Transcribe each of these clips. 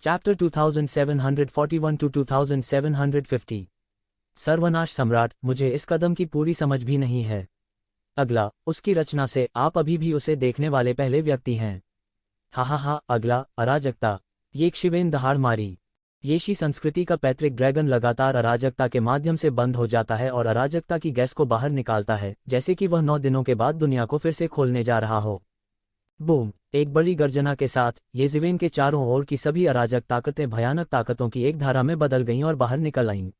Chapter 2741 to 2750। सर्वनाश सम्राट, मुझे इस कदम की पूरी समझ भी नहीं है। अगला, उसकी रचना से आप अभी भी उसे देखने वाले पहले व्यक्ति हैं। हा, अगला, अराजकता। येशिवेन दहाड़ मारी। येशी संस्कृति का पैतृक ड्रैगन लगातार अराजकता के माध्यम से बंद हो जाता है और अराजकता की गैस को बाहर निकालता है, जैसे कि वह 9 दिनों के बाद दुनिया को फिर से खोलने जा रहा हो। बूम! एक बड़ी गर्जना के साथ येशिवेन के चारों ओर की सभी अराजक ताकतें भयानक ताकतों की एक धारा में बदल गईं और बाहर निकल आईं।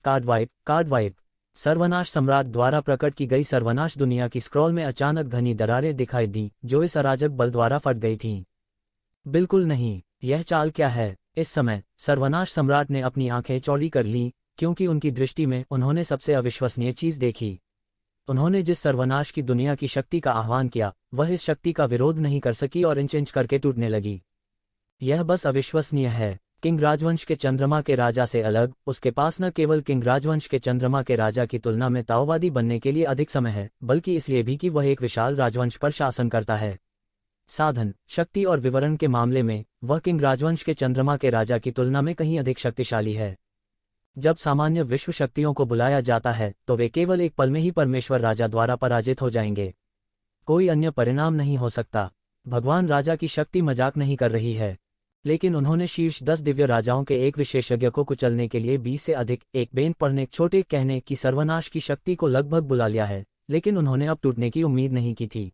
Card wipe. सर्वनाश सम्राट द्वारा प्रकट की गई सर्वनाश दुनिया की स्क्रॉल में अचानक घनी दरारें दिखाई दीं, जो इस अराजक बल द्वारा फट गई थीं। बिल्कुल नहीं, यह चाल क्या है? इस समय सर्वनाश सम्राट ने अपनी आंखें चौड़ी कर लीं, क्योंकि उनकी दृष्टि में उन्होंने सबसे अविश्वसनीय चीज देखी। उन्होंने जिस सर्वनाश की दुनिया की शक्ति का आह्वान किया, वह इस शक्ति का विरोध नहीं कर सकी और इंच इंच करके टूटने लगी। यह बस अविश्वसनीय है। किंग राजवंश के चंद्रमा के राजा से अलग, उसके पास न केवल किंग राजवंश के चंद्रमा के राजा की तुलना में ताओवादी बनने के लिए अधिक समय है, बल्कि इसलिए भी कि वह एक विशाल राजवंश पर शासन करता है। साधन, शक्ति और विवरण के मामले में वह किंग राजवंश के चंद्रमा के राजा की तुलना में कहीं अधिक शक्तिशाली है। जब सामान्य विश्व शक्तियों को बुलाया जाता है तो वे केवल एक पल में ही परमेश्वर राजा द्वारा पराजित हो जाएंगे। कोई अन्य परिणाम नहीं हो सकता। भगवान राजा की शक्ति मजाक नहीं कर रही है, लेकिन उन्होंने शीर्ष 10 दिव्य राजाओं के एक विशेषज्ञ को कुचलने के लिए 20 से अधिक एक बेन पढ़ने छोटे कहने की सर्वनाश की शक्ति को लगभग बुला लिया है, लेकिन उन्होंने अब टूटने की उम्मीद नहीं की थी।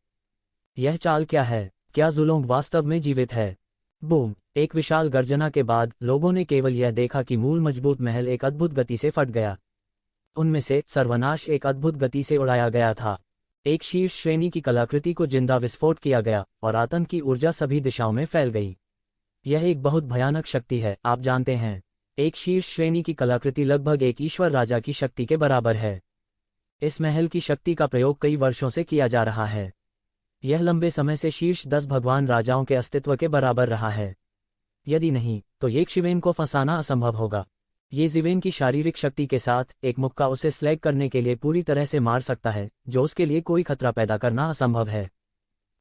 यह चाल क्या है? क्या जुलोंग वास्तव में जीवित है? बूम! एक विशाल गर्जना के बाद लोगों ने केवल यह देखा कि मूल मजबूत महल एक अद्भुत गति से फट गया। उनमें से सर्वनाश एक अद्भुत गति से उड़ाया गया था। एक शीर्ष श्रेणी की कलाकृति को जिंदा विस्फोट किया गया और आतंक की ऊर्जा सभी दिशाओं में फैल गई। यह एक बहुत भयानक शक्ति है, आप जानते हैं। एक शीर्ष श्रेणी की कलाकृति लगभग एक ईश्वर राजा की शक्ति के बराबर है। इस महल की शक्ति का प्रयोग कई वर्षों से किया जा रहा है। यह लंबे समय से शीर्ष 10 भगवान राजाओं के अस्तित्व के बराबर रहा है। यदि नहीं, तो येशिवेन को फंसाना असंभव होगा। येशिवेन की शारीरिक शक्ति के साथ एक मुक्का उसे स्लैग करने के लिए पूरी तरह से मार सकता है, जो उसके लिए कोई खतरा पैदा करना असंभव है।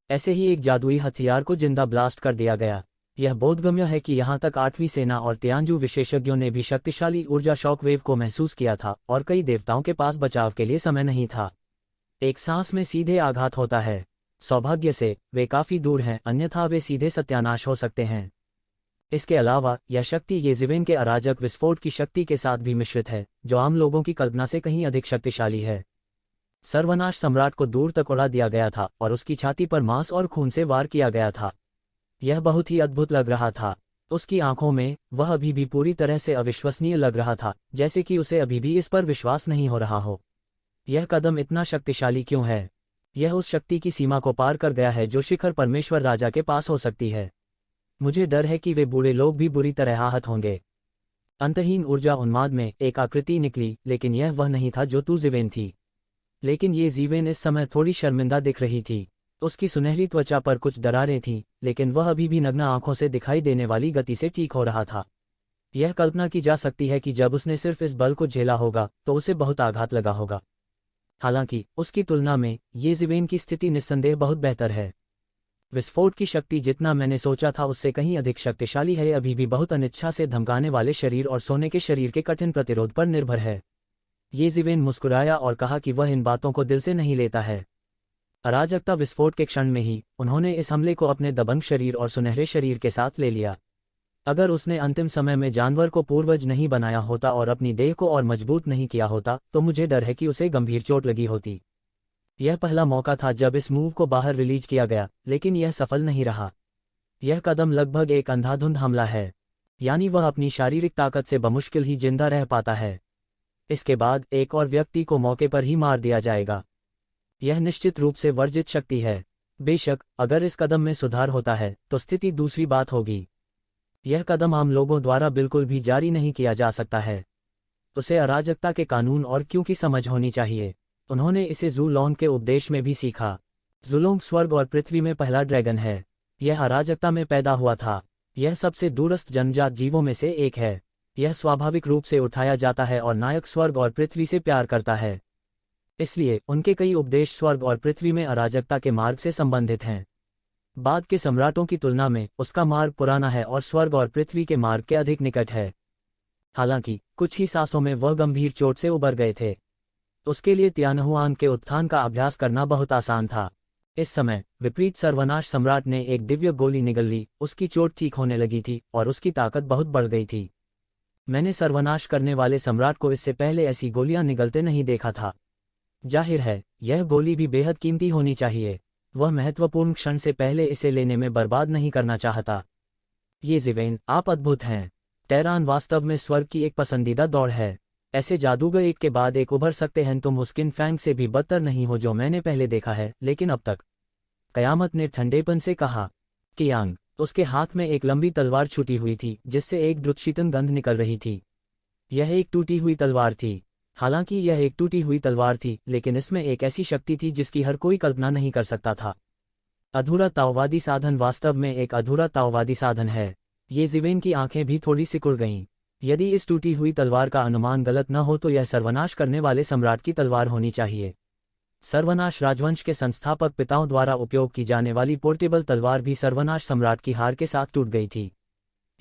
ऐसे ही एक जादुई हथियार को जिंदा ब्लास्ट कर दिया गया। यह बोधगम्य है कि यहाँ तक 8वीं सेना और तियानजू विशेषज्ञों ने भी शक्तिशाली ऊर्जा शॉकवेव को महसूस किया था और कई देवताओं के पास बचाव के लिए समय नहीं था। एक सांस में सीधे आघात होता है। सौभाग्य से वे काफी दूर हैं, अन्यथा वे सीधे सत्यानाश हो सकते हैं। इसके अलावा यह शक्ति येशिवेन के अराजक विस्फोट की शक्ति के साथ भी मिश्रित है, जो आम लोगों की कल्पना से कहीं अधिक शक्तिशाली है। सर्वनाश सम्राट को दूर तक उड़ा दिया गया था और उसकी छाती पर मांस और खून से वार किया गया था। यह बहुत ही अद्भुत लग रहा था। उसकी आंखों में वह अभी भी पूरी तरह से अविश्वसनीय लग रहा था, जैसे कि उसे अभी भी इस पर विश्वास नहीं हो रहा हो। यह कदम इतना शक्तिशाली क्यों है? यह उस शक्ति की सीमा को पार कर गया है जो शिखर परमेश्वर राजा के पास हो सकती है। मुझे डर है कि वे बूढ़े लोग भी बुरी तरह आहत होंगे। अंतहीन ऊर्जा उन्माद में एक आकृति निकली, लेकिन यह वह नहीं था जो येशिवेन थी। लेकिन येशिवेन इस समय थोड़ी शर्मिंदा दिख रही थी। उसकी सुनहरी त्वचा पर कुछ दरारें थीं, लेकिन वह अभी भी नग्न आंखों से दिखाई देने वाली गति से ठीक हो रहा था। यह कल्पना की जा सकती है कि जब उसने सिर्फ इस बल को झेला होगा तो उसे बहुत आघात लगा होगा। हालांकि उसकी तुलना में येशिवेन की स्थिति निस्संदेह बहुत बेहतर है। विस्फोट की शक्ति जितना मैंने सोचा था उससे कहीं अधिक शक्तिशाली है। अभी भी बहुत अनिच्छा से धमकाने वाले शरीर और सोने के शरीर के कठिन प्रतिरोध पर निर्भर है। येशिवेन मुस्कुराया और कहा कि वह इन बातों को दिल से नहीं लेता है। अराजकता विस्फोट के क्षण में ही उन्होंने इस हमले को अपने दबंग शरीर और सुनहरे शरीर के साथ ले लिया। अगर उसने अंतिम समय में जानवर को पूर्वज नहीं बनाया होता और अपनी देह को और मजबूत नहीं किया होता, तो मुझे डर है कि उसे गंभीर चोट लगी होती। यह पहला मौका था जब इस मूव को बाहर रिलीज किया गया, लेकिन यह सफल नहीं रहा। यह कदम लगभग एक अंधाधुंध हमला है, यानी वह अपनी शारीरिक ताकत से बमुश्किल ही जिंदा रह पाता है। इसके बाद एक और व्यक्ति को मौके पर ही मार दिया जाएगा। यह निश्चित रूप से वर्जित शक्ति है। बेशक अगर इस कदम में सुधार होता है तो स्थिति दूसरी बात होगी। यह कदम आम लोगों द्वारा बिल्कुल भी जारी नहीं किया जा सकता है। उसे अराजकता के कानून और क्यों की समझ होनी चाहिए। उन्होंने इसे ज़ुलोंग के उपदेश में भी सीखा। ज़ुलोंग स्वर्ग और पृथ्वी में पहला ड्रैगन है। यह अराजकता में पैदा हुआ था। यह सबसे दूरस्थ जन्मजात जीवों में से एक है। यह स्वाभाविक रूप से उठाया जाता है और नायक स्वर्ग और पृथ्वी से प्यार करता है। इसलिए उनके कई उपदेश स्वर्ग और पृथ्वी में अराजकता के मार्ग से संबंधित हैं। बाद के सम्राटों की तुलना में उसका मार्ग पुराना है और स्वर्ग और पृथ्वी के मार्ग के अधिक निकट है। हालांकि कुछ ही सांसों में वह गंभीर चोट से उबर गए थे। उसके लिए तियानहुआंग के उत्थान का अभ्यास करना बहुत आसान था। इस समय विपरीत सर्वनाश सम्राट ने एक दिव्य गोली निगल ली, उसकी चोट ठीक होने लगी थी और उसकी ताकत बहुत बढ़ गई थी। मैंने सर्वनाश करने वाले सम्राट को इससे पहले ऐसी गोलियां निगलते नहीं देखा था। जाहिर है यह गोली भी बेहद कीमती होनी चाहिए। वह महत्वपूर्ण क्षण से पहले इसे लेने में बर्बाद नहीं करना चाहता। ये ज़िवेन, आप अद्भुत हैं। टेरान वास्तव में स्वर्ग की एक पसंदीदा दौड़ है। ऐसे जादूगर एक के बाद एक उभर सकते हैं। तुम उस किन फैंग से भी बदतर नहीं हो जो मैंने पहले देखा है, लेकिन अब तक। कयामत ने ठंडेपन से कहा। कियांग, उसके हाथ में एक लंबी तलवार छुटी हुई थी जिससे एक द्रुतशीतन गंध निकल रही थी। यह एक टूटी हुई तलवार थी। हालांकि यह एक टूटी हुई तलवार थी, लेकिन इसमें एक ऐसी शक्ति थी जिसकी हर कोई कल्पना नहीं कर सकता था। अधूरा ताओवादी साधन वास्तव में एक अधूरा ताओवादी साधन है। ये ज़िवेन की आंखें भी थोड़ी सिकुड़ गईं। यदि इस टूटी हुई तलवार का अनुमान गलत न हो तो यह सर्वनाश करने वाले सम्राट की तलवार होनी चाहिए। सर्वनाश राजवंश के संस्थापक पिताओं द्वारा उपयोग की जाने वाली पोर्टेबल तलवार भी सर्वनाश सम्राट की हार के साथ टूट गई थी।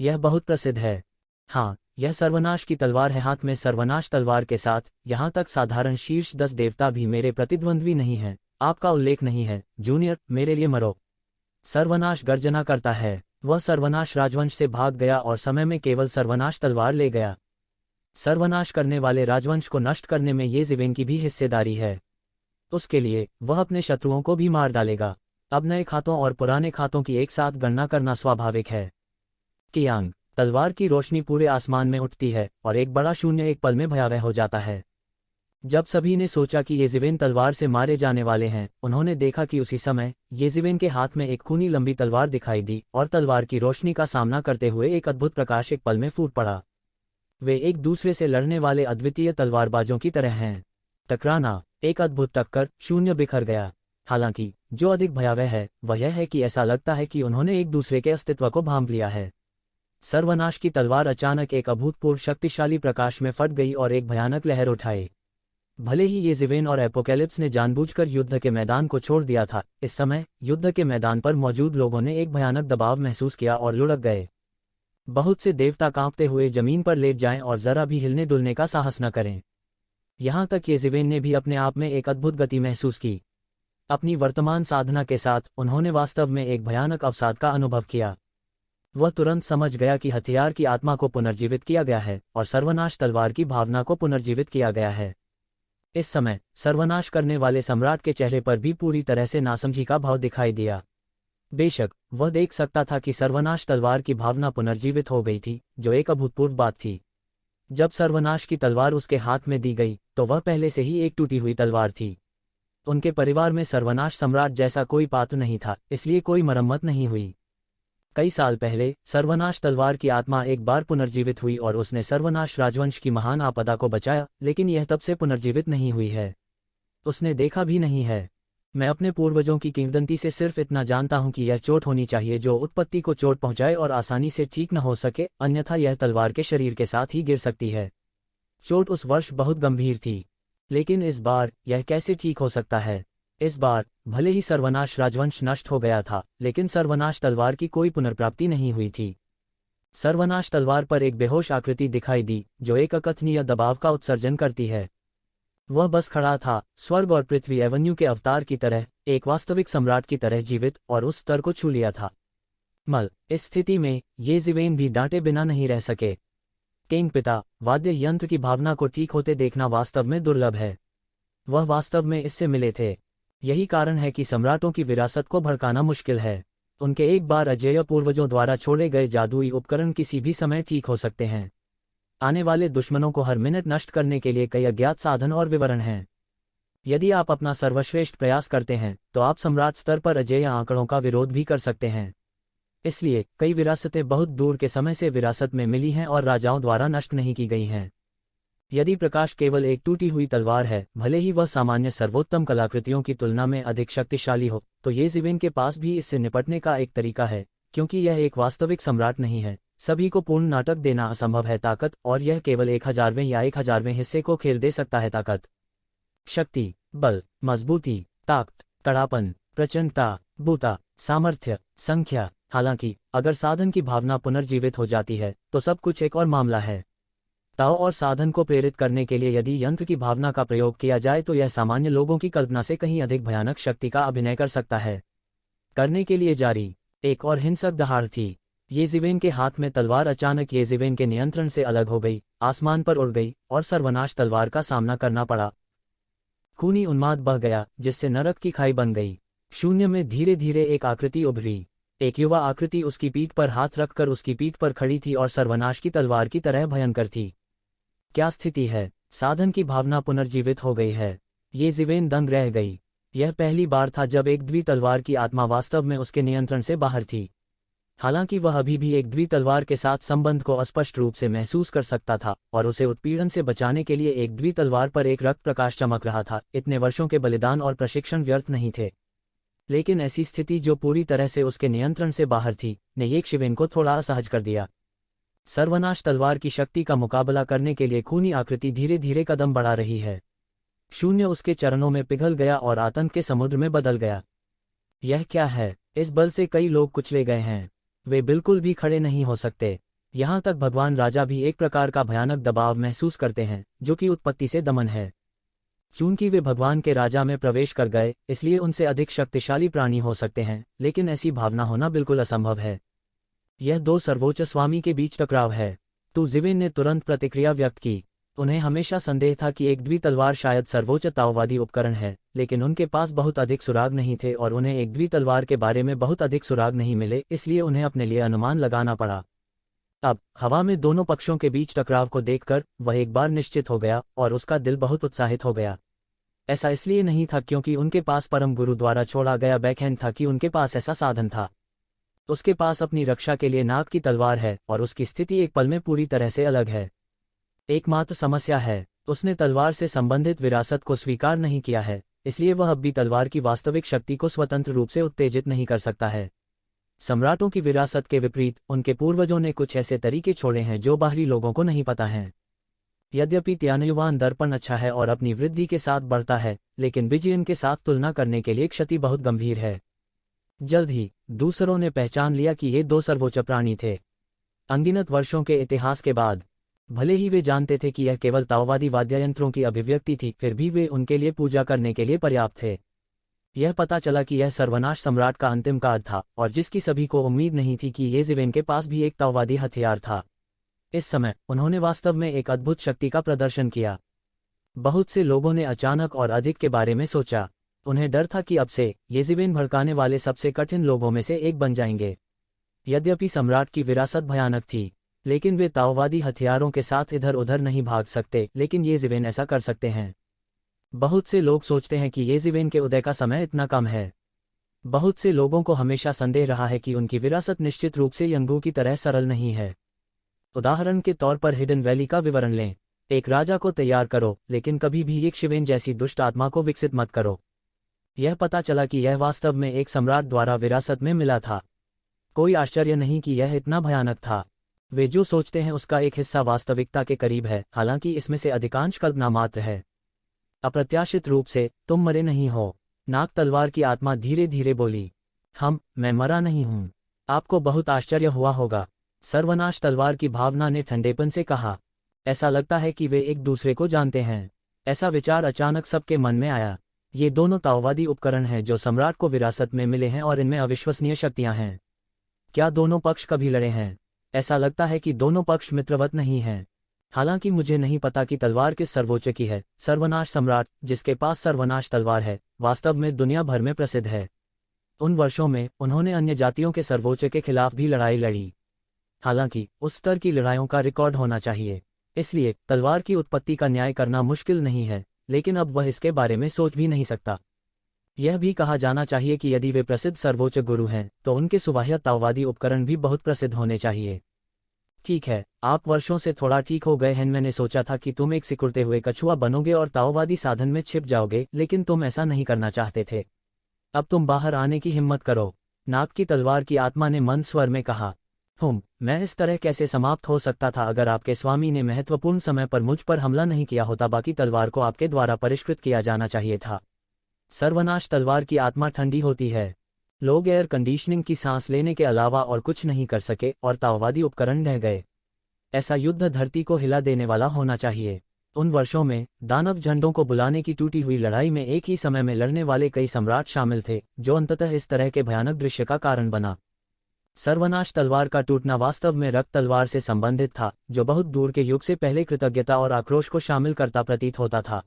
यह बहुत प्रसिद्ध है। हाँ, यह सर्वनाश की तलवार है। हाथ में सर्वनाश तलवार के साथ, यहाँ तक साधारण शीर्ष 10 देवता भी मेरे प्रतिद्वंद्वी नहीं हैं। आपका उल्लेख नहीं है, जूनियर, मेरे लिए मरो। सर्वनाश गर्जना करता है। वह सर्वनाश राजवंश से भाग गया और समय में केवल सर्वनाश तलवार ले गया। सर्वनाश करने वाले राजवंश को नष्ट करने में ये ज़िवेन की भी हिस्सेदारी है। उसके लिए वह अपने शत्रुओं को भी मार डालेगा। अब नए खातों और पुराने खातों की एक साथ गणना करना स्वाभाविक है। कियांग, तलवार की रोशनी पूरे आसमान में उठती है और एक बड़ा शून्य एक पल में भयावह हो जाता है। जब सभी ने सोचा कि ये ज़िवेन तलवार से मारे जाने वाले हैं, उन्होंने देखा कि उसी समय ये ज़िवेन के हाथ में एक खूनी लंबी तलवार दिखाई दी और तलवार की रोशनी का सामना करते हुए एक अद्भुत प्रकाश एक पल में फूट पड़ा। वे एक दूसरे से लड़ने वाले अद्वितीय तलवारबाजों की तरह हैं। टकराना, एक अद्भुत टक्कर, शून्य बिखर गया। हालांकि जो अधिक भयावह है वह यह है कि ऐसा लगता है कि उन्होंने एक दूसरे के अस्तित्व को भांप लिया है। सर्वनाश की तलवार अचानक एक अभूतपूर्व शक्तिशाली प्रकाश में फट गई और एक भयानक लहर उठाई। भले ही ये ज़िवेन और एपोकैलिप्स ने जानबूझकर युद्ध के मैदान को छोड़ दिया था, इस समय युद्ध के मैदान पर मौजूद लोगों ने एक भयानक दबाव महसूस किया और लुढ़क गए। बहुत से देवता कांपते हुए जमीन पर लेट जाएं और जरा भी हिलने डुलने का साहस न करें। यहाँ तक ये ज़िवेन ने भी अपने आप में एक अद्भुत गति महसूस की। अपनी वर्तमान साधना के साथ उन्होंने वास्तव में एक भयानक अवसाद का अनुभव किया। वह तुरंत समझ गया कि हथियार की आत्मा को पुनर्जीवित किया गया है और सर्वनाश तलवार की भावना को पुनर्जीवित किया गया है। इस समय सर्वनाश करने वाले सम्राट के चेहरे पर भी पूरी तरह से नासमझी का भाव दिखाई दिया। बेशक वह देख सकता था कि सर्वनाश तलवार की भावना पुनर्जीवित हो गई थी, जो एक अभूतपूर्व बात थी। जब सर्वनाश की तलवार उसके हाथ में दी गई तो वह पहले से ही एक टूटी हुई तलवार थी। उनके परिवार में सर्वनाश सम्राट जैसा कोई पात्र नहीं था, इसलिए कोई मरम्मत नहीं हुई। कई साल पहले सर्वनाश तलवार की आत्मा एक बार पुनर्जीवित हुई और उसने सर्वनाश राजवंश की महान आपदा को बचाया, लेकिन यह तब से पुनर्जीवित नहीं हुई है। उसने देखा भी नहीं है। मैं अपने पूर्वजों की किंवदंती से सिर्फ इतना जानता हूं कि यह चोट होनी चाहिए जो उत्पत्ति को चोट पहुंचाए और आसानी से ठीक न हो सके, अन्यथा यह तलवार के शरीर के साथ ही गिर सकती है। चोट उस वर्ष बहुत गंभीर थी, लेकिन इस बार यह कैसे ठीक हो सकता है? इस बार भले ही सर्वनाश राजवंश नष्ट हो गया था, लेकिन सर्वनाश तलवार की कोई पुनर्प्राप्ति नहीं हुई थी। सर्वनाश तलवार पर एक बेहोश आकृति दिखाई दी जो एक अकथनीय दबाव का उत्सर्जन करती है। वह बस खड़ा था, स्वर्ग और पृथ्वी एवेन्यू के अवतार की तरह, एक वास्तविक सम्राट की तरह जीवित, और उस स्तर को छू लिया था। इस स्थिति में ये ज़िवेन भी डांटे बिना नहीं रह सके। किंग पिता, वाद्य यंत्र की भावना को ठीक होते देखना वास्तव में दुर्लभ है। वह वास्तव में इससे मिले थे। यही कारण है कि सम्राटों की विरासत को भड़काना मुश्किल है। उनके एक बार अजेय पूर्वजों द्वारा छोड़े गए जादुई उपकरण किसी भी समय ठीक हो सकते हैं। आने वाले दुश्मनों को हर मिनट नष्ट करने के लिए कई अज्ञात साधन और विवरण हैं। यदि आप अपना सर्वश्रेष्ठ प्रयास करते हैं तो आप सम्राट स्तर पर अजेय आंकड़ों का विरोध भी कर सकते हैं। इसलिए कई विरासतें बहुत दूर के समय से विरासत में मिली हैं और राजाओं द्वारा नष्ट नहीं की गई हैं। यदि प्रकाश केवल एक टूटी हुई तलवार है, भले ही वह सामान्य सर्वोत्तम कलाकृतियों की तुलना में अधिक शक्तिशाली हो, तो ये ज़िवेन के पास भी इससे निपटने का एक तरीका है। क्योंकि यह एक वास्तविक सम्राट नहीं है, सभी को पूर्ण नाटक देना असंभव है ताकत, और यह केवल 1000वें या 1000वें हिस्से को खेल दे सकता है ताकत। शक्ति, बल, मजबूती, ताकत, कड़ापन, प्रचंडता, बूता, सामर्थ्य, संख्या। हालांकि अगर साधन की भावना पुनर्जीवित हो जाती है तो सब कुछ एक और मामला है। ताओ और साधन को प्रेरित करने के लिए यदि यंत्र की भावना का प्रयोग किया जाए तो यह सामान्य लोगों की कल्पना से कहीं अधिक भयानक शक्ति का अभिनय कर सकता है। करने के लिए जारी। एक और हिंसक दहाड़ थी। येज़िवेन के हाथ में तलवार अचानक येज़िवेन के नियंत्रण से अलग हो गई, आसमान पर उड़ गई और सर्वनाश तलवार का सामना करना पड़ा। खूनी उन्माद बह गया जिससे नरक की खाई बन गई। शून्य में धीरे धीरे एक आकृति उभरी। एक युवा आकृति उसकी पीठ पर हाथ रखकर उसकी पीठ पर खड़ी थी और सर्वनाश की तलवार की तरह भयंकर थी। क्या स्थिति है? साधन की भावना पुनर्जीवित हो गई है। येज़िवेन दंग रह गई। यह पहली बार था जब एक द्वि तलवार की आत्मा वास्तव में उसके नियंत्रण से बाहर थी। हालांकि वह अभी भी एक द्वि तलवार के साथ संबंध को स्पष्ट रूप से महसूस कर सकता था और उसे उत्पीड़न से बचाने के लिए एक द्वि तलवार पर एक रक्त प्रकाश चमक रहा था। इतने वर्षों के बलिदान और प्रशिक्षण व्यर्थ नहीं थे। लेकिन ऐसी स्थिति जो पूरी तरह से उसके नियंत्रण से बाहर थी ने येज़िवेन को थोड़ा असहज कर दिया। सर्वनाश तलवार की शक्ति का मुकाबला करने के लिए खूनी आकृति धीरे धीरे कदम बढ़ा रही है। शून्य उसके चरणों में पिघल गया और आतंक के समुद्र में बदल गया। यह क्या है? इस बल से कई लोग कुचले गए हैं। वे बिल्कुल भी खड़े नहीं हो सकते। यहाँ तक भगवान राजा भी एक प्रकार का भयानक दबाव महसूस करते हैं जो कि उत्पत्ति से दमन है। चूंकि वे भगवान के राजा में प्रवेश कर गए इसलिए उनसे अधिक शक्तिशाली प्राणी हो सकते हैं, लेकिन ऐसी भावना होना बिल्कुल असंभव है। यह दो सर्वोच्च स्वामी के बीच टकराव है। येज़िवेन ने तुरंत प्रतिक्रिया व्यक्त की। उन्हें हमेशा संदेह था कि एक द्वि तलवार शायद सर्वोच्च ताओवादी उपकरण है, लेकिन उनके पास बहुत अधिक सुराग नहीं थे और उन्हें एक द्वि तलवार के बारे में बहुत अधिक सुराग नहीं मिले, इसलिए उन्हें अपने लिए अनुमान लगाना पड़ा। अब हवा में दोनों पक्षों के बीच टकराव को देखकर वह एक बार निश्चित हो गया और उसका दिल बहुत उत्साहित हो गया। ऐसा इसलिए नहीं था क्योंकि उनके पास परम गुरु द्वारा छोड़ा गया बैकहैंड था कि उनके पास ऐसा साधन था। उसके पास अपनी रक्षा के लिए नाग की तलवार है और उसकी स्थिति एक पल में पूरी तरह से अलग है। एकमात्र समस्या है, उसने तलवार से संबंधित विरासत को स्वीकार नहीं किया है, इसलिए वह अब भी तलवार की वास्तविक शक्ति को स्वतंत्र रूप से उत्तेजित नहीं कर सकता है। सम्राटों की विरासत के विपरीत उनके पूर्वजों ने कुछ ऐसे तरीके छोड़े हैं जो बाहरी लोगों को नहीं पता हैं। यद्यपि त्यानयुवान दर्पण अच्छा है और अपनी वृद्धि के साथ बढ़ता है, लेकिन बिजियन के साथ तुलना करने के लिए क्षति बहुत गंभीर है। जल्द ही दूसरों ने पहचान लिया कि ये दो सर्वोच्च प्राणी थे। अनगिनत वर्षों के इतिहास के बाद भले ही वे जानते थे कि यह केवल ताओवादी वाद्ययंत्रों की अभिव्यक्ति थी, फिर भी वे उनके लिए पूजा करने के लिए पर्याप्त थे। यह पता चला कि यह सर्वनाश सम्राट का अंतिम कार्य था और जिसकी सभी को उम्मीद नहीं थी कि येज़िवेन के पास भी एक ताओवादी हथियार था। इस समय उन्होंने वास्तव में एक अद्भुत शक्ति का प्रदर्शन किया। बहुत से लोगों ने अचानक और अधिक के बारे में सोचा। उन्हें डर था कि अब से येज़िवेन भड़काने वाले सबसे कठिन लोगों में से एक बन जाएंगे। यद्यपि सम्राट की विरासत भयानक थी, लेकिन वे ताओवादी हथियारों के साथ इधर उधर नहीं भाग सकते, लेकिन येज़िवेन ऐसा कर सकते हैं। बहुत से लोग सोचते हैं कि येज़िवेन के उदय का समय इतना कम है। बहुत से लोगों को हमेशा संदेह रहा है कि उनकी विरासत निश्चित रूप से यंगू की तरह सरल नहीं है। उदाहरण के तौर पर हिडन वैली का विवरण लें। एक राजा को तैयार करो, लेकिन कभी भी येज़िवेन जैसी दुष्ट आत्मा को विकसित मत करो। यह पता चला कि यह वास्तव में एक सम्राट द्वारा विरासत में मिला था। कोई आश्चर्य नहीं कि यह इतना भयानक था। वे जो सोचते हैं उसका एक हिस्सा वास्तविकता के करीब है, हालांकि इसमें से अधिकांश कल्पना मात्र है। अप्रत्याशित रूप से तुम मरे नहीं हो। नाग तलवार की आत्मा धीरे धीरे बोली। मैं मरा नहीं हूं। आपको बहुत आश्चर्य हुआ होगा। सर्वनाश तलवार की भावना ने ठंडेपन से कहा। ऐसा लगता है कि वे एक दूसरे को जानते हैं। ऐसा विचार अचानक सबके मन में आया। ये दोनों ताओवादी उपकरण हैं जो सम्राट को विरासत में मिले हैं और इनमें अविश्वसनीय शक्तियां हैं। क्या दोनों पक्ष कभी लड़े हैं? ऐसा लगता है कि दोनों पक्ष मित्रवत नहीं हैं। हालांकि मुझे नहीं पता कि तलवार किस सर्वोच्च की है। सर्वनाश सम्राट, जिसके पास सर्वनाश तलवार है, वास्तव में दुनिया भर में प्रसिद्ध है। उन वर्षों में उन्होंने अन्य जातियों के सर्वोच्च के खिलाफ भी लड़ाई लड़ी। हालांकि उस स्तर की लड़ाइयों का रिकॉर्ड होना चाहिए, इसलिए तलवार की उत्पत्ति का न्याय करना मुश्किल नहीं है, लेकिन अब वह इसके बारे में सोच भी नहीं सकता। यह भी कहा जाना चाहिए कि यदि वे प्रसिद्ध सर्वोच्च गुरु हैं तो उनके सुबाह्य ताओवादी उपकरण भी बहुत प्रसिद्ध होने चाहिए। ठीक है, आप वर्षों से थोड़ा ठीक हो गए हैं। मैंने सोचा था कि तुम एक सिकुड़ते हुए कछुआ बनोगे और ताओवादी साधन में छिप जाओगे, लेकिन तुम ऐसा नहीं करना चाहते थे। अब तुम बाहर आने की हिम्मत करो। नाग की तलवार की आत्मा ने मंद स्वर में कहा। मैं इस तरह कैसे समाप्त हो सकता था अगर आपके स्वामी ने महत्वपूर्ण समय पर मुझ पर हमला नहीं किया होता। बाकी तलवार को आपके द्वारा परिष्कृत किया जाना चाहिए था। सर्वनाश तलवार की आत्मा ठंडी होती है। लोग एयर कंडीशनिंग की सांस लेने के अलावा और कुछ नहीं कर सके और ताओवादी उपकरण रह गए। ऐसा युद्ध धरती को हिला देने वाला होना चाहिए। उन वर्षों में दानव झंडों को बुलाने की टूटी हुई लड़ाई में एक ही समय में लड़ने वाले कई सम्राट शामिल थे, जो अंततः इस तरह के भयानक दृश्य का कारण बना। सर्वनाश तलवार का टूटना वास्तव में रक्त तलवार से संबंधित था, जो बहुत दूर के युग से पहले कृतज्ञता और आक्रोश को शामिल करता प्रतीत होता था।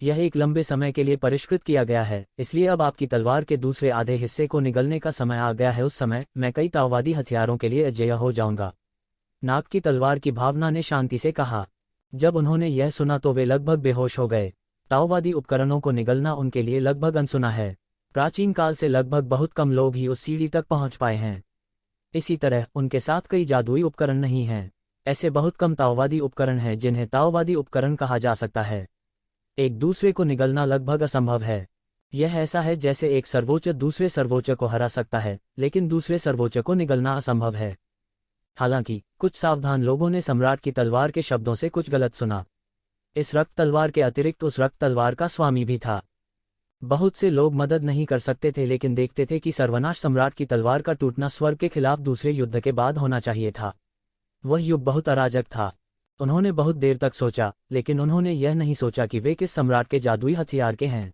यह एक लंबे समय के लिए परिष्कृत किया गया है, इसलिए अब आपकी तलवार के दूसरे आधे हिस्से को निगलने का समय आ गया है। उस समय मैं कई ताओवादी हथियारों के लिए अजेय हो जाऊंगा। नाग की तलवार की भावना ने शांति से कहा। जब उन्होंने यह सुना तो वे लगभग बेहोश हो गए। ताओवादी उपकरणों को निगलना उनके लिए लगभग अनसुना है। प्राचीन काल से लगभग बहुत कम लोग ही उस सीढ़ी तक पहुंच पाए हैं। इसी तरह उनके साथ कई जादुई उपकरण नहीं हैं। ऐसे बहुत कम ताओवादी उपकरण हैं जिन्हें ताओवादी उपकरण कहा जा सकता है। एक दूसरे को निगलना लगभग असंभव है। यह ऐसा है जैसे एक सर्वोच्च दूसरे सर्वोच्च को हरा सकता है, लेकिन दूसरे सर्वोच्च को निगलना असंभव है। हालांकि कुछ सावधान लोगों ने सम्राट की तलवार के शब्दों से कुछ गलत सुना। इस रक्त तलवार के अतिरिक्त उस रक्त तलवार का स्वामी भी था। बहुत से लोग मदद नहीं कर सकते थे, लेकिन देखते थे कि सर्वनाश सम्राट की तलवार का टूटना स्वर्ग के खिलाफ दूसरे युद्ध के बाद होना चाहिए था। वह युग बहुत अराजक था। उन्होंने बहुत देर तक सोचा, लेकिन उन्होंने यह नहीं सोचा कि वे किस सम्राट के जादुई हथियार के हैं।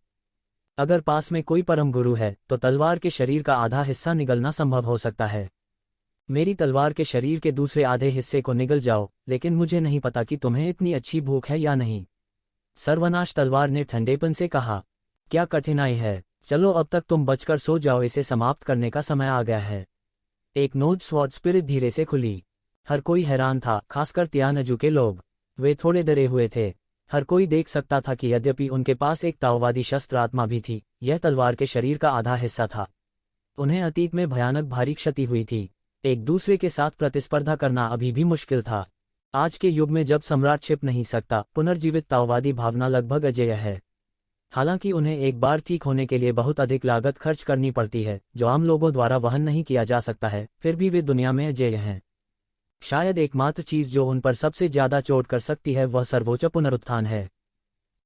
अगर पास में कोई परम गुरु है तो तलवार के शरीर का आधा हिस्सा निगलना संभव हो सकता है। मेरी तलवार के शरीर के दूसरे आधे हिस्से को निगल जाओ, लेकिन मुझे नहीं पता कि तुम्हें इतनी अच्छी भूख है या नहीं। सर्वनाश तलवार ने ठंडेपन से कहा। क्या कठिनाई है, चलो अब तक तुम बचकर सो जाओ, इसे समाप्त करने का समय आ गया है। एक नोज स्वॉर्ड स्पिरिट धीरे से खुली। हर कोई हैरान था, खासकर तियानजू के लोग। वे थोड़े डरे हुए थे। हर कोई देख सकता था कि यद्यपि उनके पास एक ताओवादी शस्त्र आत्मा भी थी, यह तलवार के शरीर का आधा हिस्सा था। उन्हें अतीत में भयानक भारी क्षति हुई थी। एक दूसरे के साथ प्रतिस्पर्धा करना अभी भी मुश्किल था। आज के युग में जब सम्राट छिप नहीं सकता, पुनर्जीवित ताओवादी भावना लगभग अजेय है। हालांकि उन्हें एक बार ठीक होने के लिए बहुत अधिक लागत खर्च करनी पड़ती है, जो आम लोगों द्वारा वहन नहीं किया जा सकता है, फिर भी वे दुनिया में अजेय हैं। शायद एकमात्र चीज जो उन पर सबसे ज्यादा चोट कर सकती है वह सर्वोच्च पुनरुत्थान है।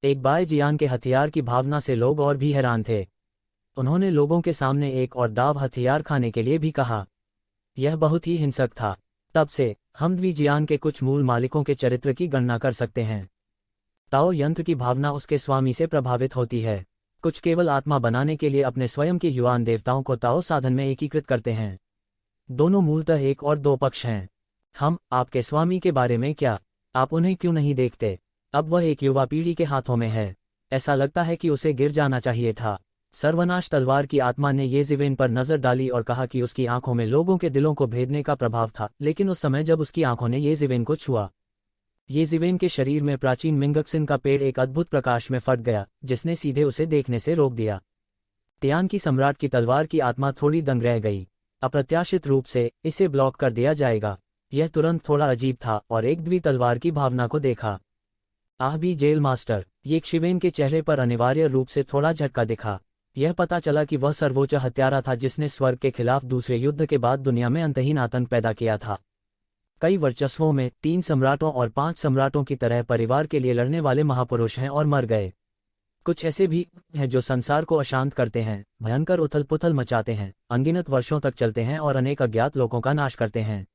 एक बाय जियान के हथियार की भावना से लोग और भी हैरान थे। उन्होंने लोगों के सामने एक और दाव हथियार खाने के लिए भी कहा। यह बहुत ही हिंसक था। तब से हम द्विजियान के कुछ मूल मालिकों के चरित्र की गणना कर सकते हैं। ताओ यंत्र की भावना उसके स्वामी से प्रभावित होती है। कुछ केवल आत्मा बनाने के लिए अपने स्वयं के युवान देवताओं को ताओ साधन में एकीकृत करते हैं। दोनों मूलतः एक और दो पक्ष हैं। हम आपके स्वामी के बारे में क्या, आप उन्हें क्यों नहीं देखते? अब वह एक युवा पीढ़ी के हाथों में है। ऐसा लगता है कि उसे गिर जाना चाहिए था। सर्वनाश तलवार की आत्मा ने येजिवेन पर नजर डाली और कहा कि उसकी आंखों में लोगों के दिलों को भेदने का प्रभाव था, लेकिन उस समय जब उसकी आंखों ने येजिवेन को छुआ, येजिवेन के शरीर में प्राचीन मिंगक्सिन का पेड़ एक अद्भुत प्रकाश में फट गया, जिसने सीधे उसे देखने से रोक दिया। तियान की सम्राट की तलवार की आत्मा थोड़ी दंग रह गई। अप्रत्याशित रूप से इसे ब्लॉक कर दिया जाएगा। यह तुरंत थोड़ा अजीब था और एक द्वि तलवार की भावना को देखा। आह भी जेल मास्टर, ये शिवेन के चेहरे पर अनिवार्य रूप से थोड़ा झटका दिखा। यह पता चला कि वह सर्वोच्च हत्यारा था जिसने स्वर्ग के खिलाफ दूसरे युद्ध के बाद दुनिया में अंतहीन आतंक पैदा किया था। कई वर्चस्वों में 3 सम्राटों और 5 सम्राटों की तरह परिवार के लिए लड़ने वाले महापुरुष हैं और मर गए। कुछ ऐसे भी हैं जो संसार को अशांत करते हैं, भयंकर उथल पुथल मचाते हैं, अनगिनत वर्षों तक चलते हैं और अनेक अज्ञात लोगों का नाश करते हैं।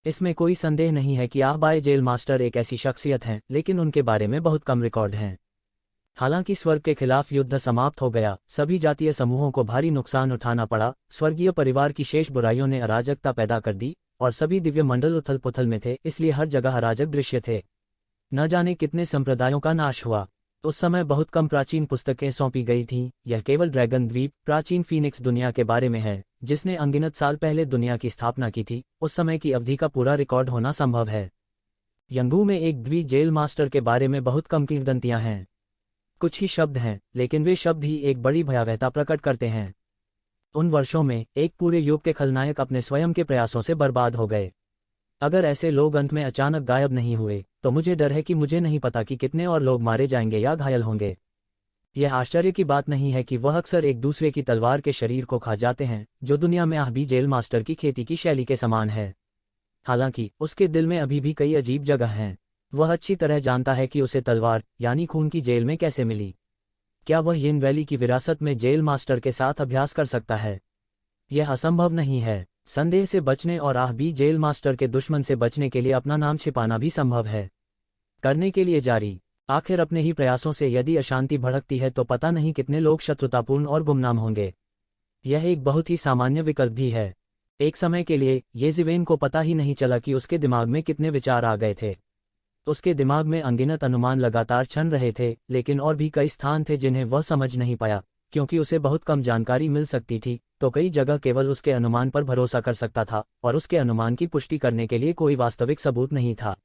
इसमें कोई संदेह नहीं है कि आहबाय जेल मास्टर एक ऐसी शख्सियत हैं, लेकिन उनके बारे में बहुत कम रिकॉर्ड हैं। हालांकि स्वर्ग के खिलाफ युद्ध समाप्त हो गया, सभी जातीय समूहों को भारी नुकसान उठाना पड़ा, स्वर्गीय परिवार की शेष बुराइयों ने अराजकता पैदा कर दी और सभी दिव्य मंडल उथल पुथल में थे, इसलिए हर जगह अराजक दृश्य थे। न जाने कितने संप्रदायों का नाश हुआ। उस समय बहुत कम प्राचीन पुस्तकें सौंपी गई थीं। यह केवल ड्रैगन द्वीप, प्राचीन फीनिक्स दुनिया के बारे में है, जिसने अनगिनत साल पहले दुनिया की स्थापना की थी। उस समय की अवधि का पूरा रिकॉर्ड होना संभव है। यंगू में एक द्वि जेल मास्टर के बारे में बहुत कम किंवदंतियां हैं। कुछ ही शब्द हैं, लेकिन वे शब्द ही एक बड़ी भयावहता प्रकट करते हैं। उन वर्षों में एक पूरे युग के खलनायक अपने स्वयं के प्रयासों से बर्बाद हो गए। अगर ऐसे लोग अंत में अचानक गायब नहीं हुए, तो मुझे डर है कि मुझे नहीं पता कि कितने और लोग मारे जाएंगे या घायल होंगे। यह आश्चर्य की बात नहीं है कि वह अक्सर एक दूसरे की तलवार के शरीर को खा जाते हैं, जो दुनिया में आहबी जेल मास्टर की खेती की शैली के समान है। हालांकि उसके दिल में अभी भी कई अजीब जगह हैं। वह अच्छी तरह जानता है कि उसे तलवार यानी खून की जेल में कैसे मिली। क्या वह यिन वैली की विरासत में जेल मास्टर के साथ अभ्यास कर सकता है? यह असंभव नहीं है। संदेह से बचने और आह भी जेल मास्टर के दुश्मन से बचने के लिए अपना नाम छिपाना भी संभव है। करने के लिए जारी। आखिर अपने ही प्रयासों से यदि अशांति भड़कती है तो पता नहीं कितने लोग शत्रुतापूर्ण और गुमनाम होंगे। यह एक बहुत ही सामान्य विकल्प भी है। एक समय के लिए येज़िवेन को पता ही नहीं चला कि उसके दिमाग में कितने विचार आ गए थे। उसके दिमाग में अनगिनत अनुमान लगातार छन रहे थे, लेकिन और भी कई स्थान थे जिन्हें वह समझ नहीं पाया, क्योंकि उसे बहुत कम जानकारी मिल सकती थी, तो कई जगह केवल उसके अनुमान पर भरोसा कर सकता था और उसके अनुमान की पुष्टि करने के लिए कोई वास्तविक सबूत नहीं था।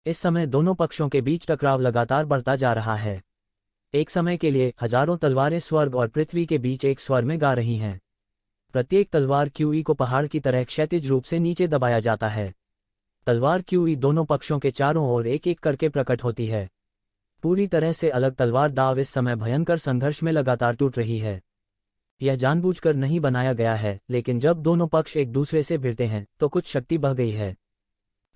इस समय दोनों पक्षों के बीच टकराव लगातार बढ़ता जा रहा है। एक समय के लिए हजारों तलवारें स्वर्ग और पृथ्वी के बीच एक स्वर में गा रही हैं। प्रत्येक तलवार क्यूई को पहाड़ की तरह क्षैतिज रूप से नीचे दबाया जाता है। तलवार क्यूई दोनों पक्षों के चारों ओर एक एक करके प्रकट होती है। पूरी तरह से अलग तलवार दाव इस समय भयंकर संघर्ष में लगातार टूट रही है। यह जानबूझकर नहीं बनाया गया है, लेकिन जब दोनों पक्ष एक दूसरे से भिड़ते हैं तो कुछ शक्ति बह गई है।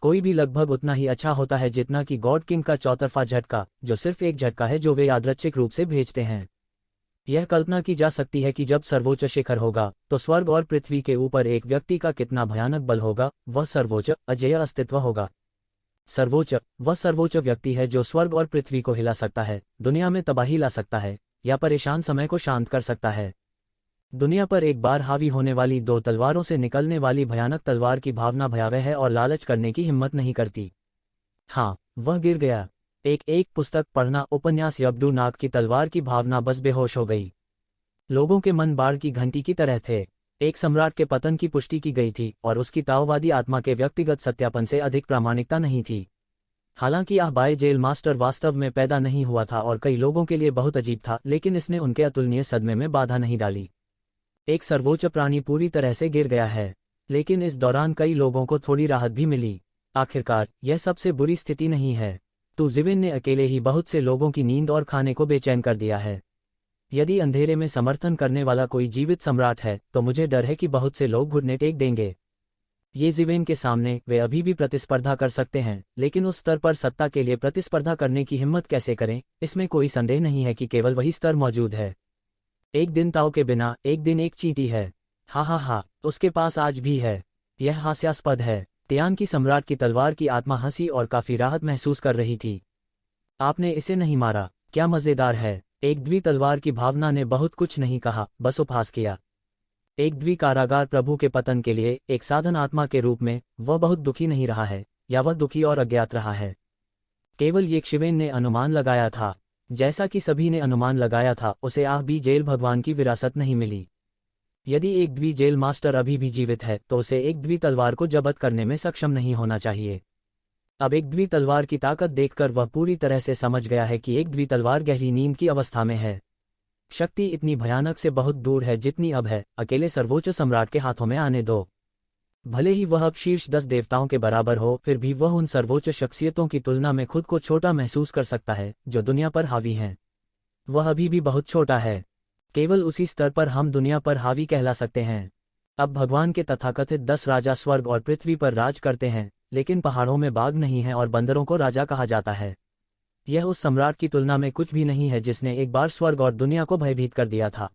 कोई भी लगभग उतना ही अच्छा होता है जितना कि गॉड किंग का चौतरफा झटका, जो सिर्फ एक झटका है जो वे यादृच्छिक रूप से भेजते हैं। यह कल्पना की जा सकती है कि जब सर्वोच्च शिखर होगा तो स्वर्ग और पृथ्वी के ऊपर एक व्यक्ति का कितना भयानक बल होगा। वह सर्वोच्च अजेय अस्तित्व होगा। सर्वोच्च वह सर्वोच्च व्यक्ति है जो स्वर्ग और पृथ्वी को हिला सकता है, दुनिया में तबाही ला सकता है या परेशान समय को शांत कर सकता है। दुनिया पर एक बार हावी होने वाली दो तलवारों से निकलने वाली भयानक तलवार की भावना भयावह है और लालच करने की हिम्मत नहीं करती। हाँ, वह गिर गया। एक पुस्तक पढ़ना उपन्यास यब्दू नाग की तलवार की भावना बस बेहोश हो गई। लोगों के मन बाढ़ की घंटी की तरह थे। एक सम्राट के पतन की पुष्टि की गई थी और उसकी ताओवादी आत्मा के व्यक्तिगत सत्यापन से अधिक प्रामाणिकता नहीं थी। हालांकि आहबाए जेल मास्टर वास्तव में पैदा नहीं हुआ था और कई लोगों के लिए बहुत अजीब था, लेकिन इसने उनके अतुलनीय सदमे में बाधा नहीं डाली। एक सर्वोच्च प्राणी पूरी तरह से गिर गया है, लेकिन इस दौरान कई लोगों को थोड़ी राहत भी मिली। आखिरकार यह सबसे बुरी स्थिति नहीं है। येज़िवेन ने अकेले ही बहुत से लोगों की नींद और खाने को बेचैन कर दिया है। यदि अंधेरे में समर्थन करने वाला कोई जीवित सम्राट है तो मुझे डर है कि बहुत से लोग घुटने टेक देंगे। येज़िवेन के सामने वे अभी भी प्रतिस्पर्धा कर सकते हैं, लेकिन उस स्तर पर सत्ता के लिए प्रतिस्पर्धा करने की हिम्मत कैसे करें, इसमें कोई संदेह नहीं है कि केवल वही स्तर मौजूद है। एक दिन ताओ के बिना एक दिन एक चींटी है। हा, उसके पास आज भी है। यह हास्यास्पद है। तियान की सम्राट की तलवार की आत्मा हंसी और काफी राहत महसूस कर रही थी। आपने इसे नहीं मारा, क्या मजेदार है। एक द्वि तलवार की भावना ने बहुत कुछ नहीं कहा, बस उपहास किया। एक द्वि कारागार प्रभु के पतन के लिए एक साधन आत्मा के रूप में वह बहुत दुखी नहीं रहा है, या वह दुखी और अज्ञात रहा है। केवल येज़िवेन ने अनुमान लगाया था। जैसा कि सभी ने अनुमान लगाया था, उसे आह भी जेल भगवान की विरासत नहीं मिली। यदि एक द्वि जेल मास्टर अभी भी जीवित है तो उसे एक द्वि तलवार को जब्त करने में सक्षम नहीं होना चाहिए। अब एक द्वि तलवार की ताकत देखकर वह पूरी तरह से समझ गया है कि एक द्वि तलवार गहरी नींद की अवस्था में है। शक्ति इतनी भयानक से बहुत दूर है जितनी अब है, अकेले सर्वोच्च सम्राट के हाथों में आने दो। भले ही वह अब शीर्ष 10 देवताओं के बराबर हो, फिर भी वह उन सर्वोच्च शख्सियतों की तुलना में खुद को छोटा महसूस कर सकता है जो दुनिया पर हावी हैं। वह अभी भी बहुत छोटा है। केवल उसी स्तर पर हम दुनिया पर हावी कहला सकते हैं। अब भगवान के तथाकथित 10 राजा स्वर्ग और पृथ्वी पर राज करते हैं, लेकिन पहाड़ों में बाघ नहीं है और बंदरों को राजा कहा जाता है। यह उस सम्राट की तुलना में कुछ भी नहीं है जिसने एक बार स्वर्ग और दुनिया को भयभीत कर दिया था।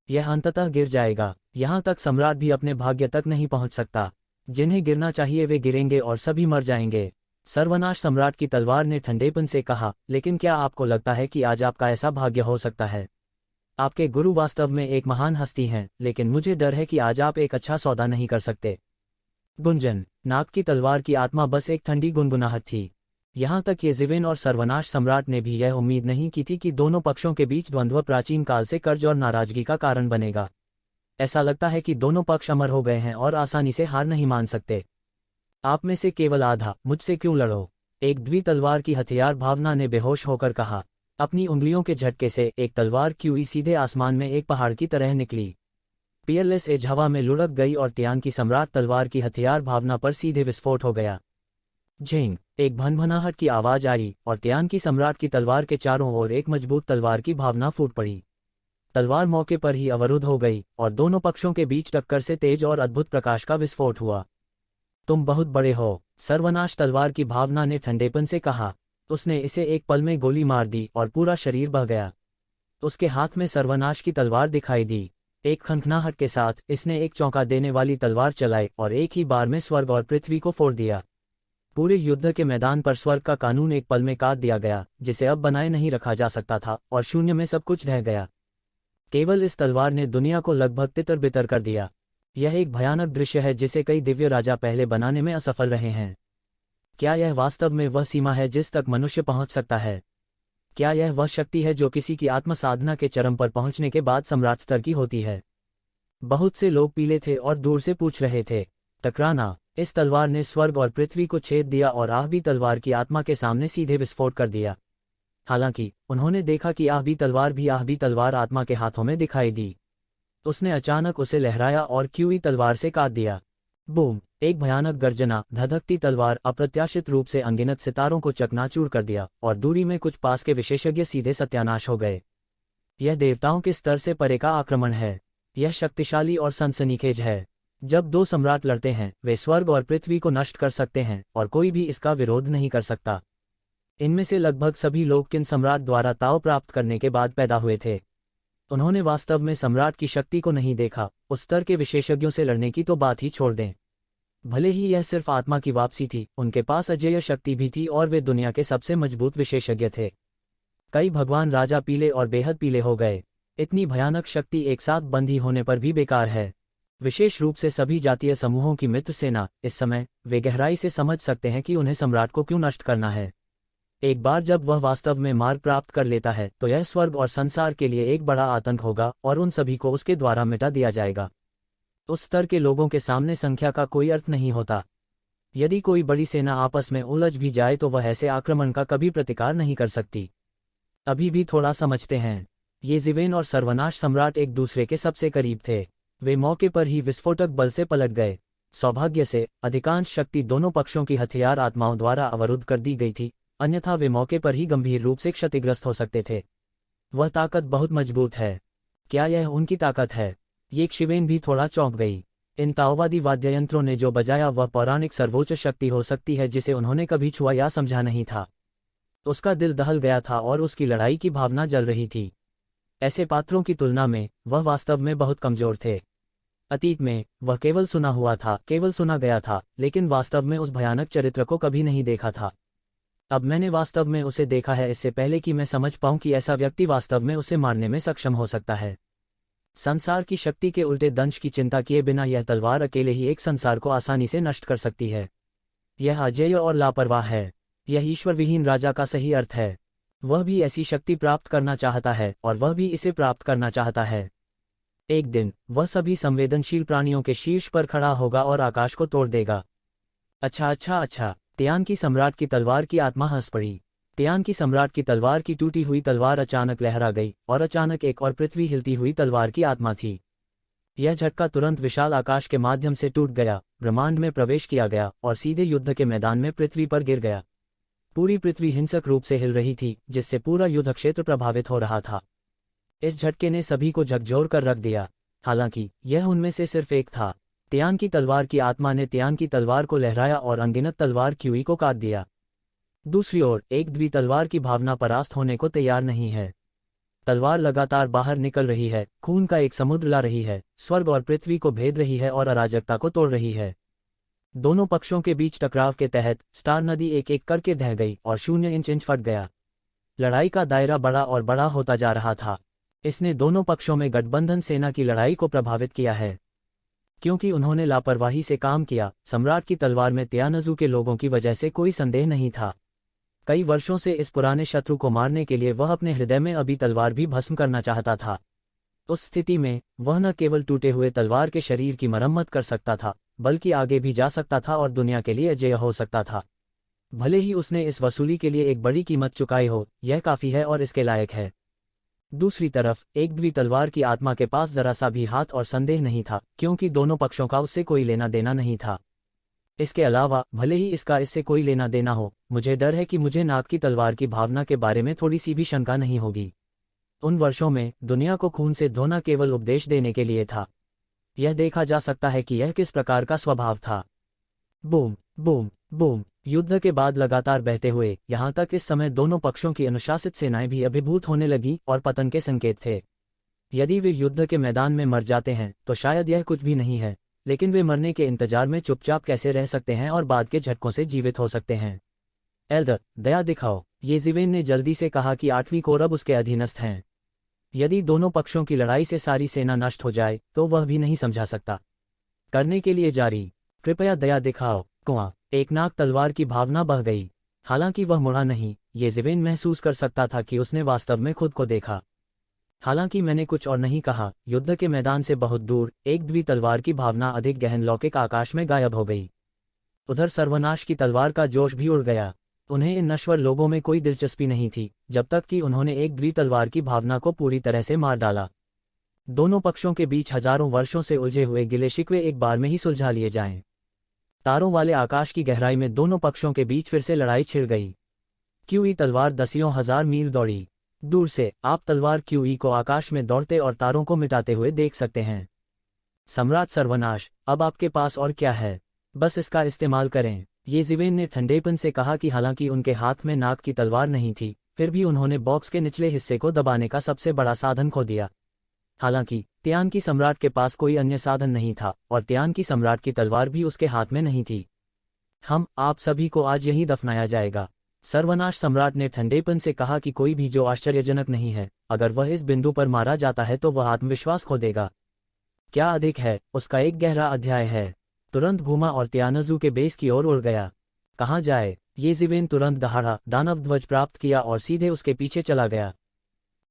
यह अंततः गिर जाएगा। यहाँ तक सम्राट भी अपने भाग्य तक नहीं पहुँच सकता। जिन्हें गिरना चाहिए वे गिरेंगे और सभी मर जाएंगे। सर्वनाश सम्राट की तलवार ने ठंडेपन से कहा, लेकिन क्या आपको लगता है कि आज आपका ऐसा भाग्य हो सकता है? आपके गुरु वास्तव में एक महान हस्ती हैं, लेकिन मुझे डर है कि आज आप एक अच्छा सौदा नहीं कर सकते। गुंजन। नाग की तलवार की आत्मा बस एक ठंडी गुनगुनाहट थी। यहाँ तक येज़िवेन और सर्वनाश सम्राट ने भी यह उम्मीद नहीं की थी कि दोनों पक्षों के बीच द्वंद्व प्राचीन काल से कर्ज और नाराजगी का कारण बनेगा। ऐसा लगता है कि दोनों पक्ष अमर हो गए हैं और आसानी से हार नहीं मान सकते। आप में से केवल आधा मुझसे क्यों लड़ो? एक द्वि तलवार की हथियार भावना ने बेहोश होकर कहा। अपनी उंगलियों के झटके से एक तलवार क्यूई सीधे आसमान में एक पहाड़ की तरह निकली। पियरलेस एज हवा में लुढ़क गई और तियान की सम्राट तलवार की हथियार भावना पर सीधे विस्फोट हो गया। झिंग। एक भनभनाहट की आवाज आई और तियान की सम्राट की तलवार के चारों ओर एक मजबूत तलवार की भावना फूट पड़ी। तलवार मौके पर ही अवरुद्ध हो गई और दोनों पक्षों के बीच टक्कर से तेज और अद्भुत प्रकाश का विस्फोट हुआ। तुम बहुत बड़े हो, सर्वनाश तलवार की भावना ने ठंडेपन से कहा। उसने इसे एक पल में गोली मार दी और पूरा शरीर बह गया। उसके हाथ में सर्वनाश की तलवार दिखाई दी। एक खनखनाहट के साथ इसने एक चौंका देने वाली तलवार चलाई और एक ही बार में स्वर्ग और पृथ्वी को फोड़ दिया। पूरे युद्ध के मैदान पर स्वर्ग का कानून एक पल में काट दिया गया, जिसे अब बनाए नहीं रखा जा सकता था, और शून्य में सब कुछ रह गया। केवल इस तलवार ने दुनिया को लगभग तितर-बितर कर दिया। यह एक भयानक दृश्य है जिसे कई दिव्य राजा पहले बनाने में असफल रहे हैं। क्या यह वास्तव में वह सीमा है जिस तक मनुष्य पहुंच सकता है? क्या यह वह शक्ति है जो किसी की आत्मसाधना के चरम पर पहुंचने के बाद सम्राट स्तर की होती है? बहुत से लोग पीले थे और दूर से पूछ रहे थे, टकराना। इस तलवार ने स्वर्ग और पृथ्वी को छेद दिया और आह भी तलवार की आत्मा के सामने सीधे विस्फोट कर दिया। हालांकि उन्होंने देखा कि आह भी तलवार आत्मा के हाथों में दिखाई दी। उसने अचानक उसे लहराया और क्यूई तलवार से काट दिया। बूम! एक भयानक गर्जना, धधकती तलवार अप्रत्याशित रूप से अनगिनत सितारों को चकनाचूर कर दिया और दूरी में कुछ पास के विशेषज्ञ सीधे सत्यानाश हो गए। यह देवताओं के स्तर से परे का आक्रमण है। यह शक्तिशाली और सनसनीखेज है। जब दो सम्राट लड़ते हैं, वे स्वर्ग और पृथ्वी को नष्ट कर सकते हैं और कोई भी इसका विरोध नहीं कर सकता। इनमें से लगभग सभी लोग किन सम्राट द्वारा ताव प्राप्त करने के बाद पैदा हुए थे। उन्होंने वास्तव में सम्राट की शक्ति को नहीं देखा। उस स्तर के विशेषज्ञों से लड़ने की तो बात ही छोड़ दें। भले ही यह सिर्फ आत्मा की वापसी थी, उनके पास अजेय शक्ति भी थी और वे दुनिया के सबसे मजबूत विशेषज्ञ थे। कई भगवान राजा पीले और बेहद पीले हो गए। इतनी भयानक शक्ति एक साथ बंधी होने पर भी बेकार है। विशेष रूप से सभी जातीय समूहों की मित्र सेना। इस समय वे गहराई से समझ सकते हैं कि उन्हें सम्राट को क्यों नष्ट करना है। एक बार जब वह वास्तव में मार्ग प्राप्त कर लेता है तो यह स्वर्ग और संसार के लिए एक बड़ा आतंक होगा और उन सभी को उसके द्वारा मिटा दिया जाएगा। उस स्तर के लोगों के सामने संख्या का कोई अर्थ नहीं होता। यदि कोई बड़ी सेना आपस में उलझ भी जाए तो वह ऐसे आक्रमण का कभी प्रतिकार नहीं कर सकती। अभी भी थोड़ा समझते हैं। ये जिवेन और सर्वनाश सम्राट एक दूसरे के सबसे करीब थे। वे मौके पर ही विस्फोटक बल से पलट गए। सौभाग्य से अधिकांश शक्ति दोनों पक्षों की हथियार आत्माओं द्वारा अवरुद्ध कर दी गई थी, अन्यथा वे मौके पर ही गंभीर रूप से क्षतिग्रस्त हो सकते थे। वह ताकत बहुत मजबूत है। क्या यह उनकी ताकत है? ये शिवेन भी थोड़ा चौंक गई। इन ताओवादी वाद्ययंत्रों ने जो बजाया वह पौराणिक सर्वोच्च शक्ति हो सकती है जिसे उन्होंने कभी छुआ या समझा नहीं था। उसका दिल दहल गया था और उसकी लड़ाई की भावना जल रही थी। ऐसे पात्रों की तुलना में वह वास्तव में बहुत कमजोर थे। अतीत में वह केवल सुना हुआ था, केवल सुना गया था, लेकिन वास्तव में उस भयानक चरित्र को कभी नहीं देखा था। अब मैंने वास्तव में उसे देखा है, इससे पहले कि मैं समझ पाऊं कि ऐसा व्यक्ति वास्तव में उसे मारने में सक्षम हो सकता है। संसार की शक्ति के उल्टे दंश की चिंता किए बिना यह तलवार अकेले ही एक संसार को आसानी से नष्ट कर सकती है। यह अजेय और लापरवाह है। यह ईश्वर विहीन राजा का सही अर्थ है। वह भी ऐसी शक्ति प्राप्त करना चाहता है और वह भी इसे प्राप्त करना चाहता है। एक दिन वह सभी संवेदनशील प्राणियों के शीर्ष पर खड़ा होगा और आकाश को तोड़ देगा। अच्छा। तियान की सम्राट की तलवार की आत्मा हंस पड़ी। तियान की सम्राट की तलवार की टूटी हुई तलवार अचानक लहरा गई और अचानक एक और पृथ्वी हिलती हुई तलवार की आत्मा थी। यह झटका तुरंत विशाल आकाश के माध्यम से टूट गया, ब्रह्मांड में प्रवेश किया गया और सीधे युद्ध के मैदान में पृथ्वी पर गिर गया। पूरी पृथ्वी हिंसक रूप से हिल रही थी, जिससे पूरा युद्ध क्षेत्र प्रभावित हो रहा था। इस झटके ने सभी को झकझोर कर रख दिया। हालांकि यह उनमें से सिर्फ एक था। तियान की तलवार की आत्मा ने तियान की तलवार को लहराया और अनगिनत तलवार क्यूई को काट दिया। दूसरी ओर एक द्वि तलवार की भावना परास्त होने को तैयार नहीं है। तलवार लगातार बाहर निकल रही है, खून का एक समुद्र ला रही है, स्वर्ग और पृथ्वी को भेद रही है और अराजकता को तोड़ रही है। दोनों पक्षों के बीच टकराव के तहत स्टार नदी एक एक करके ढह गई और 0 इंच फट गया। लड़ाई का दायरा बड़ा और बड़ा होता जा रहा था। इसने दोनों पक्षों में गठबंधन सेना की लड़ाई को प्रभावित किया है। क्योंकि उन्होंने लापरवाही से काम किया, सम्राट की तलवार में तियानजू के लोगों की वजह से कोई संदेह नहीं था। कई वर्षों से इस पुराने शत्रु को मारने के लिए वह अपने हृदय में अभी तलवार भी भस्म करना चाहता था। उस स्थिति में वह न केवल टूटे हुए तलवार के शरीर की मरम्मत कर सकता था, बल्कि आगे भी जा सकता था और दुनिया के लिए अजेय हो सकता था। भले ही उसने इस वसूली के लिए एक बड़ी कीमत चुकाई हो, यह काफी है और इसके लायक है। दूसरी तरफ एक द्वि तलवार की आत्मा के पास जरा सा भी हाथ और संदेह नहीं था, क्योंकि दोनों पक्षों का उससे कोई लेना देना नहीं था। इसके अलावा भले ही इसका इससे कोई लेना देना हो, मुझे डर है कि मुझे नाग की तलवार की भावना के बारे में थोड़ी सी भी शंका नहीं होगी। उन वर्षों में दुनिया को खून से धोना केवल उपदेश देने के लिए था। यह देखा जा सकता है कि यह किस प्रकार का स्वभाव था। Boom boom boom. युद्ध के बाद लगातार बहते हुए यहाँ तक इस समय दोनों पक्षों की अनुशासित सेनाएं भी अभिभूत होने लगी और पतन के संकेत थे। यदि वे युद्ध के मैदान में मर जाते हैं तो शायद यह कुछ भी नहीं है, लेकिन वे मरने के इंतजार में चुपचाप कैसे रह सकते हैं और बाद के झटकों से जीवित हो सकते हैं। एल्डर, दया दिखाओ, येज़िवेन ने जल्दी से कहा कि 8वीं कोर अब उसके अधीनस्थ हैं। यदि दोनों पक्षों की लड़ाई से सारी सेना नष्ट हो जाए तो वह भी नहीं समझा सकता। करने के लिए जारी, कृपया दया दिखाओ। कुआं, एक नाक तलवार की भावना बह गई। हालांकि वह मुड़ा नहीं, येज़िवेन महसूस कर सकता था कि उसने वास्तव में खुद को देखा। हालांकि मैंने कुछ और नहीं कहा। युद्ध के मैदान से बहुत दूर एक द्वि तलवार की भावना अधिक गहन लौकिक आकाश में गायब हो गई। उधर सर्वनाश की तलवार का जोश भी उड़ गया। उन्हें इन नश्वर लोगों में कोई दिलचस्पी नहीं थी जब तक कि उन्होंने एक द्वि तलवार की भावना को पूरी तरह से मार डाला। दोनों पक्षों के बीच हजारों वर्षों से उलझे हुए गिले शिकवे एक बार में ही सुलझा लिए जाएं। तारों वाले आकाश की गहराई में दोनों पक्षों के बीच फिर से लड़ाई छिड़ गई। क्यूई तलवार दसियों हजार मील दौड़ी। दूर से आप तलवार क्यूई को आकाश में दौड़ते और तारों को मिटाते हुए देख सकते हैं। सम्राट सर्वनाश, अब आपके पास और क्या है, बस इसका इस्तेमाल करें। येज़िवेन ने ठंडेपन से कहा कि हालांकि उनके हाथ में नाक की तलवार नहीं थी, फिर भी उन्होंने बॉक्स के निचले हिस्से को दबाने का सबसे बड़ा साधन खो दिया। हालांकि त्यान की सम्राट के पास कोई अन्य साधन नहीं था और त्यान की सम्राट की तलवार भी उसके हाथ में नहीं थी। आप सभी को आज यहीं दफनाया जाएगा। सर्वनाश सम्राट ने ठंडेपन से कहा कि कोई भी जो आश्चर्यजनक नहीं है, अगर वह इस बिंदु पर मारा जाता है तो वह आत्मविश्वास खो देगा। क्या अधिक है, उसका एक गहरा अध्याय है। तुरंत घूमा और त्यानजू के बेस की ओर उड़ गया। कहाँ जाए? येज़िवेन तुरंत दहाड़ा दानव ध्वज प्राप्त किया और सीधे उसके पीछे चला गया।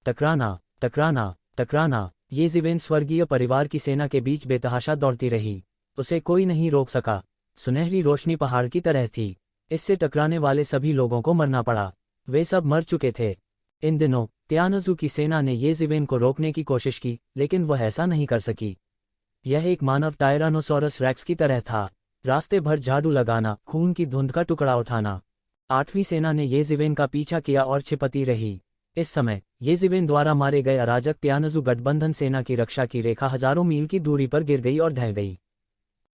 टकराना, टकराना, टकराना। येज़िवेन स्वर्गीय परिवार की सेना के बीच बेतहाशा दौड़ती रही। उसे कोई नहीं रोक सका। सुनहरी रोशनी पहाड़ की तरह थी। इससे टकराने वाले सभी लोगों को मरना पड़ा। वे सब मर चुके थे। इन दिनों त्यानजू की सेना ने येज़िवेन को रोकने की कोशिश की, लेकिन वह ऐसा नहीं कर सकी। यह एक मानव टायरानोसॉरस रेक्स की तरह था। रास्ते भर झाड़ू लगाना, खून की धुंध का टुकड़ा उठाना। 8वीं सेना ने येज़िवेन का पीछा किया और छिपती रही। इस समय येज़िवेन द्वारा मारे गए अराजक त्यानजू गठबंधन सेना की रक्षा की रेखा हजारों मील की दूरी पर गिर गई और ढह गई।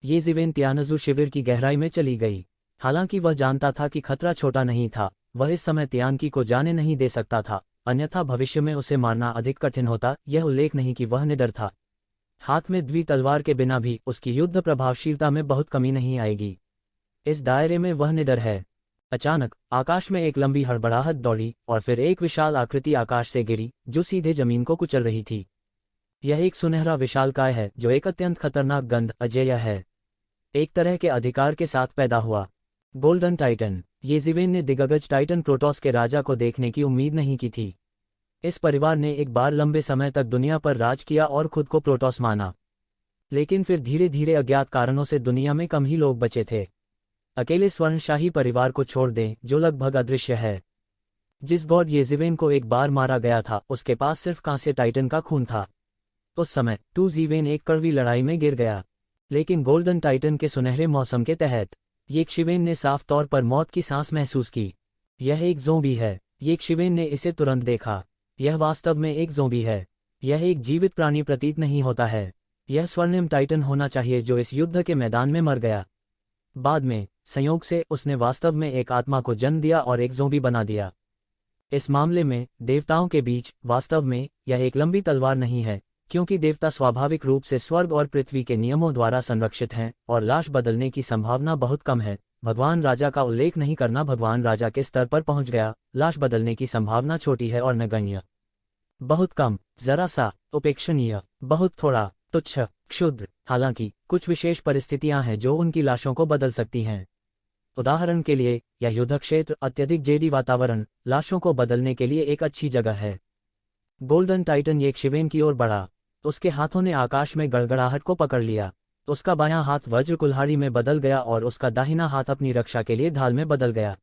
येज़िवेन त्यानजू शिविर की गहराई में चली गई। हालांकि वह जानता था कि खतरा छोटा नहीं था, वह इस समय त्यानकी को जाने नहीं दे सकता था, अन्यथा भविष्य में उसे मारना अधिक कठिन होता। यह उल्लेख नहीं कि वह निडर था। हाथ में द्वि तलवार के बिना भी उसकी युद्ध प्रभावशीलता में बहुत कमी नहीं आएगी। इस दायरे में वह निडर है। अचानक आकाश में एक लंबी हड़बड़ाहट दौड़ी और फिर एक विशाल आकृति आकाश से गिरी जो सीधे जमीन को कुचल रही थी। यह एक सुनहरा विशालकाय है जो एक अत्यंत खतरनाक गंध अजेय है, एक तरह के अधिकार के साथ पैदा हुआ। Golden Titan. येज़िवेन ने दिग्गज टाइटन क्रोटोस के राजा को देखने की उम्मीद नहीं की थी। इस परिवार ने एक बार लंबे समय तक दुनिया पर राज किया और खुद को प्रोटोस माना, लेकिन फिर धीरे धीरे अज्ञात कारणों से दुनिया में कम ही लोग बचे थे। अकेले स्वर्णशाही परिवार को छोड़ दें जो लगभग अदृश्य है। जिस गॉड येज़िवेन को एक बार मारा गया था उसके पास सिर्फ कांस्य टाइटन का खून था। उस समय येज़िवेन एक कड़वी लड़ाई में गिर गया, लेकिन गोल्डन टाइटन के सुनहरे मौसम के तहत येज़िवेन ने साफ तौर पर मौत की सांस महसूस की। यह एक ज़ोंबी है। येज़िवेन ने इसे तुरंत देखा। यह वास्तव में एक ज़ोंबी है। यह एक जीवित प्राणी प्रतीत नहीं होता है। यह स्वर्णिम टाइटन होना चाहिए जो इस युद्ध के मैदान में मर गया। बाद में संयोग से उसने वास्तव में एक आत्मा को जन्म दिया और एक ज़ोंबी बना दिया। इस मामले में देवताओं के बीच वास्तव में यह एक लंबी तलवार नहीं है, क्योंकि देवता स्वाभाविक रूप से स्वर्ग और पृथ्वी के नियमों द्वारा संरक्षित हैं और लाश बदलने की संभावना बहुत कम है। भगवान राजा का उल्लेख नहीं करना भगवान राजा के स्तर पर पहुंच गया। लाश बदलने की संभावना छोटी है और नगण्य, बहुत कम, जरा सा, उपेक्षणीय, बहुत थोड़ा, तुच्छ, क्षुद्र। हालांकि कुछ विशेष परिस्थितियां हैं जो उनकी लाशों को बदल सकती हैं। उदाहरण के लिए यह युद्ध क्षेत्र, अत्यधिक जेडी वातावरण, लाशों को बदलने के लिए एक अच्छी जगह है। गोल्डन टाइटन येज़िवेन की ओर बढ़ा। उसके हाथों ने आकाश में गड़गड़ाहट को पकड़ लिया। उसका बायां हाथ वज्र कुल्हाड़ी में बदल गया और उसका दाहिना हाथ अपनी रक्षा के लिए ढाल में बदल गया।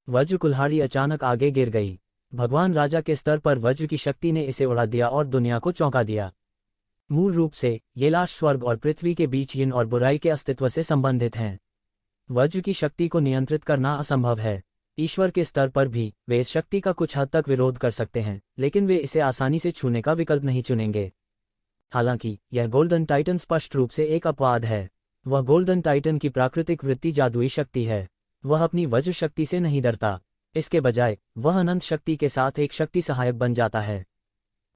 वज्र कुल्हाड़ी अचानक आगे गिर गई। भगवान राजा के स्तर पर वज्र की शक्ति ने इसे उड़ा दिया और दुनिया को चौंका दिया। मूल रूप से ये लाश स्वर्ग और पृथ्वी के बीच यिन और बुराई के अस्तित्व से संबंधित हैं। वज्र की शक्ति को नियंत्रित करना असंभव है। ईश्वर के स्तर पर भी वे इस शक्ति का कुछ हद तक विरोध कर सकते हैं, लेकिन वे इसे आसानी से छूने का विकल्प नहीं चुनेंगे। हालांकि यह गोल्डन टाइटन स्पष्ट रूप से एक अपवाद है। वह गोल्डन टाइटन की प्राकृतिक वृत्ति जादुई शक्ति है। वह अपनी वज्र शक्ति से नहीं डरता। इसके बजाय वह अनंत शक्ति के साथ एक शक्ति सहायक बन जाता है।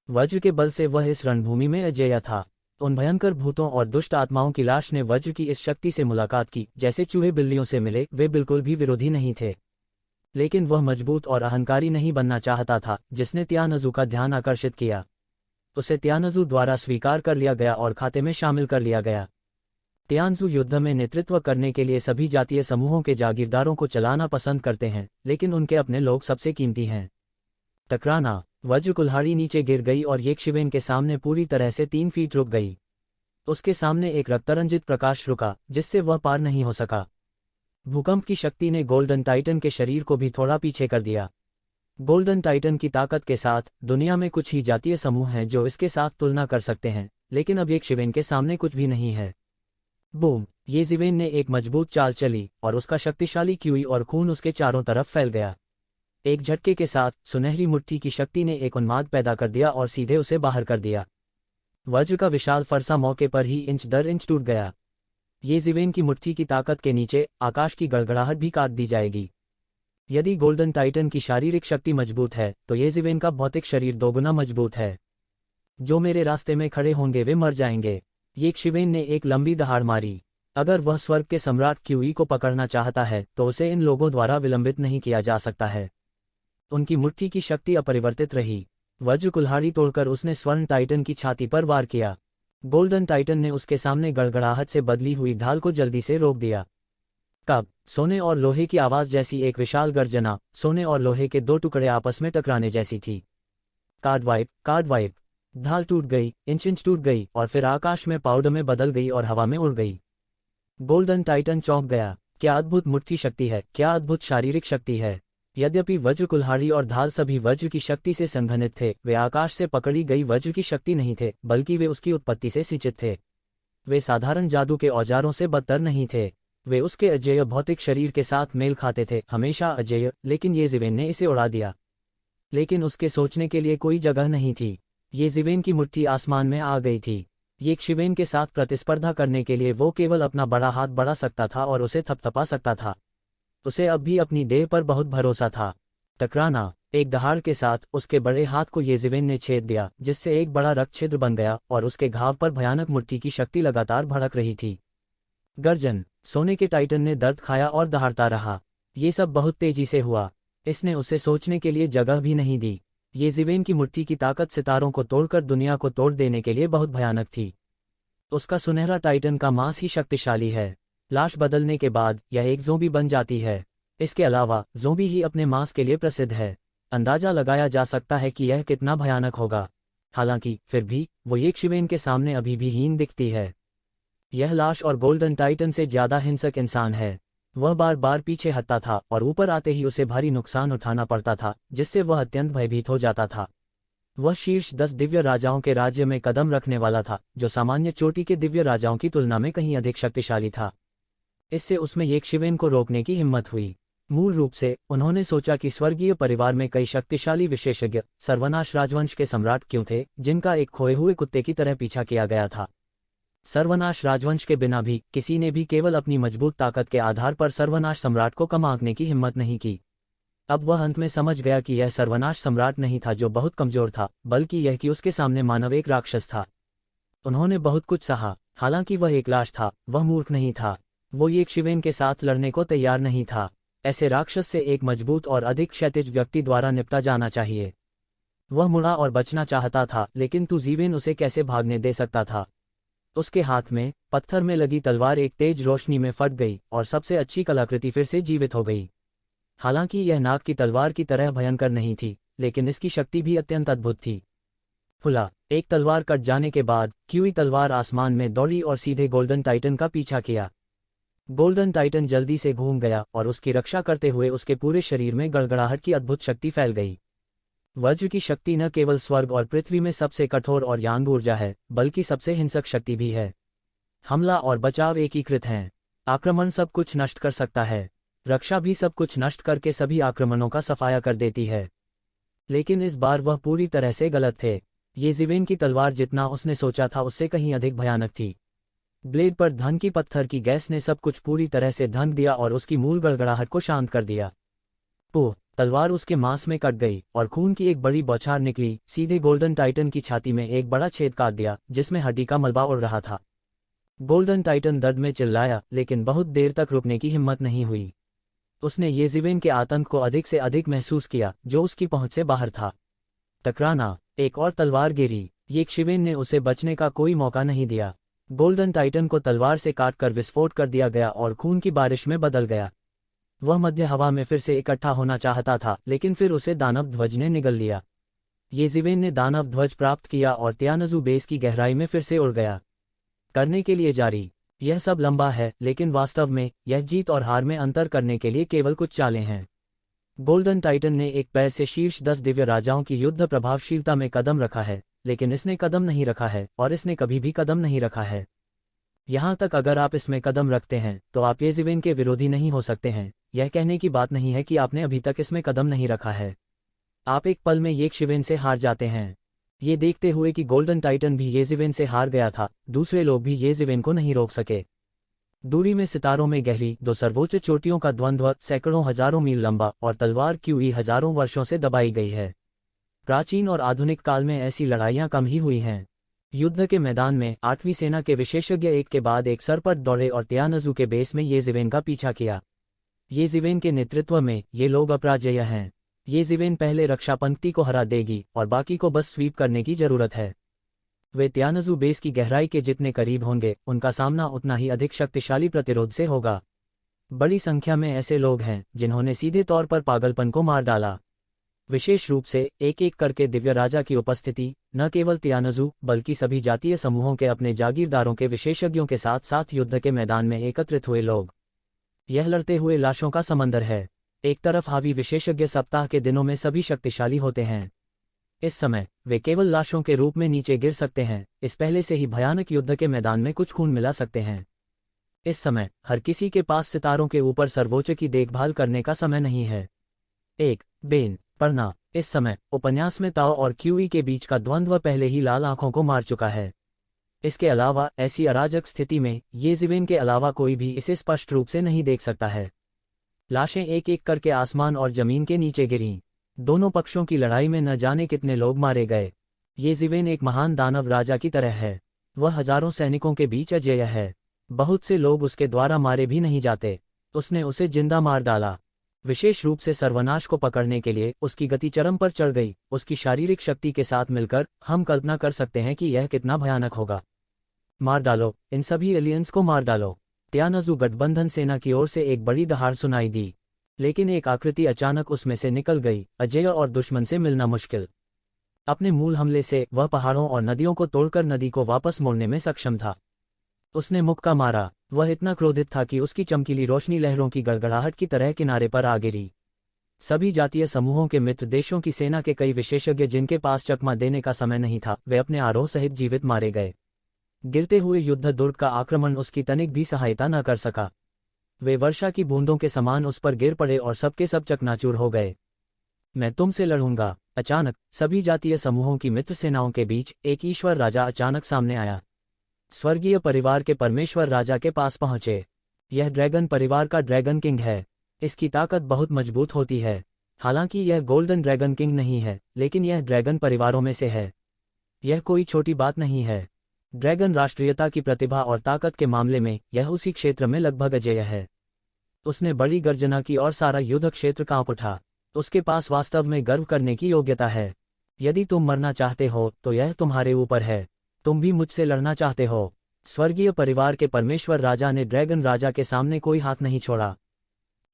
वज्र के बल से वह इस रणभूमि में अजेय था। उन भयंकर भूतों और दुष्ट आत्माओं की लाश ने वज्र की इस शक्ति से मुलाकात की जैसे चूहे बिल्लियों से मिले। वे बिल्कुल भी विरोधी नहीं थे, लेकिन वह मजबूत और अहंकारी नहीं बनना चाहता था, जिसने त्यानजू का ध्यान आकर्षित किया। उसे त्यानजू द्वारा स्वीकार कर लिया गया और खाते में शामिल कर लिया गया। त्यानजू युद्ध में नेतृत्व करने के लिए सभी जातीय समूहों के जागीरदारों को चलाना पसंद करते हैं, लेकिन उनके अपने लोग सबसे कीमती हैं। टकराना। वज्र कुल्हाड़ी नीचे गिर गई और येकशिवेन के सामने पूरी तरह से 3 फीट रुक गई। उसके सामने एक रक्तरंजित प्रकाश रुका, जिससे वह पार नहीं हो सका। भूकंप की शक्ति ने गोल्डन टाइटन के शरीर को भी थोड़ा पीछे कर दिया। गोल्डन टाइटन की ताकत के साथ दुनिया में कुछ ही जातीय समूह हैं जो इसके साथ तुलना कर सकते हैं, लेकिन अब येकशिवेन के सामने कुछ भी नहीं है। बूम! येजीवेन ने एक मजबूत चाल चली और उसका शक्तिशाली क्यूई और खून उसके चारों तरफ फैल गया। एक झटके के साथ सुनहरी मुट्ठी की शक्ति ने एक उन्माद पैदा कर दिया और सीधे उसे बाहर कर दिया। वज्र का विशाल फरसा मौके पर ही इंच दर इंच टूट गया। येजीवेन की मुट्ठी की ताकत के नीचे आकाश की गड़गड़ाहट भी काट दी जाएगी। यदि गोल्डन टाइटन की शारीरिक शक्ति मजबूत है तो येजीवेन का भौतिक शरीर दोगुना मजबूत है। जो मेरे रास्ते में खड़े होंगे वे मर जाएंगे। येकशिवेन ने एक लंबी दहाड़ मारी। अगर वह स्वर्ग के सम्राट क्यूई को पकड़ना चाहता है तो उसे इन लोगों द्वारा विलंबित नहीं किया जा सकता है। उनकी मुट्ठी की शक्ति अपरिवर्तित रही। वज्र कुल्हाड़ी तोड़कर उसने स्वर्ण टाइटन की छाती पर वार किया। गोल्डन टाइटन ने उसके सामने गड़गड़ाहट से बदली हुई ढाल को जल्दी से रोक दिया। कब सोने और लोहे की आवाज जैसी एक विशाल गर्जना, सोने और लोहे के 2 टुकड़े आपस में टकराने जैसी थी। Card wipe. ढाल टूट गई, इंच इंच टूट गई और फिर आकाश में पाउडर में बदल गई और हवा में उड़ गई। गोल्डन टाइटन चौंक गया। क्या अद्भुत मुट्ठी शक्ति है, क्या अद्भुत शारीरिक शक्ति है। यद्यपि वज्र कुल्हाड़ी और ढाल सभी वज्र की शक्ति से संघनित थे, वे आकाश से पकड़ी गई वज्र की शक्ति नहीं थे, बल्कि वे उसकी उत्पत्ति से सिंचित थे। वे साधारण जादू के औजारों से बदतर नहीं थे। वे उसके अजेय भौतिक शरीर के साथ मेल खाते थे, हमेशा अजेय। लेकिन येजीवेन ने इसे उड़ा दिया। लेकिन उसके सोचने के लिए कोई जगह नहीं थी। येजीवेन की मुट्ठी आसमान में आ गई थी। येकशिवेन के साथ प्रतिस्पर्धा करने के लिए वो केवल अपना बड़ा हाथ बढ़ा सकता था और उसे थपथपा सकता था। उसे अब भी अपनी देह पर बहुत भरोसा था। टकराना। एक दहाड़ के साथ उसके बड़े हाथ को येजीवेन ने छेद दिया, जिससे एक बड़ा रक्त छिद्र बन गया और उसके घाव पर भयानक मुट्ठी की शक्ति लगातार भड़क रही थी। गर्जन। सोने के टाइटन ने दर्द खाया और दहाड़ता रहा। ये सब बहुत तेजी से हुआ। इसने उसे सोचने के लिए जगह भी नहीं दी। येजीवेन की मुट्ठी की ताकत सितारों को तोड़कर दुनिया को तोड़ देने के लिए बहुत भयानक थी। उसका सुनहरा टाइटन का मांस ही शक्तिशाली है। लाश बदलने के बाद यह एक ज़ोंबी बन जाती है। इसके अलावा ज़ोंबी ही अपने मांस के लिए प्रसिद्ध है। अंदाजा लगाया जा सकता है कि यह कितना भयानक होगा। हालांकि फिर भी वो येकशिवेन के सामने अभी भी हीन दिखती है। यह लाश और गोल्डन टाइटन से ज्यादा हिंसक इंसान है। वह बार बार पीछे हटता था और ऊपर आते ही उसे भारी नुकसान उठाना पड़ता था, जिससे वह अत्यंत भयभीत हो जाता था। वह शीर्ष 10 दिव्य राजाओं के राज्य में कदम रखने वाला था, जो सामान्य चोटी के दिव्य राजाओं की तुलना में कहीं अधिक शक्तिशाली था। इससे उसमें येकशिवेन को रोकने की हिम्मत हुई। मूल रूप से उन्होंने सोचा कि स्वर्गीय परिवार में कई शक्तिशाली विशेषज्ञ सर्वनाश राजवंश के सम्राट क्यों थे, जिनका एक खोए हुए कुत्ते की तरह पीछा किया गया था। सर्वनाश राजवंश के बिना भी किसी ने भी केवल अपनी मजबूत ताकत के आधार पर सर्वनाश सम्राट को कम आंकने की हिम्मत नहीं की। अब वह अंत में समझ गया कि यह सर्वनाश सम्राट नहीं था जो बहुत कमजोर था, बल्कि यह कि उसके सामने मानव एक राक्षस था। उन्होंने बहुत कुछ सहा। हालांकि वह एक लाश था, वह मूर्ख नहीं था। वो येकशिवेन के साथ लड़ने को तैयार नहीं था। ऐसे राक्षस से एक मजबूत और अधिक क्षैतिज व्यक्ति द्वारा निपटा जाना चाहिए। वह मुड़ा और बचना चाहता था, लेकिन येजीवेन उसे कैसे भागने दे सकता था। उसके हाथ में पत्थर में लगी तलवार एक तेज रोशनी में फट गई और सबसे अच्छी कलाकृति फिर से जीवित हो गई। हालांकि यह नाग की तलवार की तरह भयंकर नहीं थी, लेकिन इसकी शक्ति भी अत्यंत अद्भुत थी। फुला। एक तलवार कट जाने के बाद क्यूई तलवार आसमान में दौड़ी और सीधे गोल्डन टाइटन का पीछा किया। गोल्डन टाइटन जल्दी से घूम गया और उसकी रक्षा करते हुए उसके पूरे शरीर में गड़गड़ाहट की अद्भुत शक्ति फैल गई। वज्र की शक्ति न केवल स्वर्ग और पृथ्वी में सबसे कठोर और यांग ऊर्जा है, बल्कि सबसे हिंसक शक्ति भी है। हमला और बचाव एकीकृत हैं। आक्रमण सब कुछ नष्ट कर सकता है, रक्षा भी सब कुछ नष्ट करके सभी आक्रमणों का सफाया कर देती है। लेकिन इस बार वह पूरी तरह से गलत थे। येजीवेन की तलवार जितना उसने सोचा था उससे कहीं अधिक भयानक थी। ब्लेड पर धन की पत्थर की गैस ने सब कुछ पूरी तरह से ढंक दिया और उसकी मूल गड़गड़ाहट को शांत कर दिया। ओह! तलवार उसके मांस में कट गई और खून की एक बड़ी बौछार निकली, सीधे गोल्डन टाइटन की छाती में एक बड़ा छेद काट दिया जिसमें हड्डी का मलबा उड़ रहा था। गोल्डन टाइटन दर्द में चिल्लाया, लेकिन बहुत देर तक रुकने की हिम्मत नहीं हुई। उसने येज़िवेन के आतंक को अधिक से अधिक महसूस किया जो उसकी पहुंच से बाहर था। टकराना, एक और तलवार गिरी। येज़िवेन ने उसे बचने का कोई मौका नहीं दिया। गोल्डन टाइटन को तलवार से काटकर विस्फोट कर दिया गया और खून की बारिश में बदल गया। वह मध्य हवा में फिर से इकट्ठा होना चाहता था, लेकिन फिर उसे दानव ध्वज ने निगल लिया। येज़िवेन ने दानव ध्वज प्राप्त किया और त्यानज़ू बेस की गहराई में फिर से उड़ गया। करने के लिए जारी। यह सब लंबा है, लेकिन वास्तव में यह जीत और हार में अंतर करने के लिए केवल कुछ चालें हैं। गोल्डन टाइटन ने एक पैर से शीर्ष 10 दिव्य राजाओं की युद्ध प्रभावशीलता में कदम रखा है, लेकिन इसने कदम नहीं रखा है और इसने कभी भी कदम नहीं रखा है। यहाँ तक अगर आप इसमें कदम रखते हैं तो आप येज़िवेन के विरोधी नहीं हो सकते हैं। यह कहने की बात नहीं है कि आपने अभी तक इसमें कदम नहीं रखा है। आप एक पल में येज़िवेन से हार जाते हैं। ये देखते हुए कि गोल्डन टाइटन भी येज़िवेन से हार गया था, दूसरे लोग भी येज़िवेन को नहीं रोक सके। दूरी में सितारों में गहरी दो सर्वोच्च चोटियों का द्वंद्व सैकड़ों हजारों मील लंबा और तलवार क्यूई हजारों वर्षों से दबाई गई है। प्राचीन और आधुनिक काल में ऐसी लड़ाइयां कम ही हुई हैं। युद्ध के मैदान में 8वीं सेना के विशेषज्ञ एक के बाद एक सर पर दौड़े और त्यानज़ू के बेस में येज़िवेन का पीछा किया। येज़िवेन के नेतृत्व में ये लोग अपराजेय हैं। येज़िवेन पहले रक्षा पंक्ति को हरा देगी और बाकी को बस स्वीप करने की जरूरत है। वे त्यानज़ू बेस की गहराई के जितने करीब होंगे, उनका सामना उतना ही अधिक शक्तिशाली प्रतिरोध से होगा। बड़ी संख्या में ऐसे लोग हैं जिन्होंने सीधे तौर पर पागलपन को मार डाला। विशेष रूप से एक एक करके दिव्य राजा की उपस्थिति, न केवल त्यानज़ू बल्कि सभी जातीय समूहों के अपने जागीरदारों के विशेषज्ञों के साथ साथ युद्ध के मैदान में एकत्रित हुए लोग। यह लड़ते हुए लाशों का समंदर है। एक तरफ हावी विशेषज्ञ सप्ताह के दिनों में सभी शक्तिशाली होते हैं। इस समय वे केवल लाशों के रूप में नीचे गिर सकते हैं। इस पहले से ही भयानक युद्ध के मैदान में कुछ खून मिला सकते हैं। इस समय हर किसी के पास सितारों के ऊपर सर्वोच्च की देखभाल करने का समय नहीं है। एक बेन पढ़ना। इस समय उपन्यास में ताओ और क्यूई के बीच का द्वंद्व पहले ही लाल आंखों को मार चुका है। इसके अलावा ऐसी अराजक स्थिति में येज़िवेन के अलावा कोई भी इसे स्पष्ट रूप से नहीं देख सकता है। लाशें एक एक करके आसमान और जमीन के नीचे गिरीं। दोनों पक्षों की लड़ाई में न जाने कितने लोग मारे गए। येज़िवेन एक महान दानव राजा की तरह है। वह हजारों सैनिकों के बीच अजेय है। बहुत से लोग उसके द्वारा मारे भी नहीं जाते। उसने उसे जिंदा मार डाला। विशेष रूप से सर्वनाश को पकड़ने के लिए उसकी गति चरम पर चढ़ गई। उसकी शारीरिक शक्ति के साथ मिलकर हम कल्पना कर सकते हैं कि यह कितना भयानक होगा। मार डालो, इन सभी एलियंस को मार डालो। त्यानज़ू गठबंधन सेना की ओर से एक बड़ी दहाड़ सुनाई दी, लेकिन एक आकृति अचानक उसमें से निकल गई, अजेय और दुश्मन से मिलना मुश्किल। अपने मूल हमले से वह पहाड़ों और नदियों को तोड़कर नदी को वापस मोड़ने में सक्षम था। उसने मुक्का मारा। वह इतना क्रोधित था कि उसकी चमकीली रोशनी लहरों की गड़गड़ाहट की तरह किनारे पर आ गिरी। सभी जातीय समूहों के मित्र देशों की सेना के कई विशेषज्ञ जिनके पास चकमा देने का समय नहीं था, वे अपने आरोह सहित जीवित मारे गए। गिरते हुए युद्ध दुर्ग का आक्रमण उसकी तनिक भी सहायता न कर सका। वे वर्षा की बूंदों के समान उस पर गिर पड़े और सबके सब चकनाचूर हो गए। मैं तुमसे लड़ूंगा। अचानक सभी जातीय समूहों की मित्र सेनाओं के बीच एक ईश्वर राजा अचानक सामने आया। स्वर्गीय परिवार के परमेश्वर राजा के पास पहुंचे। यह ड्रैगन परिवार का ड्रैगन किंग है। इसकी ताकत बहुत मजबूत होती है। हालांकि यह गोल्डन ड्रैगन किंग नहीं है, लेकिन यह ड्रैगन परिवारों में से है। यह कोई छोटी बात नहीं है। ड्रैगन राष्ट्रीयता की प्रतिभा और ताकत के मामले में यह उसी क्षेत्र में लगभग अजेय है। उसने बड़ी गर्जना की और सारा युद्ध क्षेत्र कांप उठा। उसके पास वास्तव में गर्व करने की योग्यता है। यदि तुम मरना चाहते हो तो यह तुम्हारे ऊपर है। तुम भी मुझसे लड़ना चाहते हो। स्वर्गीय परिवार के परमेश्वर राजा ने ड्रैगन राजा के सामने कोई हाथ नहीं छोड़ा।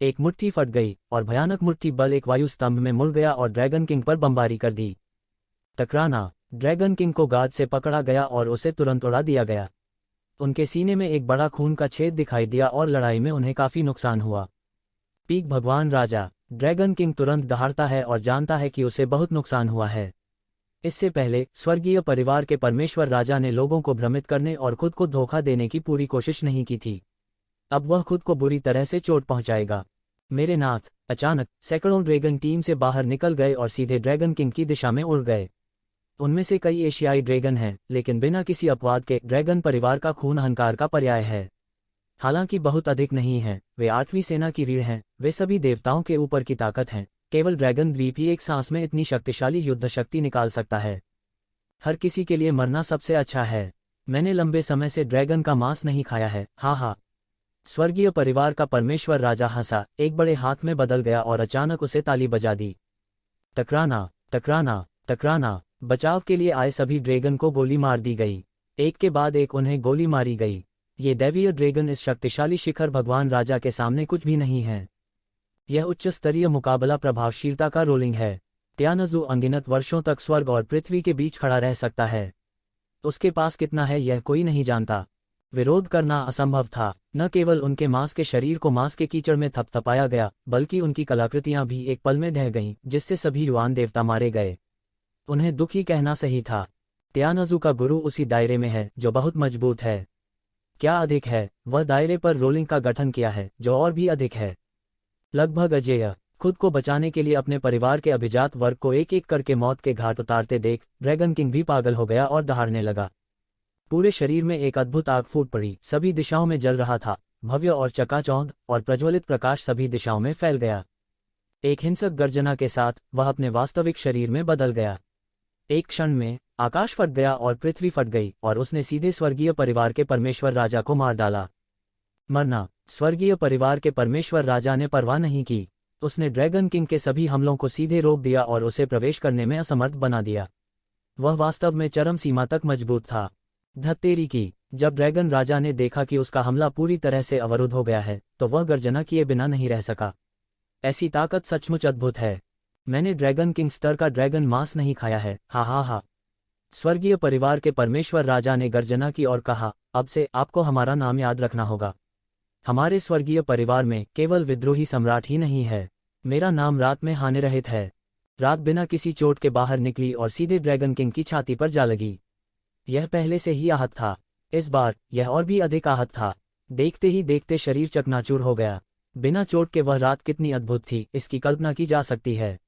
एक मुट्ठी फट गई और भयानक मुट्ठी बल एक वायु स्तंभ में मुड़ गया और ड्रैगन किंग पर बमबारी कर दी। टकराना। ड्रैगन किंग को गाद से पकड़ा गया और उसे तुरंत उड़ा दिया गया। उनके सीने में एक बड़ा खून का छेद दिखाई दिया और लड़ाई में उन्हें काफी नुकसान हुआ। पीक भगवान राजा। ड्रैगन किंग तुरंत दहाड़ता है और जानता है कि उसे बहुत नुकसान हुआ है। इससे पहले स्वर्गीय परिवार के परमेश्वर राजा ने लोगों को भ्रमित करने और खुद को धोखा देने की पूरी कोशिश नहीं की थी। अब वह खुद को बुरी तरह से चोट पहुंचाएगा। मेरे नाथ। अचानक सैकड़ों ड्रैगन टीम से बाहर निकल गए और सीधे ड्रैगन किंग की दिशा में उड़ गए। उनमें से कई एशियाई ड्रैगन हैं, लेकिन बिना किसी अपवाद के ड्रैगन परिवार का खून अहंकार का पर्याय है। हालांकि बहुत अधिक नहीं है। वे 8वीं सेना की रीढ़ हैं। वे सभी देवताओं के ऊपर की ताकत हैं। केवल ड्रैगन द्वीप ही एक सांस में इतनी शक्तिशाली युद्ध शक्ति निकाल सकता है। हर किसी के लिए मरना सबसे अच्छा है। मैंने लंबे समय से ड्रैगन का मांस नहीं खाया है, हा हा। स्वर्गीय परिवार का परमेश्वर राजा हंसा, एक बड़े हाथ में बदल गया और अचानक उसे ताली बजा दी। टकराना, टकराना, टकराना। बचाव के लिए आए सभी ड्रैगन को गोली मार दी गई। एक के बाद एक उन्हें गोली मारी गई। ये दैवीय ड्रैगन इस शक्तिशाली शिखर भगवान राजा के सामने कुछ भी नहीं है। यह उच्च स्तरीय मुकाबला प्रभावशीलता का रोलिंग है। त्यानजू अनगिनत वर्षों तक स्वर्ग और पृथ्वी के बीच खड़ा रह सकता है। उसके पास कितना है यह कोई नहीं जानता। विरोध करना असंभव था। न केवल उनके मांस के शरीर को मांस के कीचड़ में थपथपाया गया, बल्कि उनकी कलाकृतियां भी एक पल में ढह गईं, जिससे सभी युवान देवता मारे गए। उन्हें दुखी कहना सही था। त्यानजू का गुरु उसी दायरे में है जो बहुत मजबूत है। क्या अधिक है, वह दायरे पर रोलिंग का गठन किया है जो और भी अधिक है। लगभग अजेय। खुद को बचाने के लिए अपने परिवार के अभिजात वर्ग को एक एक करके मौत के घाट उतारते देख ड्रैगन किंग भी पागल हो गया और दहाड़ने लगा। पूरे शरीर में एक अद्भुत आग फूट पड़ी, सभी दिशाओं में जल रहा था। भव्य और चकाचौंध और प्रज्वलित प्रकाश सभी दिशाओं में फैल गया। एक हिंसक गर्जना के साथ वह अपने वास्तविक शरीर में बदल गया। एक क्षण में आकाश फट गया और पृथ्वी फट गई और उसने सीधे स्वर्गीय परिवार के परमेश्वर राजा को मार डाला। मरना। स्वर्गीय परिवार के परमेश्वर राजा ने परवाह नहीं की। उसने ड्रैगन किंग के सभी हमलों को सीधे रोक दिया और उसे प्रवेश करने में असमर्थ बना दिया। वह वास्तव में चरम सीमा तक मजबूत था। धत्तेरी की। जब ड्रैगन राजा ने देखा कि उसका हमला पूरी तरह से अवरुद्ध हो गया है, तो वह गर्जना किए बिना नहीं रह सका। ऐसी ताकत सचमुच अद्भुत है। मैंने ड्रैगन किंग स्तर का ड्रैगन मांस नहीं खाया है, हा हा हा। स्वर्गीय परिवार के परमेश्वर राजा ने गर्जना की और कहा, अब से आपको हमारा नाम याद रखना होगा। हमारे स्वर्गीय परिवार में केवल विद्रोही सम्राट ही नहीं है। मेरा नाम रात में हानिरहित है। रात बिना किसी चोट के बाहर निकली और सीधे ड्रैगन किंग की छाती पर जा लगी। यह पहले से ही आहत था। इस बार यह और भी अधिक आहत था। देखते ही देखते शरीर चकनाचूर हो गया। बिना चोट के वह रात कितनी अद्भुत थी, इसकी कल्पना की जा सकती है।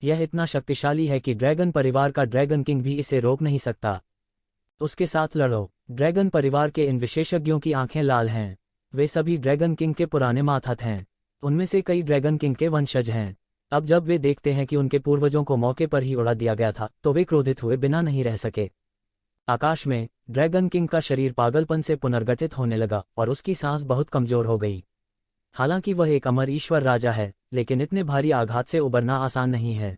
यह इतना शक्तिशाली है कि ड्रैगन परिवार का ड्रैगन किंग भी इसे रोक नहीं सकता। उसके साथ लड़ो। ड्रैगन परिवार के इन विशेषज्ञों की आंखें लाल हैं। वे सभी ड्रैगन किंग के पुराने मातहत हैं। उनमें से कई ड्रैगन किंग के वंशज हैं। अब जब वे देखते हैं कि उनके पूर्वजों को मौके पर ही उड़ा दिया गया था, तो वे क्रोधित हुए बिना नहीं रह सके। आकाश में ड्रैगन किंग का शरीर पागलपन से पुनर्गठित होने लगा और उसकी सांस बहुत कमजोर हो गई। हालांकि वह एक अमर ईश्वर राजा है, लेकिन इतने भारी आघात से उबरना आसान नहीं है।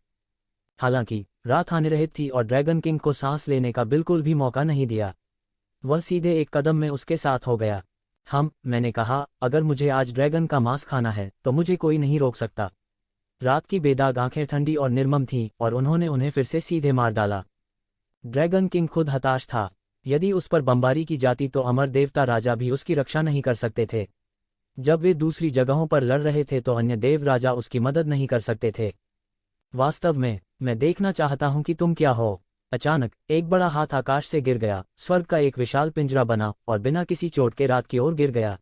हालांकि रात हानिरहित थी और ड्रैगन किंग को सांस लेने का बिल्कुल भी मौका नहीं दिया। वह सीधे एक कदम में उसके साथ हो गया। मैंने कहा, अगर मुझे आज ड्रैगन का मांस खाना है तो मुझे कोई नहीं रोक सकता। रात की बेदाग आंखें ठंडी और निर्मम थीं और उन्होंने उन्हें फिर से सीधे मार डाला। ड्रैगन किंग खुद हताश था। यदि उस पर बमबारी की जाती तो अमर देवता राजा भी उसकी रक्षा नहीं कर सकते थे। जब वे दूसरी जगहों पर लड़ रहे थे तो अन्य देव राजा उसकी मदद नहीं कर सकते थे। वास्तव में मैं देखना चाहता हूं कि तुम क्या हो। अचानक एक बड़ा हाथ आकाश से गिर गया। स्वर्ग का एक विशाल पिंजरा बना और बिना किसी चोट के रात की ओर गिर गया।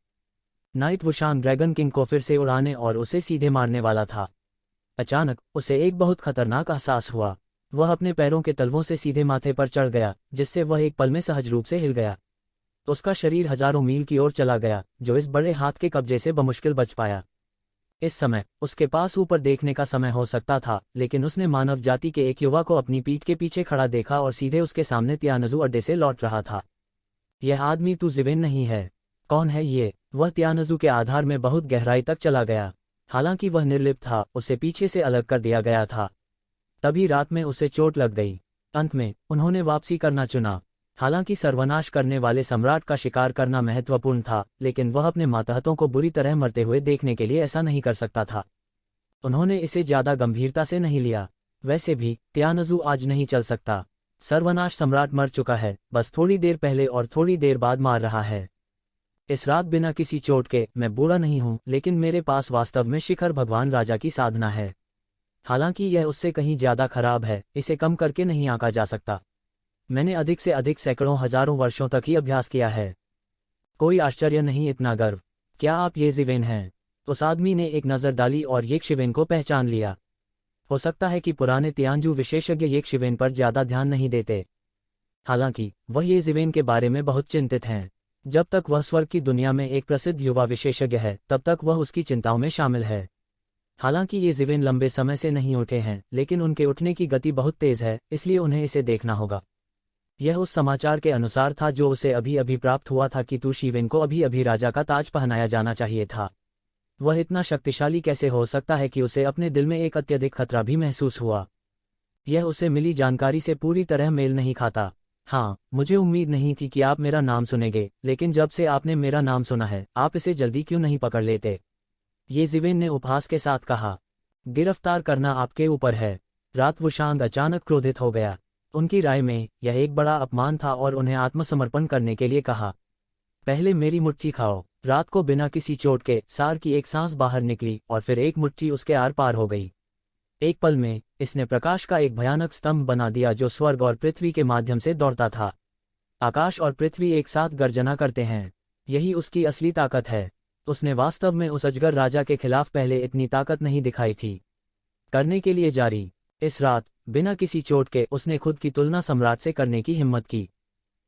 नाइट वुशांग ड्रैगन किंग को फिर से उड़ाने और उसे सीधे मारने वाला था। अचानक उसे एक बहुत खतरनाक एहसास हुआ। वह अपने पैरों के तलवों से सीधे माथे पर चढ़ गया, जिससे वह एक पल में सहज रूप से हिल गया। उसका शरीर हजारों मील की ओर चला गया, जो इस बड़े हाथ के कब्जे से बमुश्किल बच पाया। इस समय उसके पास ऊपर देखने का समय हो सकता था, लेकिन उसने मानव जाति के एक युवा को अपनी पीठ के पीछे खड़ा देखा और सीधे उसके सामने त्यानजू अड्डे से लौट रहा था। यह आदमी तू जिवेन नहीं है। कौन है ये? वह त्यानजू के आधार में बहुत गहराई तक चला गया। हालांकि वह निर्लिप्त था, उसे पीछे से अलग कर दिया गया था। तभी रात में उसे चोट लग गई। अंत में उन्होंने वापसी करना चुना। हालांकि सर्वनाश करने वाले सम्राट का शिकार करना महत्वपूर्ण था, लेकिन वह अपने मातहतों को बुरी तरह मरते हुए देखने के लिए ऐसा नहीं कर सकता था। उन्होंने इसे ज्यादा गंभीरता से नहीं लिया। वैसे भी त्यानजू आज नहीं चल सकता। सर्वनाश सम्राट मर चुका है, बस थोड़ी देर पहले और थोड़ी देर बाद मार रहा है। इस रात बिना किसी चोट के मैं बूढ़ा नहीं हूं, लेकिन मेरे पास वास्तव में शिखर भगवान राजा की साधना है। हालांकि यह उससे कहीं ज्यादा खराब है, इसे कम करके नहीं आंका जा सकता। मैंने अधिक से अधिक सैकड़ों हजारों वर्षों तक ही अभ्यास किया है। कोई आश्चर्य नहीं, इतना गर्व। क्या आप ये जिवेन हैं? उस आदमी ने एक नज़र डाली और येक्षिवेन को पहचान लिया। हो सकता है कि पुराने तियानजू विशेषज्ञ येक्षिवेन पर ज्यादा ध्यान नहीं देते। हालांकि वह ये जिवेन के बारे में बहुत चिंतित हैं। जब तक वह स्वर्ग की दुनिया में एक प्रसिद्ध युवा विशेषज्ञ है, तब तक वह उसकी चिंताओं में शामिल है। हालांकि ये जिवेन लंबे समय से नहीं उठे हैं, लेकिन उनके उठने की गति बहुत तेज है, इसलिए उन्हें इसे देखना होगा। यह उस समाचार के अनुसार था जो उसे अभी अभी प्राप्त हुआ था कि तू शिवेन को अभी अभी राजा का ताज पहनाया जाना चाहिए था। वह इतना शक्तिशाली कैसे हो सकता है कि उसे अपने दिल में एक अत्यधिक खतरा भी महसूस हुआ। यह उसे मिली जानकारी से पूरी तरह मेल नहीं खाता। हाँ, मुझे उम्मीद नहीं थी कि आप मेरा नाम सुनेंगे, लेकिन जब से आपने मेरा नाम सुना है, आप इसे जल्दी क्यों नहीं पकड़ लेते? ये जिवेन ने उपहास के साथ कहा। गिरफ्तार करना आपके ऊपर है। रात वुशांग अचानक क्रोधित हो गया। उनकी राय में यह एक बड़ा अपमान था और उन्हें आत्मसमर्पण करने के लिए कहा। पहले मेरी मुट्ठी खाओ। रात को बिना किसी चोट के सार की एक सांस बाहर निकली और फिर एक मुट्ठी उसके आर पार हो गई। एक पल में इसने प्रकाश का एक भयानक स्तंभ बना दिया जो स्वर्ग और पृथ्वी के माध्यम से दौड़ता था। आकाश और पृथ्वी एक साथ गर्जना करते हैं। यही उसकी असली ताकत है। उसने वास्तव में उस अजगर राजा के खिलाफ पहले इतनी ताकत नहीं दिखाई थी। करने के लिए जारी। इस रात बिना किसी चोट के उसने खुद की तुलना सम्राट से करने की हिम्मत की।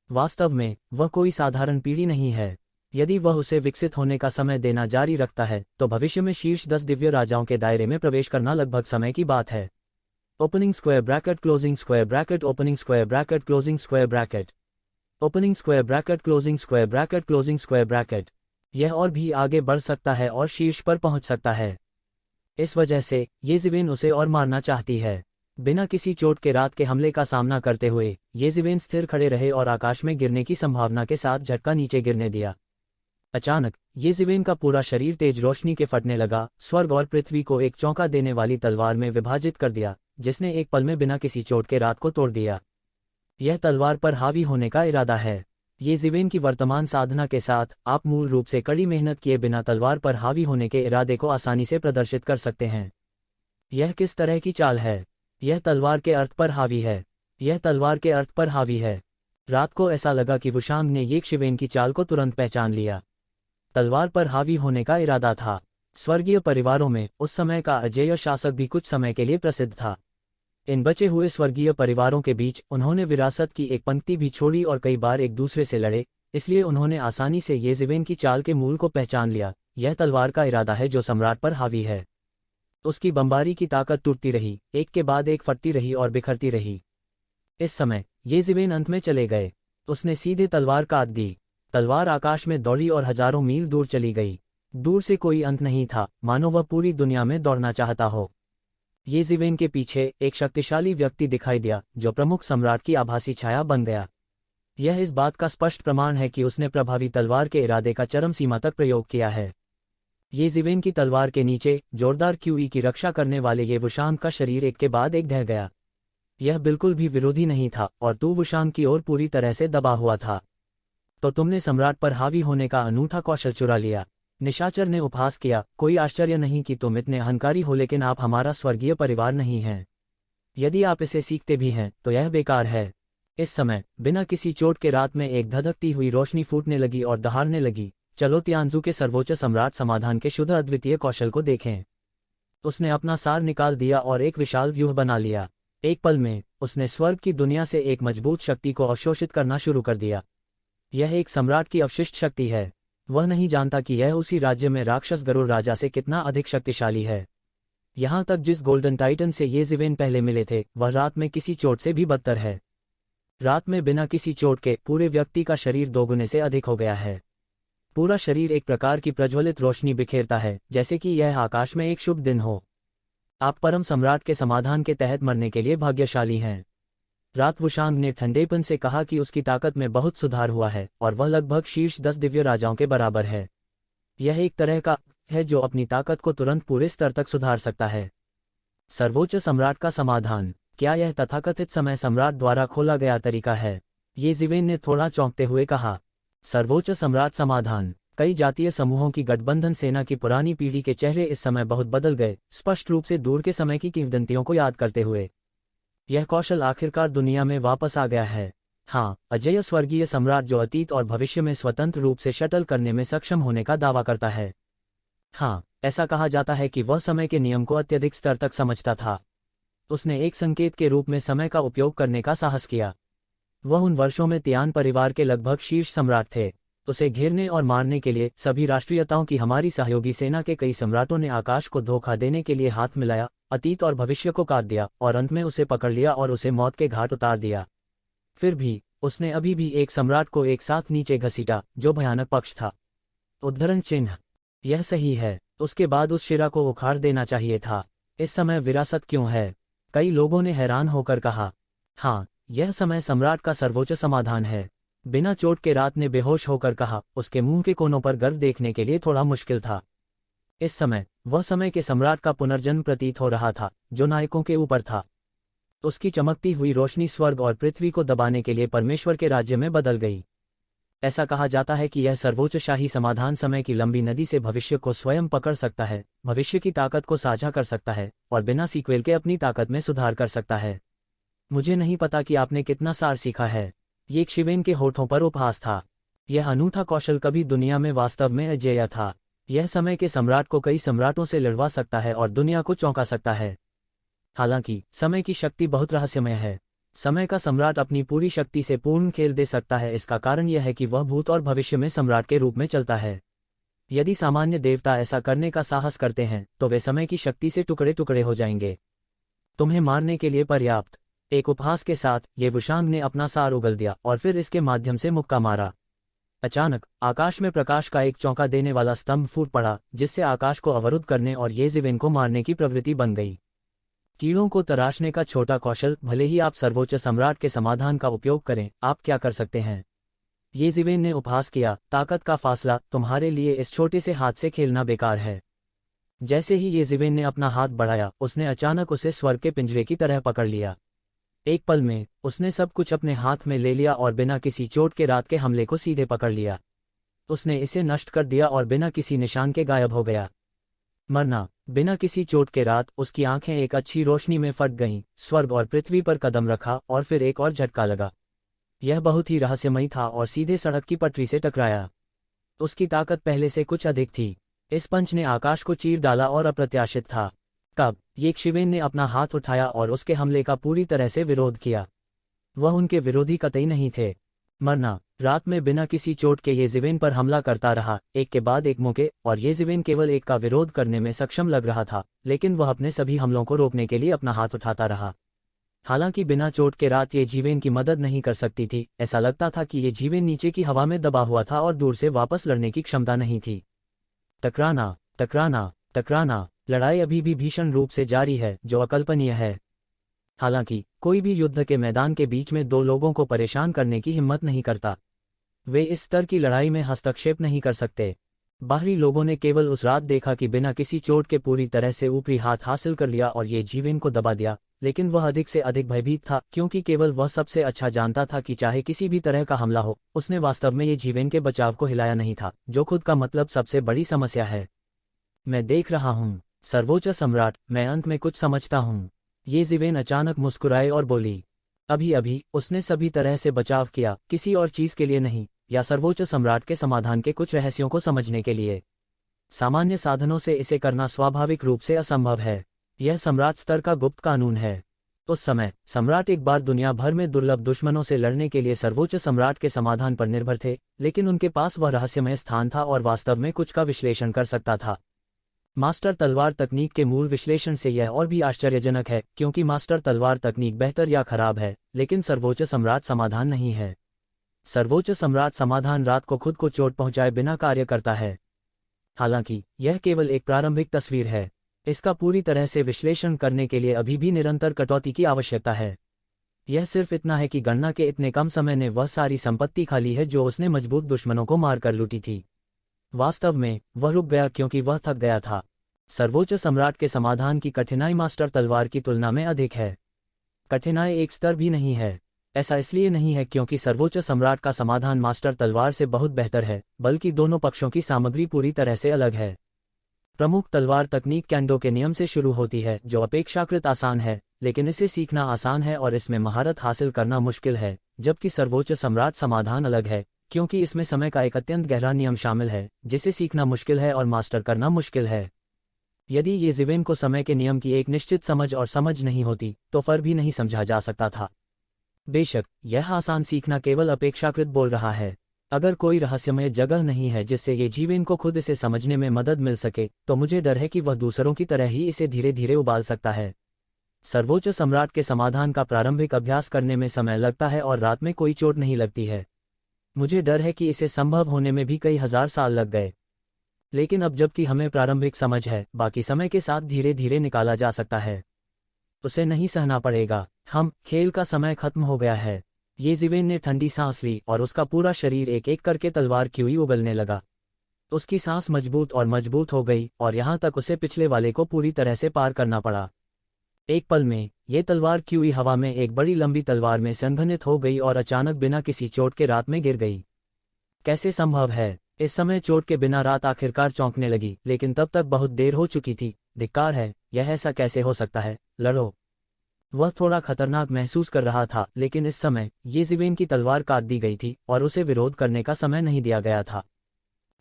वास्तव में वह कोई साधारण पीढ़ी नहीं है। यदि वह उसे विकसित होने का समय देना जारी रखता है तो भविष्य में शीर्ष 10 दिव्य राजाओं के दायरे में प्रवेश करना लगभग समय की बात है। Opening square bracket closing square bracket opening square bracket closing square bracket opening square bracket closing square bracket closing square bracket. यह और भी आगे बढ़ सकता है और शीर्ष पर पहुंच सकता है। इस वजह से ये जिवेन उसे और मारना चाहती है। बिना किसी चोट के रात के हमले का सामना करते हुए ये जिवेन स्थिर खड़े रहे और आकाश में गिरने की संभावना के साथ झटका नीचे गिरने दिया। अचानक ये जिवेन का पूरा शरीर तेज रोशनी के फटने लगा, स्वर्ग और पृथ्वी को एक चौंका देने वाली तलवार में विभाजित कर दिया, जिसने एक पल में बिना किसी चोट के रात को तोड़ दिया। यह तलवार पर हावी होने का इरादा है। ये जिवेन की वर्तमान साधना के साथ आप मूल रूप से कड़ी मेहनत किए बिना तलवार पर हावी होने के इरादे को आसानी से प्रदर्शित कर सकते हैं। यह किस तरह की चाल है? यह तलवार के अर्थ पर हावी है। यह तलवार के अर्थ पर हावी है। रात को ऐसा लगा कि वुशांग ने ये शिवेन की चाल को तुरंत पहचान लिया। तलवार पर हावी होने का इरादा था। स्वर्गीय परिवारों में उस समय का अजेय शासक भी कुछ समय के लिए प्रसिद्ध था। इन बचे हुए स्वर्गीय परिवारों के बीच उन्होंने विरासत की एक पंक्ति भी छोड़ी और कई बार एक दूसरे से लड़े, इसलिए उन्होंने आसानी से ये जिवेन की चाल के मूल को पहचान लिया। यह तलवार का इरादा है जो सम्राट पर हावी है। उसकी बमबारी की ताकत टूटती रही, एक के बाद एक फटती रही और बिखरती रही। इस समय ये जिवेन अंत में चले गए। उसने सीधे तलवार काट दी। तलवार आकाश में दौड़ी और हजारों मील दूर चली गई। दूर से कोई अंत नहीं था, मानो वह पूरी दुनिया में दौड़ना चाहता हो। ये जिवेन के पीछे एक शक्तिशाली व्यक्ति दिखाई दिया जो प्रमुख सम्राट की आभासी छाया बन गया। यह इस बात का स्पष्ट प्रमाण है कि उसने प्रभावी तलवार के इरादे का चरम सीमा तक प्रयोग किया है। ये जिवेन की तलवार के नीचे जोरदार क्यूई की रक्षा करने वाले ये वुशांग का शरीर एक के बाद एक ढह गया। यह बिल्कुल भी विरोधी नहीं था और तू वुशांग की ओर पूरी तरह से दबा हुआ था। तो तुमने सम्राट पर हावी होने का अनूठा कौशल चुरा लिया। निशाचर ने उपहास किया। कोई आश्चर्य नहीं कि तुम इतने अहंकारी हो, लेकिन आप हमारा स्वर्गीय परिवार नहीं हैं। यदि आप इसे सीखते भी हैं तो यह बेकार है। इस समय बिना किसी चोट के रात में एक धधकती हुई रोशनी फूटने लगी और दहाड़ने लगी। चलो तियानजू के सर्वोच्च सम्राट समाधान के शुद्ध अद्वितीय कौशल को देखें। उसने अपना सार निकाल दिया और एक विशाल व्यूह बना लिया। एक पल में उसने स्वर्ग की दुनिया से एक मजबूत शक्ति को अवशोषित करना शुरू कर दिया। यह एक सम्राट की अवशिष्ट शक्ति है। वह नहीं जानता कि यह उसी राज्य में राक्षस गरुड़ राजा से कितना अधिक शक्तिशाली है। यहाँ तक जिस गोल्डन टाइटन से ये जिवेन पहले मिले थे वह रात में किसी चोट से भी बदतर है। रात में बिना किसी चोट के पूरे व्यक्ति का शरीर दोगुने से अधिक हो गया है। पूरा शरीर एक प्रकार की प्रज्वलित रोशनी बिखेरता है, जैसे कि यह आकाश में एक शुभ दिन हो। आप परम सम्राट के समाधान के तहत मरने के लिए भाग्यशाली हैं। रात वुशांग ने ठंडेपन से कहा कि उसकी ताकत में बहुत सुधार हुआ है और वह लगभग शीर्ष 10 दिव्य राजाओं के बराबर है। यह एक तरह का है जो अपनी ताकत को तुरंत पूरे स्तर तक सुधार सकता है। सर्वोच्च सम्राट का समाधान, क्या यह तथाकथित समय सम्राट द्वारा खोला गया तरीका है? ये जिवेन ने थोड़ा चौंकते हुए कहा। सर्वोच्च सम्राट समाधान। कई जातीय समूहों की गठबंधन सेना की पुरानी पीढ़ी के चेहरे इस समय बहुत बदल गए, स्पष्ट रूप से दूर के समय की किंवदंतियों को याद करते हुए। यह कौशल आखिरकार दुनिया में वापस आ गया है। हाँ, अजेय स्वर्गीय सम्राट जो अतीत और भविष्य में स्वतंत्र रूप से शटल करने में सक्षम होने का दावा करता है। हाँ, ऐसा कहा जाता है कि वह समय के नियम को अत्यधिक स्तर तक समझता था। उसने एक संकेत के रूप में समय का उपयोग करने का साहस किया। वह उन वर्षों में तियान परिवार के लगभग शीर्ष सम्राट थे। उसे घेरने और मारने के लिए सभी राष्ट्रीयताओं की हमारी सहयोगी सेना के कई सम्राटों ने आकाश को धोखा देने के लिए हाथ मिलाया, अतीत और भविष्य को काट दिया और अंत में उसे पकड़ लिया और उसे मौत के घाट उतार दिया। फिर भी उसने अभी भी एक सम्राट को एक साथ नीचे घसीटा, जो भयानक पक्ष था। उद्धरण चिन्ह। यह सही है। उसके बाद उस शिरा को उखाड़ देना चाहिए था। इस समय विरासत क्यों है? कई लोगों ने हैरान होकर कहा। हाँ, यह समय सम्राट का सर्वोच्च समाधान है। बिना चोट के रात ने बेहोश होकर कहा। उसके मुंह के कोनों पर गर्व देखने के लिए थोड़ा मुश्किल था। इस समय वह समय के सम्राट का पुनर्जन्म प्रतीत हो रहा था, जो नायकों के ऊपर था। उसकी चमकती हुई रोशनी स्वर्ग और पृथ्वी को दबाने के लिए परमेश्वर के राज्य में बदल गई। ऐसा कहा जाता है कि यह सर्वोच्च शाही समाधान समय की लंबी नदी से भविष्य को स्वयं पकड़ सकता है, भविष्य की ताकत को साझा कर सकता है और बिना सीक्वेल के अपनी ताकत में सुधार कर सकता है। मुझे नहीं पता कि आपने कितना सार सीखा है। ये एक शिवेन के होठों पर उपहास था। यह अनूठा कौशल कभी दुनिया में वास्तव में अजेय था। यह समय के सम्राट को कई सम्राटों से लड़वा सकता है और दुनिया को चौंका सकता है। हालांकि समय की शक्ति बहुत रहस्यमय है। समय का सम्राट अपनी पूरी शक्ति से पूर्ण खेल दे सकता है। इसका कारण यह है कि वह भूत और भविष्य में सम्राट के रूप में चलता है। यदि सामान्य देवता ऐसा करने का साहस करते हैं तो वे समय की शक्ति से टुकड़े टुकड़े हो जाएंगे। तुम्हें मारने के लिए पर्याप्त। एक उपहास के साथ ये वुशांग ने अपना सार उगल दिया और फिर इसके माध्यम से मुक्का मारा। अचानक आकाश में प्रकाश का एक चौंका देने वाला स्तंभ फूट पड़ा, जिससे आकाश को अवरुद्ध करने और येज़िवेन को मारने की प्रवृत्ति बन गई। कीड़ों को तराशने का छोटा कौशल। भले ही आप सर्वोच्च सम्राट के समाधान का उपयोग करें, आप क्या कर सकते हैं? येज़िवेन ने उपहास किया। ताकत का फासला। तुम्हारे लिए इस छोटे से हाथ से खेलना बेकार है। जैसे ही येज़िवेन ने अपना हाथ बढ़ाया, उसने अचानक उसे स्वर्ग के पिंजरे की तरह पकड़ लिया। एक पल में उसने सब कुछ अपने हाथ में ले लिया और बिना किसी चोट के रात के हमले को सीधे पकड़ लिया। उसने इसे नष्ट कर दिया और बिना किसी निशान के गायब हो गया। मरना। बिना किसी चोट के रात उसकी आंखें एक अच्छी रोशनी में फट गईं, स्वर्ग और पृथ्वी पर कदम रखा और फिर एक और झटका लगा। यह बहुत ही रहस्यमयी था और सीधे सड़क की पटरी से टकराया। उसकी ताकत पहले से कुछ अधिक थी। इस पंच ने आकाश को चीर डाला और अप्रत्याशित था। कब येज़िवेन ने अपना हाथ उठाया और उसके हमले का पूरी तरह से विरोध किया। वह उनके विरोधी कतई नहीं थे। मरना। रात में बिना किसी चोट के येज़िवेन पर हमला करता रहा, एक के बाद एक मौके, और येज़िवेन केवल एक का विरोध करने में सक्षम लग रहा था, लेकिन वह अपने सभी हमलों को रोकने के लिए अपना हाथ उठाता रहा। हालांकि बिना चोट के रात येज़िवेन की मदद नहीं कर सकती थी। ऐसा लगता था कि येज़िवेन नीचे की हवा में दबा हुआ था और दूर से वापस लड़ने की क्षमता नहीं थी। टकराना, टकराना, टकराना। लड़ाई अभी भी भीषण रूप से जारी है, जो अकल्पनीय है। हालांकि कोई भी युद्ध के मैदान के बीच में दो लोगों को परेशान करने की हिम्मत नहीं करता। वे इस स्तर की लड़ाई में हस्तक्षेप नहीं कर सकते। बाहरी लोगों ने केवल उस रात देखा कि बिना किसी चोट के पूरी तरह से ऊपरी हाथ हासिल कर लिया और येज़िवेन को दबा दिया, लेकिन वह अधिक से अधिक भयभीत था, क्योंकि केवल वह सबसे अच्छा जानता था कि चाहे किसी भी तरह का हमला हो, उसने वास्तव में येज़िवेन के बचाव को हिलाया नहीं था, जो खुद का मतलब सबसे बड़ी समस्या है। मैं देख रहा हूँ सर्वोच्च सम्राट, मैं अंत में कुछ समझता हूँ। येज़िवेन अचानक मुस्कुराए और बोली। अभी अभी उसने सभी तरह से बचाव किया, किसी और चीज के लिए नहीं, या सर्वोच्च सम्राट के समाधान के कुछ रहस्यों को समझने के लिए। सामान्य साधनों से इसे करना स्वाभाविक रूप से असंभव है। यह सम्राट स्तर का गुप्त कानून है। उस समय सम्राट एक बार दुनिया भर में दुर्लभ दुश्मनों से लड़ने के लिए सर्वोच्च सम्राट के समाधान पर निर्भर थे, लेकिन उनके पास वह रहस्यमय स्थान था और वास्तव में कुछ का विश्लेषण कर सकता था। मास्टर तलवार तकनीक के मूल विश्लेषण से यह और भी आश्चर्यजनक है, क्योंकि मास्टर तलवार तकनीक बेहतर या खराब है, लेकिन सर्वोच्च सम्राट समाधान नहीं है। सर्वोच्च सम्राट समाधान रात को खुद को चोट पहुंचाए बिना कार्य करता है। हालांकि यह केवल एक प्रारंभिक तस्वीर है। इसका पूरी तरह से विश्लेषण करने के लिए अभी भी निरंतर कटौती की आवश्यकता है। यह सिर्फ इतना है कि गणना के इतने कम समय ने वह सारी संपत्ति खा ली है जो उसने मजबूत दुश्मनों को मारकर लूटी थी। वास्तव में वह रुक गया क्योंकि वह थक गया था। सर्वोच्च सम्राट के समाधान की कठिनाई मास्टर तलवार की तुलना में अधिक है। कठिनाई एक स्तर भी नहीं है। ऐसा इसलिए नहीं है क्योंकि सर्वोच्च सम्राट का समाधान मास्टर तलवार से बहुत बेहतर है, बल्कि दोनों पक्षों की सामग्री पूरी तरह से अलग है। प्रमुख तलवार तकनीक कैंडो के नियम से शुरू होती है, जो अपेक्षाकृत आसान है, लेकिन इसे सीखना आसान है और इसमें महारत हासिल करना मुश्किल है। जबकि सर्वोच्च सम्राट समाधान अलग है, क्योंकि इसमें समय का एक अत्यंत गहरा नियम शामिल है, जिसे सीखना मुश्किल है और मास्टर करना मुश्किल है। यदि येज़िवेन को समय के नियम की एक निश्चित समझ और समझ नहीं होती, तो फर भी नहीं समझा जा सकता था। बेशक यह आसान सीखना केवल अपेक्षाकृत बोल रहा है। अगर कोई रहस्यमय जगह नहीं है जिससे ये जीव इनको खुद इसे समझने में मदद मिल सके, तो मुझे डर है कि वह दूसरों की तरह ही इसे धीरे धीरे उबाल सकता है। सर्वोच्च सम्राट के समाधान का प्रारंभिक अभ्यास करने में समय लगता है और रात में कोई चोट नहीं लगती है। मुझे डर है कि इसे संभव होने में भी कई हजार साल लग गए। लेकिन अब जबकि हमें प्रारंभिक समझ है, बाकी समय के साथ धीरे धीरे निकाला जा सकता है। उसे नहीं सहना पड़ेगा। खेल का समय खत्म हो गया है। ये जीवेन ने ठंडी सांस ली और उसका पूरा शरीर एक एक करके तलवार क्यूई उगलने लगा। उसकी सांस मजबूत और मजबूत हो गई और यहाँ तक उसे पिछले वाले को पूरी तरह से पार करना पड़ा। एक पल में ये तलवार क्यूई हवा में एक बड़ी लंबी तलवार में संघनित हो गई और अचानक बिना किसी चोट के रात में गिर गई। कैसे संभव है? इस समय चोट के बिना रात आखिरकार चौंकने लगी, लेकिन तब तक बहुत देर हो चुकी थी। धिक्कार है, यह ऐसा कैसे हो सकता है? लड़ो। वह थोड़ा खतरनाक महसूस कर रहा था, लेकिन इस समय ये जीवेन की तलवार काट दी गई थी और उसे विरोध करने का समय नहीं दिया गया था।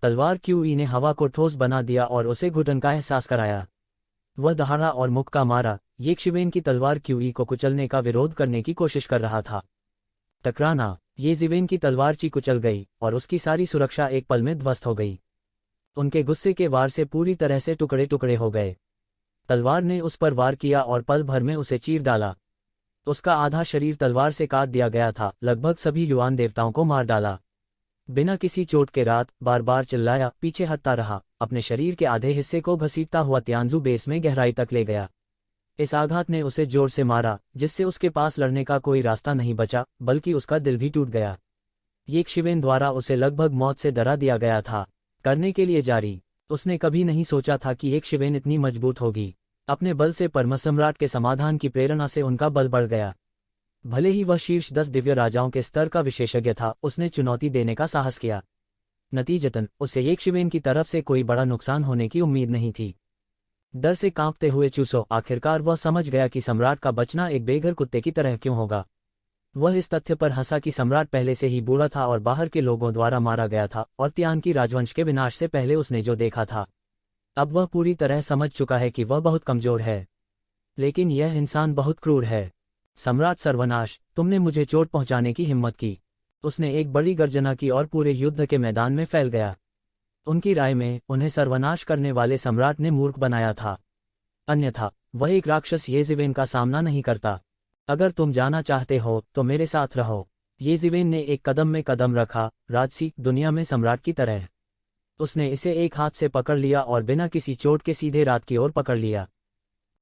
तलवार क्यूई ने हवा को ठोस बना दिया और उसे घुटन का एहसास कराया। वह दहाड़ा और मुक्का मारा। ये शिवेन की तलवार क्यूई को कुचलने का विरोध करने की कोशिश कर रहा था। टकराना। ये जीवेन की तलवार ची कुचल गई और उसकी सारी सुरक्षा एक पल में ध्वस्त हो गई। उनके गुस्से के वार से पूरी तरह से टुकड़े टुकड़े हो गए। तलवार ने उस पर वार किया और पल भर में उसे चीर डाला। उसका आधा शरीर तलवार से काट दिया गया था, लगभग सभी युवान देवताओं को मार डाला। बिना किसी चोट के रात बार बार चिल्लाया, पीछे हटता रहा, अपने शरीर के आधे हिस्से को घसीटता हुआ तियानजू बेस में गहराई तक ले गया। इस आघात ने उसे जोर से मारा, जिससे उसके पास लड़ने का कोई रास्ता नहीं बचा, बल्कि उसका दिल भी टूट गया। ये शिवेन द्वारा उसे लगभग मौत से डरा दिया गया था। करने के लिए जारी। उसने कभी नहीं सोचा था कि एक शिवेन इतनी मजबूत होगी। अपने बल से परमसम्राट के समाधान की प्रेरणा से उनका बल बढ़ गया। भले ही वह शीर्ष 10 दिव्य राजाओं के स्तर का विशेषज्ञ था, उसने चुनौती देने का साहस किया। नतीजतन उसे एक शिवेन की तरफ से कोई बड़ा नुकसान होने की उम्मीद नहीं थी। डर से कांपते हुए चूसो, आखिरकार वह समझ गया कि सम्राट का बचना एक बेघर कुत्ते की तरह क्यों होगा। वह इस तथ्य पर हंसा कि सम्राट पहले से ही बूढ़ा था और बाहर के लोगों द्वारा मारा गया था, और तियान की राजवंश के विनाश से पहले उसने जो देखा था, अब वह पूरी तरह समझ चुका है कि वह बहुत कमजोर है। लेकिन यह इंसान बहुत क्रूर है। सम्राट सर्वनाश, तुमने मुझे चोट पहुंचाने की हिम्मत की। उसने एक बड़ी गर्जना की और पूरे युद्ध के मैदान में फैल गया। उनकी राय में उन्हें सर्वनाश करने वाले सम्राट ने मूर्ख बनाया था, अन्यथा वह एक राक्षस येजीवेन का सामना नहीं करता। अगर तुम जाना चाहते हो तो मेरे साथ रहो। येजीवेन ने एक कदम में कदम रखा, राजसी दुनिया में सम्राट की तरह। उसने इसे एक हाथ से पकड़ लिया और बिना किसी चोट के सीधे रात की ओर पकड़ लिया।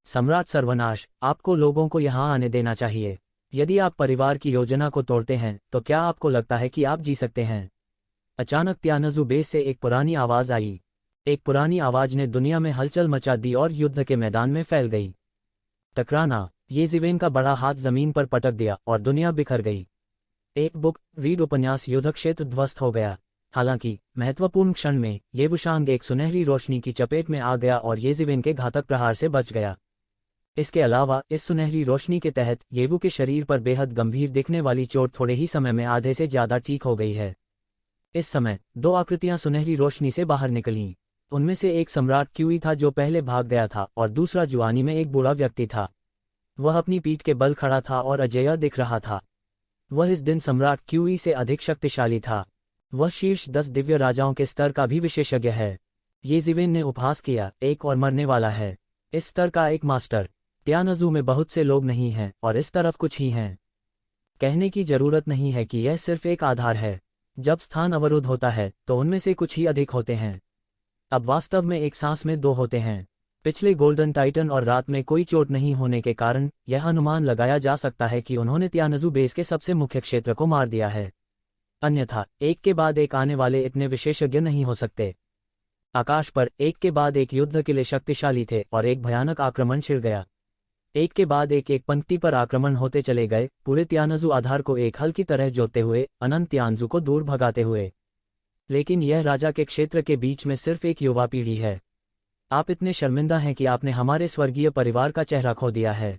सम्राट सर्वनाश, आपको लोगों को यहाँ आने देना चाहिए। यदि आप परिवार की योजना को तोड़ते हैं तो क्या आपको लगता है कि आप जी सकते हैं? अचानक तियानजू बेस से एक पुरानी आवाज आई। एक पुरानी आवाज ने दुनिया में हलचल मचा दी और युद्ध के मैदान में फैल गई। टकराना। येजीवेन का बड़ा हाथ जमीन पर पटक दिया और दुनिया बिखर गई। एक बुक रीड उपन्यास युद्ध क्षेत्र ध्वस्त हो गया। हालांकि महत्वपूर्ण क्षण में येवुशांग एक सुनहरी रोशनी की चपेट में आ गया और येजीवेन के घातक प्रहार से बच गया। इसके अलावा इस सुनहरी रोशनी के तहत येवु के शरीर पर बेहद गंभीर दिखने वाली चोट थोड़े ही समय में आधे से ज्यादा ठीक हो गई है। इस समय 2 आकृतियां सुनहरी रोशनी से बाहर निकलीं। उनमें से एक सम्राट क्यूई था जो पहले भाग गया था, और दूसरा जुआनी में एक बूढ़ा व्यक्ति था। वह अपनी पीठ के बल खड़ा था और अजेय दिख रहा था। वह इस दिन सम्राट क्यूई से अधिक शक्तिशाली था। वह शीर्ष 10 दिव्य राजाओं के स्तर का भी विशेषज्ञ है। येजीवेन ने उपहास किया, एक और मरने वाला है। इस स्तर का एक मास्टर। तियानजू में बहुत से लोग नहीं हैं और इस तरफ कुछ ही हैं। कहने की जरूरत नहीं है कि यह सिर्फ एक आधार है। जब स्थान अवरुद्ध होता है तो उनमें से कुछ ही अधिक होते हैं। अब वास्तव में एक सांस में 2 होते हैं। पिछले गोल्डन टाइटन और रात में कोई चोट नहीं होने के कारण यह अनुमान लगाया जा सकता है कि उन्होंने तियानजू बेस के सबसे मुख्य क्षेत्र को मार दिया है। अन्यथा एक के बाद एक आने वाले इतने विशेषज्ञ नहीं हो सकते। आकाश पर एक के बाद एक युद्ध के लिए शक्तिशाली थे और एक भयानक आक्रमण छिड़ गया। एक के बाद एक पंक्ति पर आक्रमण होते चले गए, पूरे तियानजू आधार को एक हल की तरह जोतते हुए, अनंत तियानजू को दूर भगाते हुए। लेकिन यह राजा के क्षेत्र के बीच में सिर्फ एक युवा पीढ़ी है। आप इतने शर्मिंदा हैं कि आपने हमारे स्वर्गीय परिवार का चेहरा खो दिया है।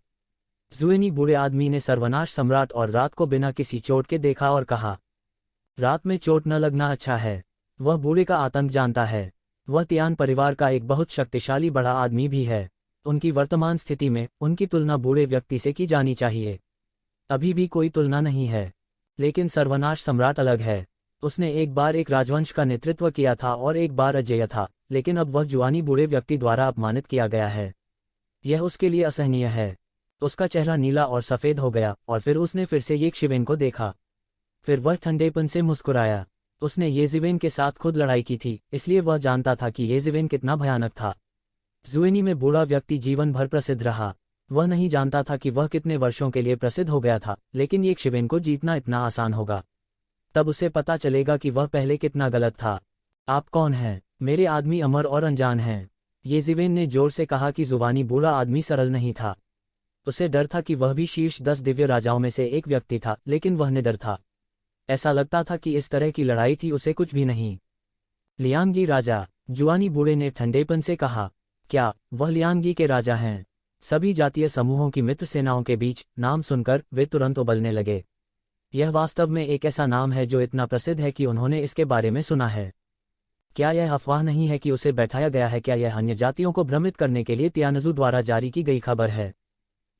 जुएनी बूढ़े आदमी ने सर्वनाश सम्राट और रात को बिना किसी चोट के देखा और कहा, रात में चोट न लगना अच्छा है। वह बूढ़े का आतंक जानता है। वह तियान परिवार का एक बहुत शक्तिशाली बड़ा आदमी भी है। उनकी वर्तमान स्थिति में उनकी तुलना बूढ़े व्यक्ति से की जानी चाहिए। अभी भी कोई तुलना नहीं है। लेकिन सर्वनाश सम्राट अलग है। उसने एक बार एक राजवंश का नेतृत्व किया था और एक बार अजेय था, लेकिन अब वह जुआनी बूढ़े व्यक्ति द्वारा अपमानित किया गया है। यह उसके लिए असहनीय है। उसका चेहरा नीला और सफ़ेद हो गया और फिर उसने फिर से येज़िवेन को देखा। फिर वह ठंडेपन से मुस्कुराया। उसने येज़िवेन के साथ खुद लड़ाई की थी, इसलिए वह जानता था कि येज़िवेन कितना भयानक था। जुएनी में बूढ़ा व्यक्ति जीवन भर प्रसिद्ध रहा। वह नहीं जानता था कि वह कितने वर्षों के लिए प्रसिद्ध हो गया था, लेकिन येज़िवेन को जीतना इतना आसान होगा। तब उसे पता चलेगा कि वह पहले कितना गलत था। आप कौन हैं? मेरे आदमी अमर और अनजान हैं। येज़िवेन ने जोर से कहा कि जुबानी बूढ़ा आदमी सरल नहीं था। उसे डर था कि वह भी शीर्ष 10 दिव्य राजाओं में से एक व्यक्ति था, लेकिन वह निडर था। ऐसा लगता था कि इस तरह की लड़ाई थी उसे कुछ भी नहीं। लियांगी राजा, जुआनी बूढ़े ने ठंडेपन से कहा। क्या वह लियांगी के राजा हैं? सभी जातीय समूहों की मित्र सेनाओं के बीच नाम सुनकर वे तुरंत उबलने लगे। यह वास्तव में एक ऐसा नाम है जो इतना प्रसिद्ध है कि उन्होंने इसके बारे में सुना है। क्या यह अफवाह नहीं है कि उसे बैठाया गया है? क्या यह अन्य जातियों को भ्रमित करने के लिए तियानजू द्वारा जारी की गई खबर है?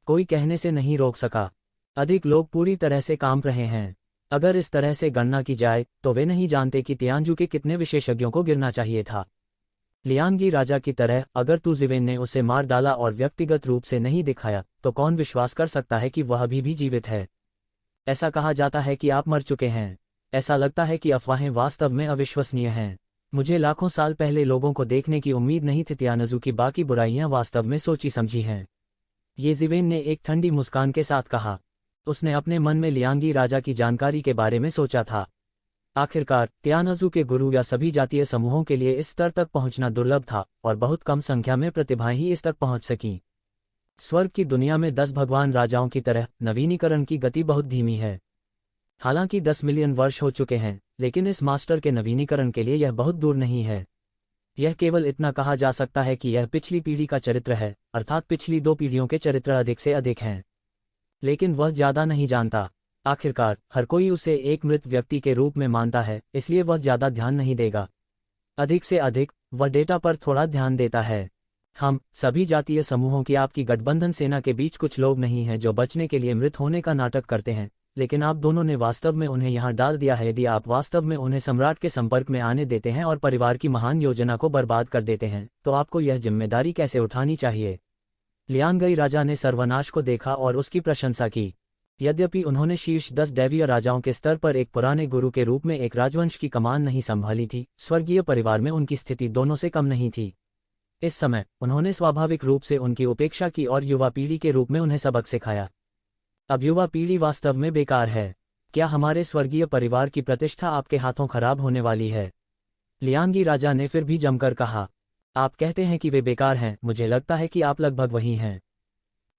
कोई कहने से नहीं रोक सका। अधिक लोग पूरी तरह से कांप रहे हैं। अगर इस तरह से गणना की जाए तो वे नहीं जानते कि तियानजू के कितने विशेषज्ञों को गिरना चाहिए था। लियांगी राजा की तरह अगर तुजिवेन ने उसे मार डाला और व्यक्तिगत रूप से नहीं दिखाया, तो कौन विश्वास कर सकता है कि वह अभी भी जीवित है? ऐसा कहा जाता है कि आप मर चुके हैं। ऐसा लगता है कि अफवाहें वास्तव में अविश्वसनीय हैं। मुझे लाखों साल पहले लोगों को देखने की उम्मीद नहीं थी। तियानजू की बाकी बुराइयां वास्तव में सोची समझी हैं। येज़िवेन ने एक ठंडी मुस्कान के साथ कहा। उसने अपने मन में लियांगी राजा की जानकारी के बारे में सोचा था। आखिरकार तियानजू के गुरु या सभी जातीय समूहों के लिए इस स्तर तक पहुंचना दुर्लभ था, और बहुत कम संख्या में प्रतिभाएं ही इस तक पहुंच सकीं। स्वर्ग की दुनिया में 10 भगवान राजाओं की तरह नवीनीकरण की गति बहुत धीमी है। हालांकि 10 मिलियन वर्ष हो चुके हैं, लेकिन इस मास्टर के नवीनीकरण के लिए यह बहुत दूर नहीं है। यह केवल इतना कहा जा सकता है कि यह पिछली पीढ़ी का चरित्र है, अर्थात पिछली 2 पीढ़ियों के चरित्र अधिक से अधिक हैं। लेकिन वह ज़्यादा नहीं जानता। आखिरकार हर कोई उसे एक मृत व्यक्ति के रूप में मानता है, इसलिए वह ज़्यादा ध्यान नहीं देगा। अधिक से अधिक वह डेटा पर थोड़ा ध्यान देता है। हम सभी जातीय समूहों की आपकी गठबंधन सेना के बीच कुछ लोग नहीं हैं जो बचने के लिए मृत होने का नाटक करते हैं, लेकिन आप दोनों ने वास्तव में उन्हें यहाँ डाल दिया है। यदि आप वास्तव में उन्हें सम्राट के संपर्क में आने देते हैं और परिवार की महान योजना को बर्बाद कर देते हैं, तो आपको यह जिम्मेदारी कैसे उठानी चाहिए? लियांगी राजा ने सर्वनाश को देखा और उसकी प्रशंसा की। यद्यपि उन्होंने शीर्ष 10 दैवीय राजाओं के स्तर पर एक पुराने गुरु के रूप में एक राजवंश की कमान नहीं संभाली थी, स्वर्गीय परिवार में उनकी स्थिति दोनों से कम नहीं थी। इस समय उन्होंने स्वाभाविक रूप से उनकी उपेक्षा की और युवा पीढ़ी के रूप में उन्हें सबक सिखाया। अब युवा पीढ़ी वास्तव में बेकार है। क्या हमारे स्वर्गीय परिवार की प्रतिष्ठा आपके हाथों खराब होने वाली है? लियांगी राजा ने फिर भी जमकर कहा। आप कहते हैं कि वे बेकार हैं, मुझे लगता है कि आप लगभग वही हैं।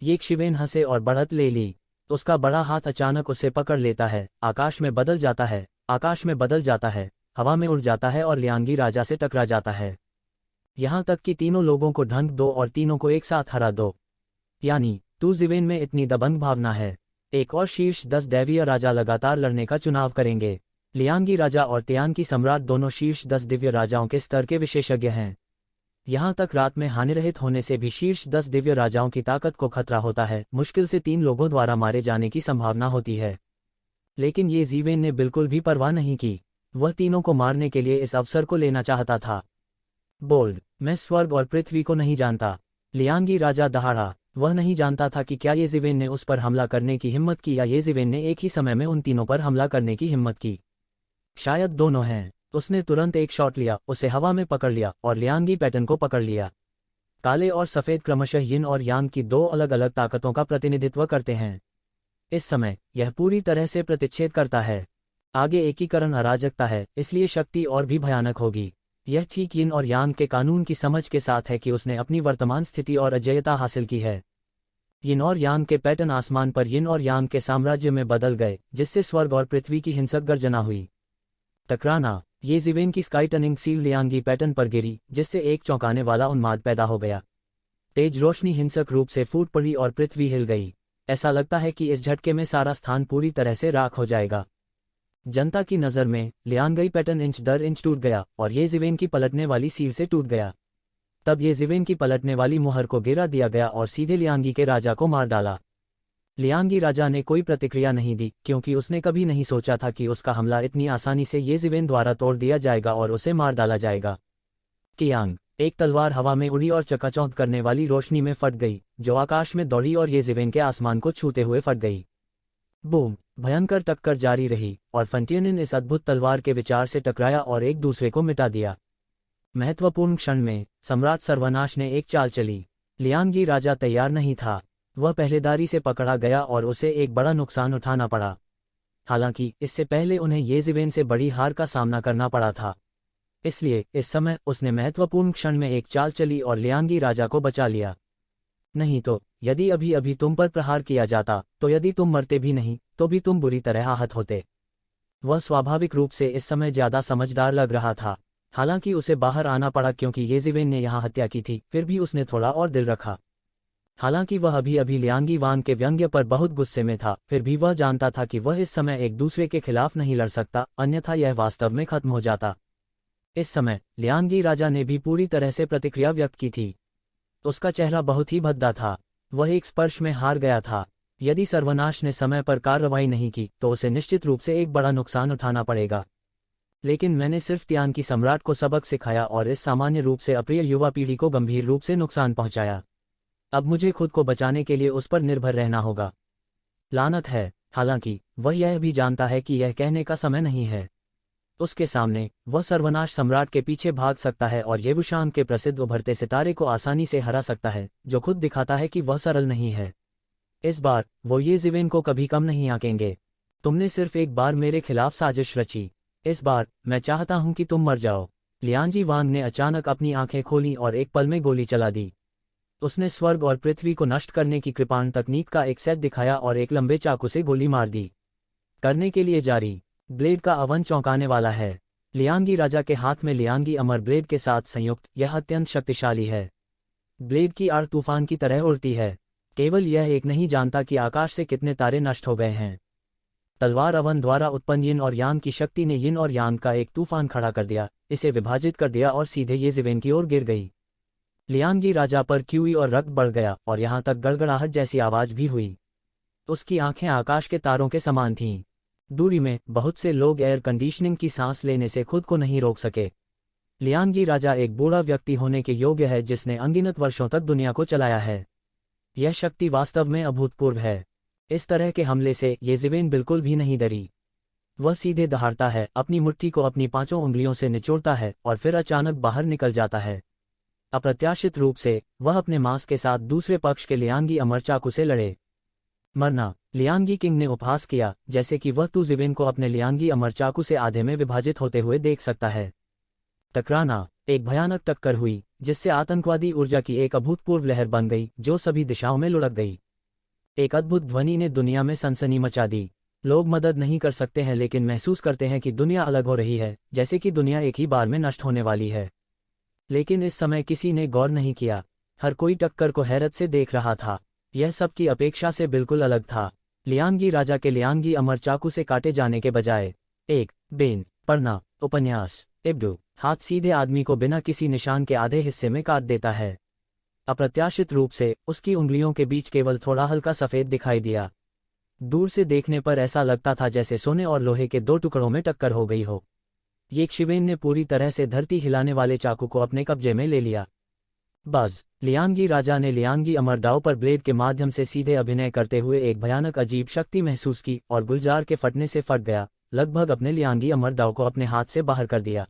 येज़िवेन हंसे और बढ़त ले ली। उसका बड़ा हाथ अचानक उसे पकड़ लेता है, आकाश में बदल जाता है, आकाश में बदल जाता है, हवा में उड़ जाता है और लियांगी राजा से टकरा जाता है। यहाँ तक कि तीनों लोगों को ढंक दो और तीनों को एक साथ हरा दो। यानी तुजिवेन में इतनी दबंग भावना है। एक और शीर्ष 10 दैवीय राजा लगातार लड़ने का चुनाव करेंगे। लियांगी राजा और तियान की सम्राट दोनों शीर्ष 10 दिव्य राजाओं के स्तर के विशेषज्ञ हैं। यहाँ तक रात में हानिरहित होने से भी शीर्ष 10 दिव्य राजाओं की ताकत को खतरा होता है। मुश्किल से 3 लोगों द्वारा मारे जाने की संभावना होती है। लेकिन येज़िवेन ने बिल्कुल भी परवाह नहीं की। वह तीनों को मारने के लिए इस अवसर को लेना चाहता था। बोल्ड, मैं स्वर्ग और पृथ्वी को नहीं जानता। लियांगी राजा दहाड़ा। वह नहीं जानता था कि क्या येज़िवेन ने उस पर हमला करने की हिम्मत की या येज़िवेन ने एक ही समय में उन तीनों पर हमला करने की हिम्मत की। शायद दोनों हैं। उसने तुरंत एक शॉट लिया, उसे हवा में पकड़ लिया और लियांगी पैटर्न को पकड़ लिया। काले और सफ़ेद क्रमशः यिन और यांग की 2 अलग अलग ताकतों का प्रतिनिधित्व करते हैं। इस समय यह पूरी तरह से प्रतिच्छेद करता है। आगे एकीकरण अराजकता है, इसलिए शक्ति और भी भयानक होगी। यह ठीक यिन और यांग के कानून की समझ के साथ है कि उसने अपनी वर्तमान स्थिति और अजेयता हासिल की है। यिन और यांग के पैटर्न आसमान पर यिन और यांग के साम्राज्य में बदल गए, जिससे स्वर्ग और पृथ्वी की हिंसक गर्जना हुई। टकराना। येज़िवेन की स्काई टनिंग सील लियांगी पैटर्न पर गिरी, जिससे एक चौंकाने वाला उन्माद पैदा हो गया। तेज रोशनी हिंसक रूप से फूट पड़ी और पृथ्वी हिल गई। ऐसा लगता है कि इस झटके में सारा स्थान पूरी तरह से राख हो जाएगा। जनता की नज़र में लियांगी पैटर्न इंच दर इंच टूट गया और येज़िवेन की पलटने वाली सील से टूट गया। तब येज़िवेन की पलटने वाली मुहर को गिरा दिया गया और सीधे लियांगी के राजा को मार डाला। लियांगी राजा ने कोई प्रतिक्रिया नहीं दी, क्योंकि उसने कभी नहीं सोचा था कि उसका हमला इतनी आसानी से ये ज़िवेन द्वारा तोड़ दिया जाएगा और उसे मार डाला जाएगा। कियांग, एक तलवार हवा में उड़ी और चकाचौंध करने वाली रोशनी में फट गई, जो आकाश में दौड़ी और ये ज़िवेन के आसमान को छूते हुए फट गई। बूम! भयंकर टक्कर जारी रही, और फंटियनिन इस अद्भुत तलवार के विचार से टकराया और एक दूसरे को मिटा दिया। महत्वपूर्ण क्षण में सम्राट सर्वनाश ने एक चाल चली। लियांगी राजा तैयार नहीं था। वह पहरेदारी से पकड़ा गया और उसे एक बड़ा नुकसान उठाना पड़ा। हालांकि इससे पहले उन्हें ये ज़िवेन से बड़ी हार का सामना करना पड़ा था। इसलिए इस समय उसने महत्वपूर्ण क्षण में एक चाल चली और लियांगी राजा को बचा लिया। नहीं तो यदि अभी अभी तुम पर प्रहार किया जाता, तो यदि तुम मरते भी नहीं तो भी तुम बुरी तरह आहत होते। वह स्वाभाविक रूप से इस समय ज्यादा समझदार लग रहा था। हालांकि उसे बाहर आना पड़ा क्योंकि ये ज़िवेन ने यहाँ हत्या की थी, फिर भी उसने थोड़ा और दिल रखा। हालांकि वह अभी अभी लियांगी वांग के व्यंग्य पर बहुत गुस्से में था, फिर भी वह जानता था कि वह इस समय एक दूसरे के खिलाफ नहीं लड़ सकता, अन्यथा यह वास्तव में खत्म हो जाता। इस समय लियांगी राजा ने भी पूरी तरह से प्रतिक्रिया व्यक्त की थी। उसका चेहरा बहुत ही भद्दा था। वह एक स्पर्श में हार गया था। यदि सर्वनाश ने समय पर कार्रवाई नहीं की तो उसे निश्चित रूप से एक बड़ा नुकसान उठाना पड़ेगा। लेकिन मैंने सिर्फ तियान की सम्राट को सबक सिखाया और इस सामान्य रूप से अप्रिय युवा पीढ़ी को गंभीर रूप से नुकसान पहुंचाया। अब मुझे खुद को बचाने के लिए उस पर निर्भर रहना होगा। लानत है। हालांकि वह यह भी जानता है कि यह कहने का समय नहीं है। उसके सामने वह सर्वनाश सम्राट के पीछे भाग सकता है और येवुशान के प्रसिद्ध उभरते सितारे को आसानी से हरा सकता है, जो खुद दिखाता है कि वह सरल नहीं है। इस बार वो ये ज़िवेन को कभी कम नहीं आंकेंगे। तुमने सिर्फ एक बार मेरे खिलाफ साजिश रची। इस बार मैं चाहता हूं कि तुम मर जाओ। लियांजी वांग ने अचानक अपनी आंखें खोलीं और एक पल में गोली चला दी। उसने स्वर्ग और पृथ्वी को नष्ट करने की कृपाण तकनीक का एक सेट दिखाया और एक लंबे चाकू से गोली मार दी। करने के लिए जारी। ब्लेड का अवन चौंकाने वाला है। लियांगी राजा के हाथ में लियांगी अमर ब्लेड के साथ संयुक्त यह अत्यंत शक्तिशाली है। ब्लेड की आड़ तूफान की तरह उड़ती है। केवल यह एक नहीं जानता कि आकाश से कितने तारे नष्ट हो गए हैं। तलवार अवन द्वारा उत्पन्न यिन और यांग की शक्ति ने यिन और यांग का एक तूफान खड़ा कर दिया, इसे विभाजित कर दिया और सीधे ये ज़िवेन की ओर गिर गई। लियांगी राजा पर क्यूई और रक्त बढ़ गया और यहाँ तक गड़गड़ाहट जैसी आवाज भी हुई। उसकी आंखें आकाश के तारों के समान थीं। दूरी में बहुत से लोग एयर कंडीशनिंग की सांस लेने से खुद को नहीं रोक सके। लियांगी राजा एक बूढ़ा व्यक्ति होने के योग्य है जिसने अनगिनत वर्षों तक दुनिया को चलाया है। यह शक्ति वास्तव में अभूतपूर्व है। इस तरह के हमले से ये ज़िवेन बिल्कुल भी नहीं डरी। वह सीधे दहाड़ता है, अपनी मुट्ठी को अपनी 5 उंगलियों से निचोड़ता है और फिर अचानक बाहर निकल जाता है। अप्रत्याशित रूप से वह अपने मांस के साथ दूसरे पक्ष के लियांगी अमर चाकू से लड़े। मरना। लियांगी किंग ने उपहास किया, जैसे कि वह तू ज़िवेन को अपने लियांगी अमर चाकू से आधे में विभाजित होते हुए देख सकता है। टकराना। एक भयानक टक्कर हुई, जिससे आतंकवादी ऊर्जा की एक अभूतपूर्व लहर बन गई जो सभी दिशाओं में लुढ़क गई। एक अद्भुत ध्वनि ने दुनिया में सनसनी मचा दी। लोग मदद नहीं कर सकते हैं लेकिन महसूस करते हैं कि दुनिया अलग हो रही है, जैसे कि दुनिया एक ही बार में नष्ट होने वाली है। लेकिन इस समय किसी ने गौर नहीं किया। हर कोई टक्कर को हैरत से देख रहा था। यह सबकी अपेक्षा से बिल्कुल अलग था। लियांगी राजा के लियांगी अमर चाकू से काटे जाने के बजाय एक बेन पढ़ना। उपन्यास। इब्डू। हाथ सीधे आदमी को बिना किसी निशान के आधे हिस्से में काट देता है। अप्रत्याशित रूप से उसकी उंगलियों के बीच केवल थोड़ा हल्का सफेद दिखाई दिया। दूर से देखने पर ऐसा लगता था जैसे सोने और लोहे के 2 टुकड़ों में टक्कर हो गई हो। ये ज़िवेन ने पूरी तरह से धरती हिलाने वाले चाकू को अपने कब्जे में ले लिया। बस। लियांगी राजा ने लियांगी अमर दाव पर ब्लेड के माध्यम से सीधे अभिनय करते हुए एक भयानक अजीब शक्ति महसूस की और गुलजार के फटने से फट गया, लगभग अपने लियांगी अमर दाव को अपने हाथ से बाहर कर दिया।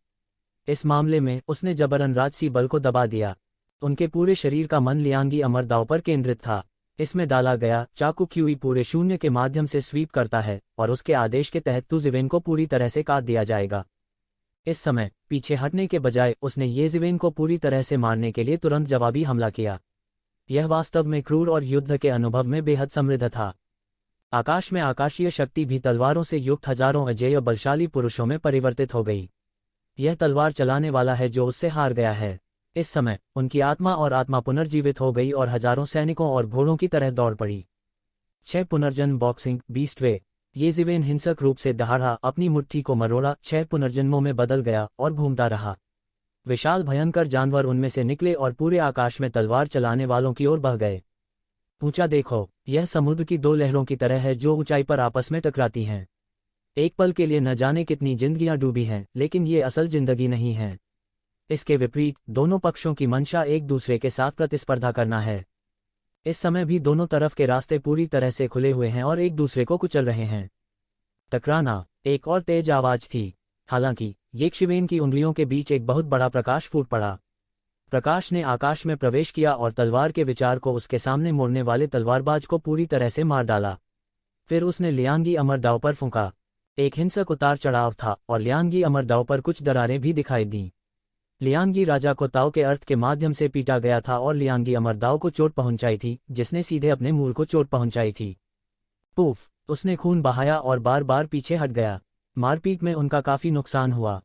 इस मामले में उसने जबरन राजसी बल को दबा दिया। उनके पूरे शरीर का मन लियांगी अमर दाव पर केंद्रित था। इसमें डाला गया चाकू क्यूई पूरे शून्य के माध्यम से स्वीप करता है और उसके आदेश के तहत तू ज़िवेन को पूरी तरह से काट दिया जाएगा। इस समय पीछे हटने के बजाय उसने ये ज़िवेन को पूरी तरह से मारने के लिए तुरंत जवाबी हमला किया। यह वास्तव में क्रूर और युद्ध के अनुभव में बेहद समृद्ध था। आकाश में आकाशीय शक्ति भी तलवारों से युक्त हजारों अजेय बलशाली पुरुषों में परिवर्तित हो गई। यह तलवार चलाने वाला है जो उससे हार गया है। इस समय उनकी आत्मा और आत्मा पुनर्जीवित हो गई और हजारों सैनिकों और घोड़ों की तरह दौड़ पड़ी। 6 पुनर्जन्म बॉक्सिंग बीस्ट वे। ये ज़िवेन हिंसक रूप से दहाड़ा, अपनी मुट्ठी को मरोड़ा, 6 पुनर्जन्मों में बदल गया और घूमता रहा। विशाल भयंकर जानवर उनमें से निकले और पूरे आकाश में तलवार चलाने वालों की ओर बह गए। ऊंचा देखो, यह समुद्र की दो लहरों की तरह है जो ऊंचाई पर आपस में टकराती हैं। एक पल के लिए न जाने कितनी जिंदगियां डूबी हैं, लेकिन ये असल जिंदगी नहीं है। इसके विपरीत दोनों पक्षों की मंशा एक दूसरे के साथ प्रतिस्पर्धा करना है। इस समय भी दोनों तरफ के रास्ते पूरी तरह से खुले हुए हैं और एक दूसरे को कुचल रहे हैं। टकराना। एक और तेज आवाज थी। हालांकि येशिवेन की उंगलियों के बीच एक बहुत बड़ा प्रकाश फूट पड़ा। प्रकाश ने आकाश में प्रवेश किया और तलवार के विचार को उसके सामने मोड़ने वाले तलवारबाज को पूरी तरह से मार डाला। फिर उसने लियांगी अमरदाव पर फूंका। एक हिंसक उतार चढ़ाव था और लियांगी अमरदाव पर कुछ दरारें भी दिखाई दीं। लियांगी राजा को ताव के अर्थ के माध्यम से पीटा गया था और लियांगी अमरदाव को चोट पहुंचाई थी, जिसने सीधे अपने मूल को चोट पहुंचाई थी। पूफ! उसने खून बहाया और बार बार पीछे हट गया। मारपीट में उनका काफी नुकसान हुआ।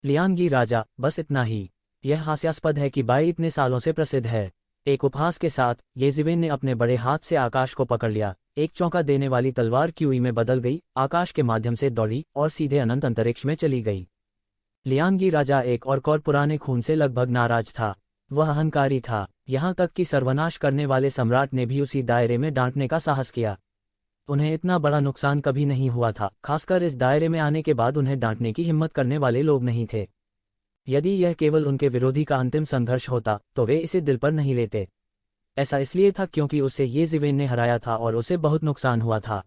लियांगी राजा, बस इतना ही। यह हास्यास्पद है कि बाई इतने सालों से प्रसिद्ध है। एक उपहास के साथ येजिवेन ने अपने बड़े हाथ से आकाश को पकड़ लिया। एक चौंका देने वाली तलवार क्यूई में बदल गई, आकाश के माध्यम से दौड़ी और सीधे अनंत अंतरिक्ष में चली गई। लियांगी राजा एक और पुराने खून से लगभग नाराज था। वह अहंकारी था, यहाँ तक कि सर्वनाश करने वाले सम्राट ने भी उसी दायरे में डांटने का साहस किया। उन्हें इतना बड़ा नुकसान कभी नहीं हुआ था, खासकर इस दायरे में आने के बाद उन्हें डांटने की हिम्मत करने वाले लोग नहीं थे। यदि यह केवल उनके विरोधी का अंतिम संघर्ष होता तो वे इसे दिल पर नहीं लेते। ऐसा इसलिए था क्योंकि उसे येजिवेन ने हराया था और उसे बहुत नुकसान हुआ था।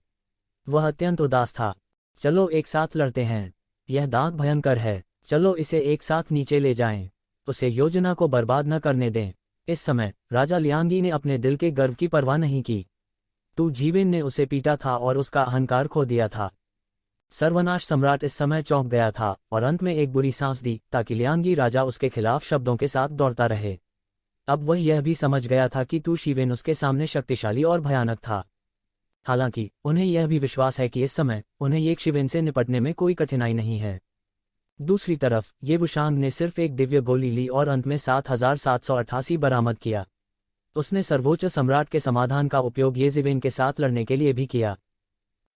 वह अत्यंत उदास था। चलो एक साथ लड़ते हैं। यह दांत भयंकर है। चलो इसे एक साथ नीचे ले जाएं। उसे योजना को बर्बाद न करने दें। इस समय राजा लियांगी ने अपने दिल के गर्व की परवाह नहीं की। तू जीवेन ने उसे पीटा था और उसका अहंकार खो दिया था। सर्वनाश सम्राट इस समय चौंक गया था और अंत में एक बुरी सांस दी ताकि लियांगी राजा उसके खिलाफ शब्दों के साथ दौड़ता रहे। अब वह यह भी समझ गया था कि तू शिवेन उसके सामने शक्तिशाली और भयानक था। हालांकि उन्हें यह भी विश्वास है कि इस समय उन्हें येशिवेन से निपटने में कोई कठिनाई नहीं है। दूसरी तरफ ये वुशांग ने सिर्फ एक दिव्य गोली ली और अंत में 7788 बरामद किया। उसने सर्वोच्च सम्राट के समाधान का उपयोग येजिवेन के साथ लड़ने के लिए भी किया।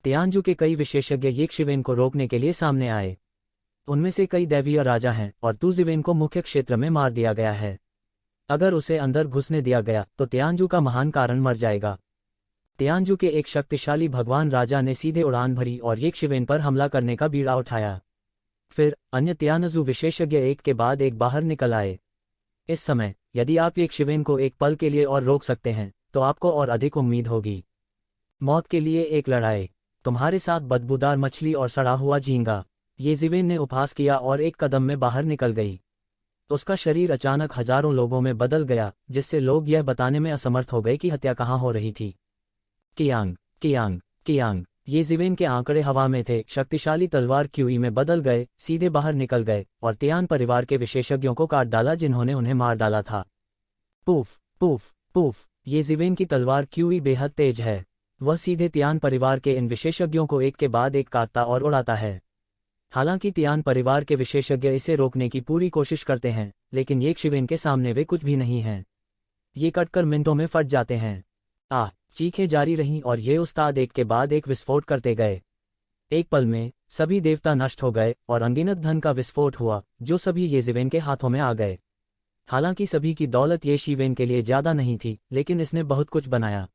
तियानजू के कई विशेषज्ञ येशिवेन को रोकने के लिए सामने आए। उनमें से कई दैवीय राजा हैं और तुजिवेन को मुख्य क्षेत्र में मार दिया गया है। अगर उसे अंदर घुसने दिया गया तो तियानजू का महान कारण मर जाएगा। तियानजू के एक शक्तिशाली भगवान राजा ने सीधे उड़ान भरी और येशिवेन पर हमला करने का बीड़ा उठाया। फिर अन्य तियानजू विशेषज्ञ एक के बाद एक बाहर निकल आए। इस समय यदि आप येशिवेन को एक पल के लिए और रोक सकते हैं तो आपको और अधिक उम्मीद होगी। मौत के लिए एक लड़ाई। तुम्हारे साथ बदबूदार मछली और सड़ा हुआ झींगा। येजिवेन ने उपहास किया और एक कदम में बाहर निकल गई। उसका शरीर अचानक हजारों लोगों में बदल गया, जिससे लोग यह बताने में असमर्थ हो गए कि हत्या कहाँ हो रही थी। कियांग, कियांग, कियांग। येजिवेन के आंकड़े हवा में थे। शक्तिशाली तलवार क्यूई में बदल गए, सीधे बाहर निकल गए और तियान परिवार के विशेषज्ञों को काट डाला जिन्होंने उन्हें मार डाला था। Poof, poof, poof. येजिवेन की तलवार क्यूई बेहद तेज है। वह सीधे तियान परिवार के इन विशेषज्ञों को एक के बाद एक काटता और उड़ाता है। हालांकि तियान परिवार के विशेषज्ञ इसे रोकने की पूरी कोशिश करते हैं, लेकिन येशिवेन के सामने वे कुछ भी नहीं हैं। ये कटकर मिनटों में फट जाते हैं। चीखें जारी रहीं और ये उस्ताद एक के बाद एक विस्फोट करते गए। एक पल में सभी देवता नष्ट हो गए और अनगिनत धन का विस्फोट हुआ जो सभी येजिवेन के हाथों में आ गए। हालांकि सभी की दौलत येशिवेन के लिए ज्यादा नहीं थी, लेकिन इसने बहुत कुछ बनाया।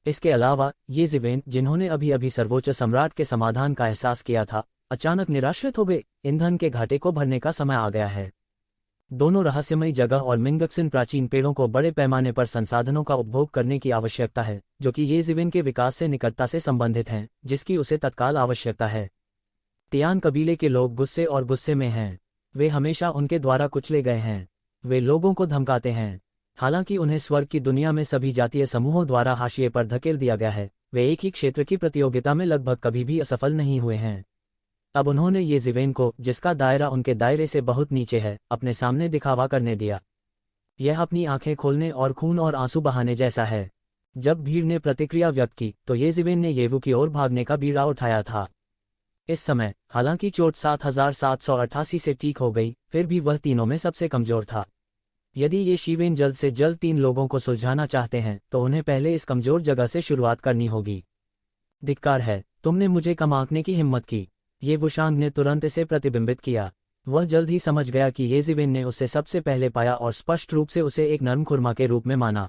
इसके अलावा येजिवेन, जिन्होंने अभी अभी सर्वोच्च सम्राट के समाधान का एहसास किया था, अचानक निराश्रित हो गए। ईंधन के घाटे को भरने का समय आ गया है। दोनों रहस्यमयी जगह और मिंगक्सिन प्राचीन पेड़ों को बड़े पैमाने पर संसाधनों का उपभोग करने की आवश्यकता है, जो कि येजिवेन के विकास से निकटता से संबंधित हैं, जिसकी उसे तत्काल आवश्यकता है। तियान कबीले के लोग गुस्से और गुस्से में हैं। वे हमेशा उनके द्वारा कुचले गए हैं। वे लोगों को धमकाते हैं। हालांकि उन्हें स्वर्ग की दुनिया में सभी जातीय समूहों द्वारा हाशिए पर धकेल दिया गया है, वे एक ही क्षेत्र की प्रतियोगिता में लगभग कभी भी असफल नहीं हुए हैं। अब उन्होंने येजिवेन को, जिसका दायरा उनके दायरे से बहुत नीचे है, अपने सामने दिखावा करने दिया। यह अपनी आंखें खोलने और खून और आंसू बहाने जैसा है। जब भीड़ ने प्रतिक्रिया व्यक्त की तो येजिवेन ने येवू की ओर भागने का बीड़ा उठाया था। इस समय हालांकि चोट 7788 से ठीक हो गई, फिर भी वह तीनों में सबसे कमजोर था। यदि येशिवेन जल्द से जल्द 3 लोगों को सुलझाना चाहते हैं तो उन्हें पहले इस कमजोर जगह से शुरुआत करनी होगी। धिक्कार है, तुमने मुझे कम आंकने की हिम्मत की। ये वुशांग ने तुरंत इसे प्रतिबिंबित किया। वह जल्द ही समझ गया कि येजिवेन ने उसे सबसे पहले पाया और स्पष्ट रूप से उसे एक नर्म खुरमा के रूप में माना।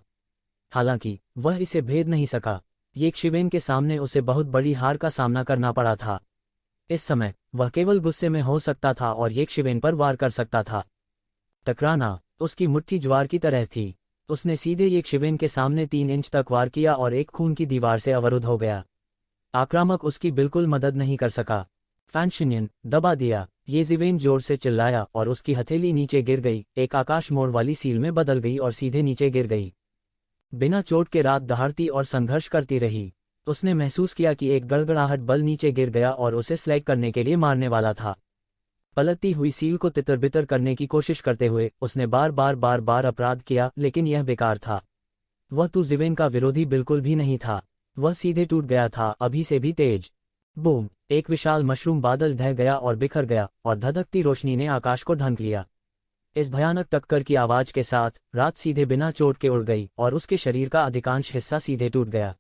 हालांकि वह इसे भेद नहीं सका। येकशिवेन के सामने उसे बहुत बड़ी हार का सामना करना पड़ा था। इस समय वह केवल गुस्से में हो सकता था और येकशिवेन पर वार कर सकता था। टकराना उसकी मुट्ठी ज्वार की तरह थी। उसने सीधे येकशिवेन के सामने 3 इंच तक वार किया और एक खून की दीवार से अवरुद्ध हो गया। आक्रामक उसकी बिल्कुल मदद नहीं कर सका। फैनशिनियन दबा दिया। येजीवेन जोर से चिल्लाया और उसकी हथेली नीचे गिर गई, एक आकाश मोड़ वाली सील में बदल गई और सीधे नीचे गिर गई। बिना चोट के रात दहाड़ती और संघर्ष करती रही। उसने महसूस किया कि एक गड़गड़ाहट बल नीचे गिर गया और उसे स्लैग करने के लिए मारने वाला था। पलटती हुई सील को तितर-बितर करने की कोशिश करते हुए उसने बार बार अपराध किया, लेकिन यह बेकार था। वह तुजीवेन का विरोधी बिल्कुल भी नहीं था। वह सीधे टूट गया था, अभी से भी तेज। बूम! एक विशाल मशरूम बादल ढह गया और बिखर गया और धधकती रोशनी ने आकाश को ढक लिया। इस भयानक टक्कर की आवाज के साथ रात सीधे बिना चोट के उड़ गई और उसके शरीर का अधिकांश हिस्सा सीधे टूट गया।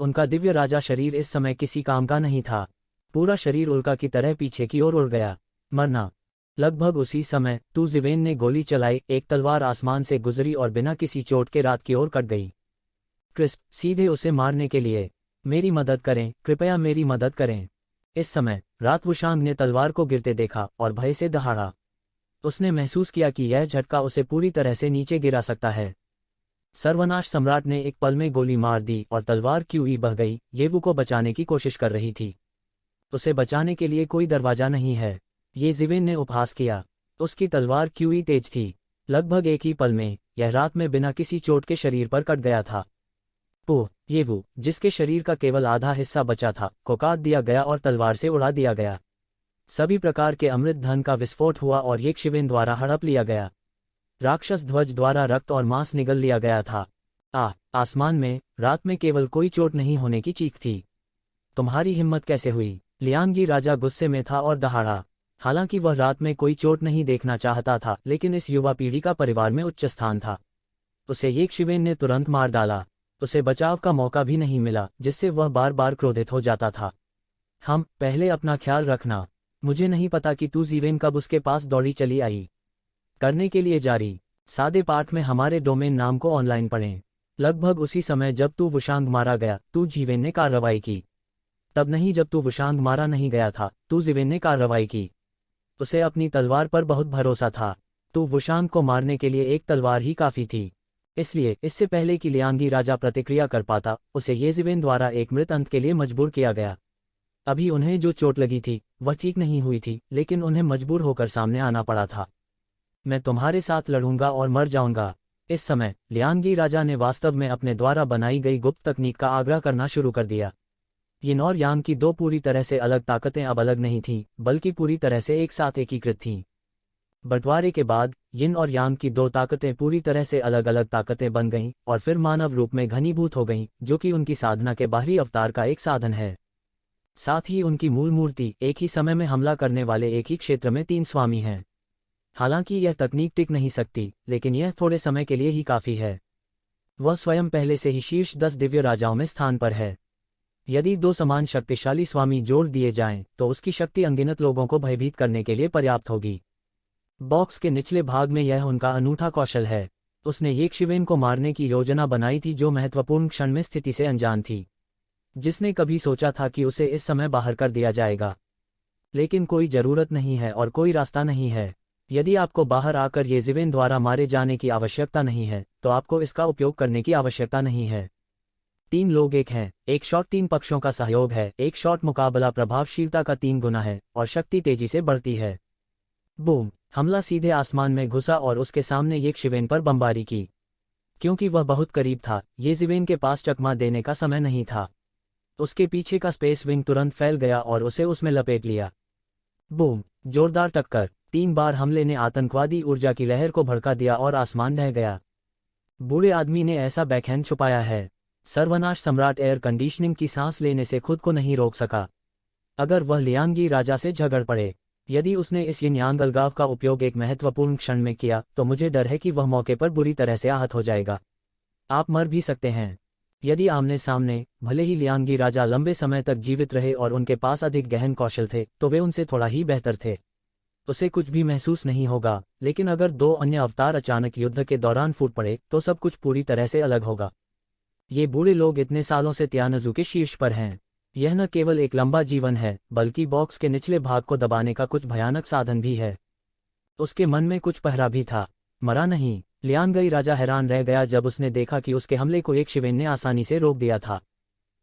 उनका दिव्य राजा शरीर इस समय किसी काम का नहीं था। पूरा शरीर उल्का की तरह पीछे की ओर उड़ गया। मरना। लगभग उसी समय तुजीवेन ने गोली चलाई, एक तलवार आसमान से गुजरी और बिना किसी चोट के रात की ओर कट गई। क्रिस्प सीधे उसे मारने के लिए। मेरी मदद करें, कृपया मेरी मदद करें। इस समय रात वुशांग ने तलवार को गिरते देखा और भय से दहाड़ा। उसने महसूस किया कि यह झटका उसे पूरी तरह से नीचे गिरा सकता है। सर्वनाश सम्राट ने एक पल में गोली मार दी और तलवार क्यूई बह गई। येवू को बचाने की कोशिश कर रही थी। उसे बचाने के लिए कोई दरवाजा नहीं है, येजीवेन ने उपहास किया। उसकी तलवार क्यूई तेज थी। लगभग एक ही पल में यह रात में बिना किसी चोट के शरीर पर कट गया था। पुह! येवू, जिसके शरीर का केवल आधा हिस्सा बचा था, को काट दिया गया और तलवार से उड़ा दिया गया। सभी प्रकार के अमृत धन का विस्फोट हुआ और येकशिवेन द्वारा हड़प लिया गया। राक्षस ध्वज द्वारा रक्त और मांस निगल लिया गया था। आसमान में रात में केवल कोई चोट नहीं होने की चीख थी। तुम्हारी हिम्मत कैसे हुई? लियांगी राजा गुस्से में था और दहाड़ा। हालांकि वह रात में कोई चोट नहीं देखना चाहता था, लेकिन इस युवा पीढ़ी का परिवार में उच्च स्थान था। उसे येकशिवेन ने तुरंत मार डाला। उसे बचाव का मौका भी नहीं मिला, जिससे वह बार बार क्रोधित हो जाता था। हम पहले अपना ख्याल रखना। मुझे नहीं पता कि तुजीवेन कब उसके पास दौड़ी चली आई। करने के लिए जारी। सादे पाठ में हमारे डोमेन नाम को ऑनलाइन पढ़ें। लगभग उसी समय जब वुशांग मारा गया, तुजीवेन ने कार्रवाई की। तब नहीं जब वुशांग मारा नहीं गया था, तुजीवेन ने कार्रवाई की। उसे अपनी तलवार पर बहुत भरोसा था। वुशांग को मारने के लिए एक तलवार ही काफी थी। इसलिए इससे पहले कि लियांगी राजा प्रतिक्रिया कर पाता, उसे येजीवेन द्वारा एक मृत अंत के लिए मजबूर किया गया। अभी उन्हें जो चोट लगी थी वह ठीक नहीं हुई थी, लेकिन उन्हें मजबूर होकर सामने आना पड़ा था। मैं तुम्हारे साथ लड़ूंगा और मर जाऊंगा। इस समय लियांगी राजा ने वास्तव में अपने द्वारा बनाई गई गुप्त तकनीक का आग्रह करना शुरू कर दिया। यिन और यांग की दो पूरी तरह से अलग ताकतें अब अलग नहीं थीं, बल्कि पूरी तरह से एक साथ एकीकृत थीं। बंटवारे के बाद यिन और यांग की दो ताकतें पूरी तरह से अलग अलग ताकतें बन गईं और फिर मानव रूप में घनीभूत हो गईं, जो कि उनकी साधना के बाहरी अवतार का एक साधन है। साथ ही उनकी मूल मूर्ति एक ही समय में हमला करने वाले एक ही क्षेत्र में 3 स्वामी हैं। हालांकि यह तकनीक टिक नहीं सकती, लेकिन यह थोड़े समय के लिए ही काफी है। वह स्वयं पहले से ही शीर्ष 10 दिव्य राजाओं में स्थान पर है। यदि 2 समान शक्तिशाली स्वामी जोड़ दिए जाएं, तो उसकी शक्ति अनगिनत लोगों को भयभीत करने के लिए पर्याप्त होगी। बॉक्स के निचले भाग में यह उनका अनूठा कौशल है। उसने येकशिवेन को मारने की योजना बनाई थी, जो महत्वपूर्ण क्षण में स्थिति से अनजान थी। जिसने कभी सोचा था कि उसे इस समय बाहर कर दिया जाएगा? लेकिन कोई जरूरत नहीं है और कोई रास्ता नहीं है। यदि आपको बाहर आकर येजीवेन द्वारा मारे जाने की आवश्यकता नहीं है, तो आपको इसका उपयोग करने की आवश्यकता नहीं है। 3 लोग एक हैं, एक शॉट 3 पक्षों का सहयोग है, एक शॉट मुकाबला प्रभावशीलता का 3 गुना है और शक्ति तेजी से बढ़ती है। बूम! हमला सीधे आसमान में घुसा और उसके सामने येकशिवेन पर बमबारी की। क्योंकि वह बहुत करीब था, येजीवेन के पास चकमा देने का समय नहीं था। उसके पीछे का स्पेस विंग तुरंत फैल गया और उसे उसमें लपेट लिया। बूम! जोरदार टक्कर। 3 बार हमले ने आतंकवादी ऊर्जा की लहर को भड़का दिया और आसमान ढह गया। बूढ़े आदमी ने ऐसा बैकहैंड छुपाया है। सर्वनाश सम्राट एयर कंडीशनिंग की सांस लेने से खुद को नहीं रोक सका। अगर वह लियांगी राजा से झगड़ पड़े, यदि उसने इस यिन यांग अलगाव का उपयोग एक महत्वपूर्ण क्षण में किया, तो मुझे डर है कि वह मौके पर बुरी तरह से आहत हो जाएगा। आप मर भी सकते हैं। यदि आमने सामने, भले ही लियांगी राजा लंबे समय तक जीवित रहे और उनके पास अधिक गहन कौशल थे, तो वे उनसे थोड़ा ही बेहतर थे। उसे कुछ भी महसूस नहीं होगा, लेकिन अगर 2 अन्य अवतार अचानक युद्ध के दौरान फूट पड़े, तो सब कुछ पूरी तरह से अलग होगा। ये बूढ़े लोग इतने सालों से तियानजू के शीर्ष पर हैं। यह न केवल एक लंबा जीवन है, बल्कि बॉक्स के निचले भाग को दबाने का कुछ भयानक साधन भी है। उसके मन में कुछ पहरा भी था। मरा नहीं। लियांगई राजा हैरान रह गया जब उसने देखा कि उसके हमले को एक शिवेन ने आसानी से रोक दिया था।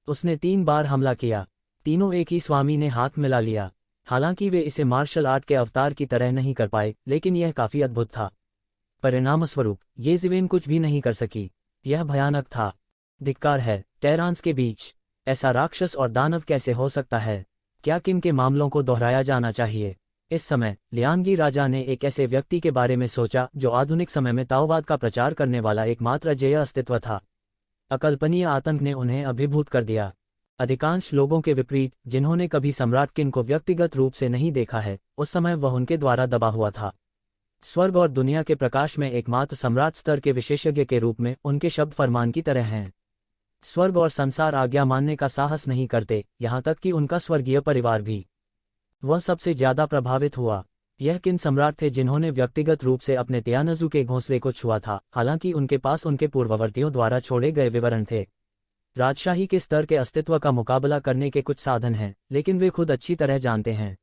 उसने 3 बार हमला किया। तीनों एक ही स्वामी ने हाथ मिला लिया। हालांकि वे इसे मार्शल आर्ट के अवतार की तरह नहीं कर पाए, लेकिन यह काफी अद्भुत था। परिणामस्वरूप ये जिवेन कुछ भी नहीं कर सकी। यह भयानक था। धिक्कार है टेरांस के बीच। ऐसा राक्षस और दानव कैसे हो सकता है? क्या किन के मामलों को दोहराया जाना चाहिए? इस समय लियांगी राजा ने एक ऐसे व्यक्ति के बारे में सोचा जो आधुनिक समय में ताओवाद का प्रचार करने वाला एकमात्र अजेय अस्तित्व था। अकल्पनीय आतंक ने उन्हें अभिभूत कर दिया। अधिकांश लोगों के विपरीत, जिन्होंने कभी सम्राट किन को व्यक्तिगत रूप से नहीं देखा है, उस समय वह उनके द्वारा दबा हुआ था। स्वर्ग और दुनिया के प्रकाश में एकमात्र सम्राट स्तर के विशेषज्ञ के रूप में उनके शब्द फरमान की तरह हैं। स्वर्ग और संसार आज्ञा मानने का साहस नहीं करते, यहाँ तक कि उनका स्वर्गीय परिवार भी। वह सबसे ज्यादा प्रभावित हुआ। यह किन सम्राट थे जिन्होंने व्यक्तिगत रूप से अपने तियानजू के घोंसले को छुआ था, हालांकि उनके पास उनके पूर्ववर्तियों द्वारा छोड़े गए विवरण थे। राजशाही के स्तर के अस्तित्व का मुकाबला करने के कुछ साधन हैं, लेकिन वे खुद अच्छी तरह जानते हैं।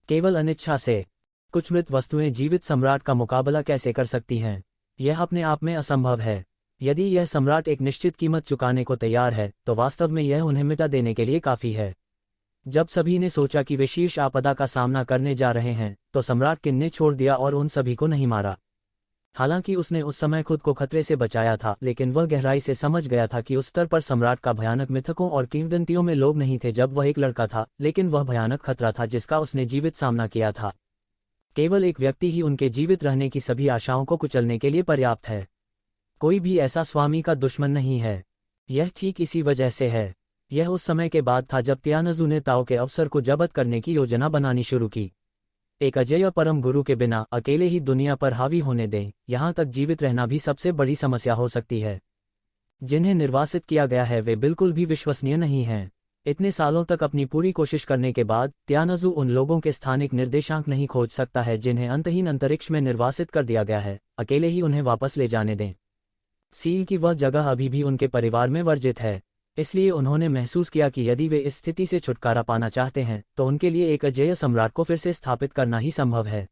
केवल अनिच्छा से कुछ मृत वस्तुएं जीवित सम्राट का मुकाबला कैसे कर सकती हैं? यह अपने आप में असंभव है। यदि यह सम्राट एक निश्चित कीमत चुकाने को तैयार है, तो वास्तव में यह उन्हें मिटा देने के लिए काफी है। जब सभी ने सोचा कि वे शीर्ष आपदा का सामना करने जा रहे हैं, तो सम्राट किन ने छोड़ दिया और उन सभी को नहीं मारा। हालांकि उसने उस समय खुद को खतरे से बचाया था, लेकिन वह गहराई से समझ गया था कि उस स्तर पर सम्राट का भयानक मिथकों और किंवदंतियों में लोग नहीं थे जब वह एक लड़का था, लेकिन वह भयानक खतरा था जिसका उसने जीवित सामना किया था। केवल एक व्यक्ति ही उनके जीवित रहने की सभी आशाओं को कुचलने के लिए पर्याप्त है। कोई भी ऐसा स्वामी का दुश्मन नहीं है। यह ठीक इसी वजह से है। यह उस समय के बाद था जब तियानजू ने ताओ के अवसर को जब्त करने की योजना बनानी शुरू की। एक अजेय परम गुरु के बिना अकेले ही दुनिया पर हावी होने दें, यहाँ तक जीवित रहना भी सबसे बड़ी समस्या हो सकती है। जिन्हें निर्वासित किया गया है वे बिल्कुल भी विश्वसनीय नहीं हैं। इतने सालों तक अपनी पूरी कोशिश करने के बाद तियानजू उन लोगों के स्थानिक निर्देशांक नहीं खोज सकता है जिन्हें अंतहीन अंतरिक्ष में निर्वासित कर दिया गया है। अकेले ही उन्हें वापस ले जाने दें। सील की वह जगह अभी भी उनके परिवार में वर्जित है। इसलिए उन्होंने महसूस किया कि यदि वे इस स्थिति से छुटकारा पाना चाहते हैं, तो उनके लिए एक अजेय सम्राट को फिर से स्थापित करना ही संभव है।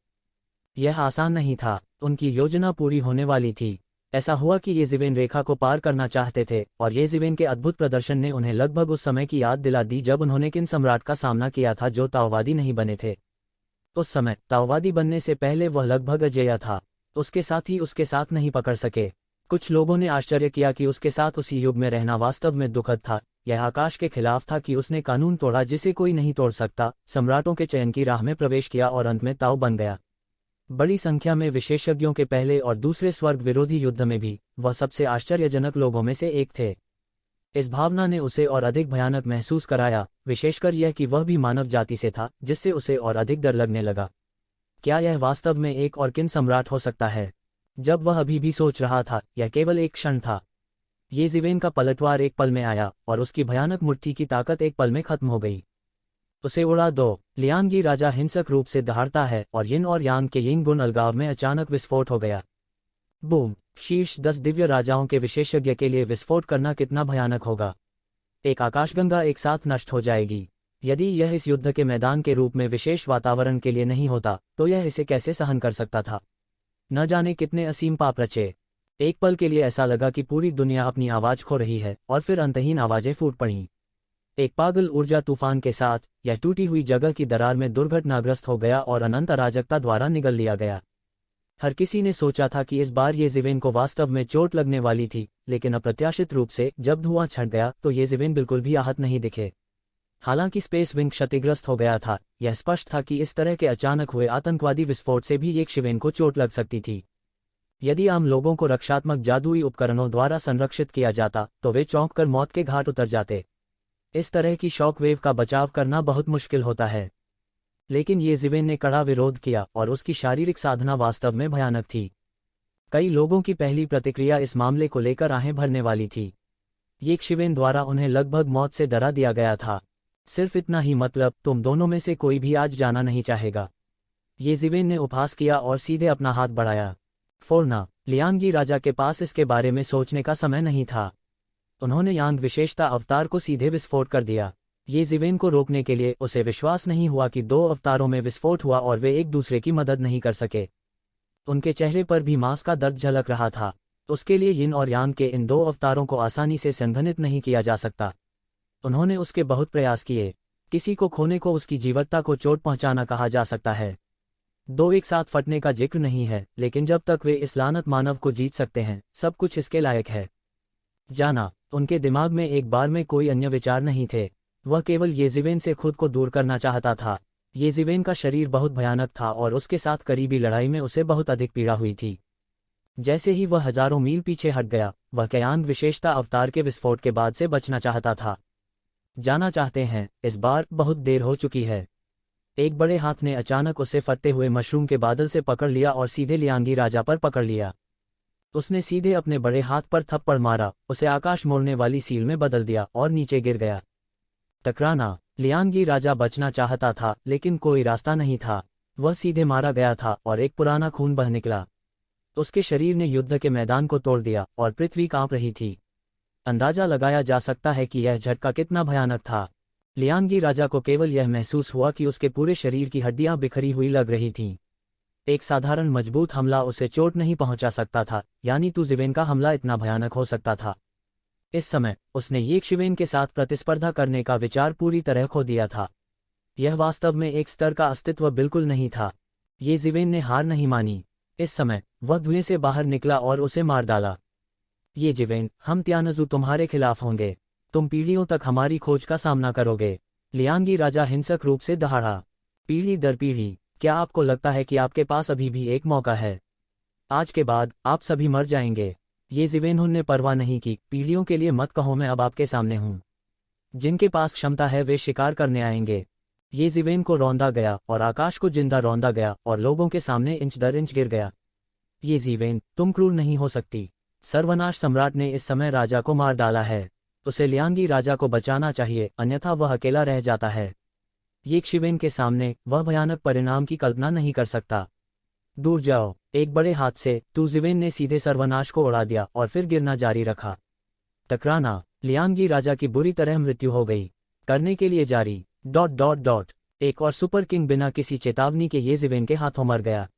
यह आसान नहीं था। उनकी योजना पूरी होने वाली थी। ऐसा हुआ कि ये जिवेन रेखा को पार करना चाहते थे, और ये जिवेन के अद्भुत प्रदर्शन ने उन्हें लगभग उस समय की याद दिला दी जब उन्होंने किन सम्राट का सामना किया था जो ताओवादी नहीं बने थे। उस समय ताओवादी बनने से पहले वह लगभग अजेय था। उसके साथ ही उसके साथ नहीं पकड़ सके। कुछ लोगों ने आश्चर्य किया कि उसके साथ उसी युग में रहना वास्तव में दुखद था। यह आकाश के खिलाफ था कि उसने कानून तोड़ा जिसे कोई नहीं तोड़ सकता, सम्राटों के चयन की राह में प्रवेश किया और अंत में ताओ बन गया। बड़ी संख्या में विशेषज्ञों के पहले और दूसरे स्वर्ग विरोधी युद्ध में भी वह सबसे आश्चर्यजनक लोगों में से एक थे। इस भावना ने उसे और अधिक भयानक महसूस कराया, विशेषकर यह कि वह भी मानव जाति से था, जिससे उसे और अधिक डर लगने लगा। क्या यह वास्तव में एक और किन सम्राट हो सकता है? जब वह अभी भी सोच रहा था, यह केवल एक क्षण था। ये जिवेन का पलटवार एक पल में आया, और उसकी भयानक मुट्ठी की ताकत एक पल में खत्म हो गई। उसे उड़ा दो। लियांगी राजा हिंसक रूप से दहाड़ता है, और यिन और यांग के यिंग गुण अलगाव में अचानक विस्फोट हो गया। बूम! शीर्ष 10 दिव्य राजाओं के विशेषज्ञ के लिए विस्फोट करना कितना भयानक होगा। एक आकाशगंगा एक साथ नष्ट हो जाएगी। यदि यह इस युद्ध के मैदान के रूप में विशेष वातावरण के लिए नहीं होता, तो यह इसे कैसे सहन कर सकता था? न जाने कितने असीम पाप रचे। एक पल के लिए ऐसा लगा कि पूरी दुनिया अपनी आवाज खो रही है, और फिर अंतहीन आवाजें फूट पड़ीं। एक पागल ऊर्जा तूफान के साथ यह टूटी हुई जगह की दरार में दुर्घटनाग्रस्त हो गया और अनंत अराजकता द्वारा निगल लिया गया। हर किसी ने सोचा था कि इस बार ये जिवेन को वास्तव में चोट लगने वाली थी, लेकिन अप्रत्याशित रूप से जब धुआं छट गया तो ये जिवेन बिल्कुल भी आहत नहीं दिखे। हालांकि स्पेस विंग क्षतिग्रस्त हो गया था, यह स्पष्ट था कि इस तरह के अचानक हुए आतंकवादी विस्फोट से भी एक शिवेन को चोट लग सकती थी। यदि आम लोगों को रक्षात्मक जादुई उपकरणों द्वारा संरक्षित किया जाता, तो वे चौंक कर मौत के घाट उतर जाते। इस तरह की शॉक वेव का बचाव करना बहुत मुश्किल होता है। लेकिन ये जिवेन ने कड़ा विरोध किया, और उसकी शारीरिक साधना वास्तव में भयानक थी। कई लोगों की पहली प्रतिक्रिया इस मामले को लेकर आहें भरने वाली थी। ये शिवेन द्वारा उन्हें लगभग मौत से डरा दिया गया था। सिर्फ इतना ही, मतलब तुम दोनों में से कोई भी आज जाना नहीं चाहेगा। ये जिवेन ने उपहास किया और सीधे अपना हाथ बढ़ाया। फोड़ना। लियांगी राजा के पास इसके बारे में सोचने का समय नहीं था। उन्होंने यांग विशेषता अवतार को सीधे विस्फोट कर दिया। ये जिवेन को रोकने के लिए उसे विश्वास नहीं हुआ कि 2 अवतारों में विस्फोट हुआ और वे एक दूसरे की मदद नहीं कर सके। उनके चेहरे पर भी मांस का दर्द झलक रहा था। उसके लिए यिन और यांग के इन 2 अवतारों को आसानी से संघनित नहीं किया जा सकता। उन्होंने उसके बहुत प्रयास किए। किसी को खोने को उसकी जीवटता को चोट पहुंचाना कहा जा सकता है। 2 एक साथ फटने का जिक्र नहीं है, लेकिन जब तक वे इस लानत मानव को जीत सकते हैं, सब कुछ इसके लायक है। जाना, उनके दिमाग में एक बार में कोई अन्य विचार नहीं थे। वह केवल येजिवेन से खुद को दूर करना चाहता था। येजिवेन का शरीर बहुत भयानक था और उसके साथ करीबी लड़ाई में उसे बहुत अधिक पीड़ा हुई थी। जैसे ही वह हजारों मील पीछे हट गया, वह कयांग विशेषता अवतार के विस्फोट के बाद से बचना चाहता था। जाना चाहते हैं, इस बार बहुत देर हो चुकी है। एक बड़े हाथ ने अचानक उसे फटते हुए मशरूम के बादल से पकड़ लिया और सीधे लियांगी राजा पर पकड़ लिया। उसने सीधे अपने बड़े हाथ पर थप्पड़ मारा, उसे आकाश मोड़ने वाली सील में बदल दिया और नीचे गिर गया। टकराना, लियांगी राजा बचना चाहता था, लेकिन कोई रास्ता नहीं था। वह सीधे मारा गया था और एक पुराना खून बह निकला। उसके शरीर ने युद्ध के मैदान को तोड़ दिया और पृथ्वी कांप रही थी। अंदाजा लगाया जा सकता है कि यह झटका कितना भयानक था। लियांगी राजा को केवल यह महसूस हुआ कि उसके पूरे शरीर की हड्डियां बिखरी हुई लग रही थीं। एक साधारण मजबूत हमला उसे चोट नहीं पहुंचा सकता था, यानी तू जिवेन का हमला इतना भयानक हो सकता था। इस समय उसने ये शिवेन के साथ प्रतिस्पर्धा करने का विचार पूरी तरह खो दिया था। यह वास्तव में एक स्तर का अस्तित्व बिल्कुल नहीं था। ये जिवेन ने हार नहीं मानी। इस समय वह धुएं से बाहर निकला और उसे मार डाला। ये जिवेन, हम त्यानजू तुम्हारे खिलाफ होंगे। तुम पीढ़ियों तक हमारी खोज का सामना करोगे। लियांगी राजा हिंसक रूप से दहाड़ा। पीढ़ी दर पीढ़ी, क्या आपको लगता है कि आपके पास अभी भी एक मौका है? आज के बाद आप सभी मर जाएंगे। ये जिवेनहुन ने परवाह नहीं की। पीढ़ियों के लिए मत कहो, मैं अब आपके सामने हूं। जिनके पास क्षमता है वे शिकार करने आएंगे। ये जिवेन को रौंदा गया और आकाश को जिंदा रौंदा गया और लोगों के सामने इंच दर इंच गिर गया। ये जिवेन, तुम क्रूर नहीं हो सकती। सर्वनाश सम्राट ने इस समय राजा को मार डाला है। उसे लियांगी राजा को बचाना चाहिए, अन्यथा वह अकेला रह जाता है। ये शिवेन के सामने वह भयानक परिणाम की कल्पना नहीं कर सकता। दूर जाओ। एक बड़े हाथ से तू जिवेन ने सीधे सर्वनाश को उड़ा दिया और फिर गिरना जारी रखा। टकराना, लियांगी राजा की बुरी तरह मृत्यु हो गई। करने के लिए जारी ... एक और सुपर किंग बिना किसी चेतावनी के ये जिवेन के हाथों मर गया।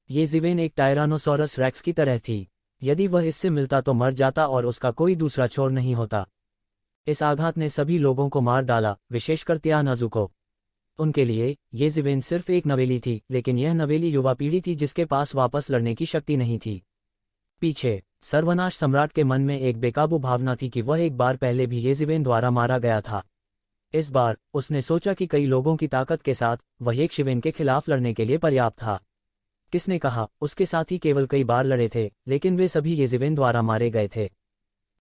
ये जिवेन एक टायरानोसॉरस रेक्स की तरह थी। यदि वह इससे मिलता तो मर जाता और उसका कोई दूसरा छोर नहीं होता। इस आघात ने सभी लोगों को मार डाला, विशेषकर त्यानाजू को। उनके लिए ये जिवेन सिर्फ एक नवेली थी, लेकिन यह नवेली युवा पीढ़ी थी जिसके पास वापस लड़ने की शक्ति नहीं थी। पीछे सर्वनाश सम्राट के मन में एक बेकाबू भावना थी कि वह एक बार पहले भी ये जिवेन द्वारा मारा गया था। इस बार उसने सोचा कि कई लोगों की ताकत के साथ वह एक शिवेन के खिलाफ लड़ने के लिए पर्याप्त था। किसने कहा? उसके साथी केवल कई बार लड़े थे, लेकिन वे सभी ये जिवेन द्वारा मारे गए थे।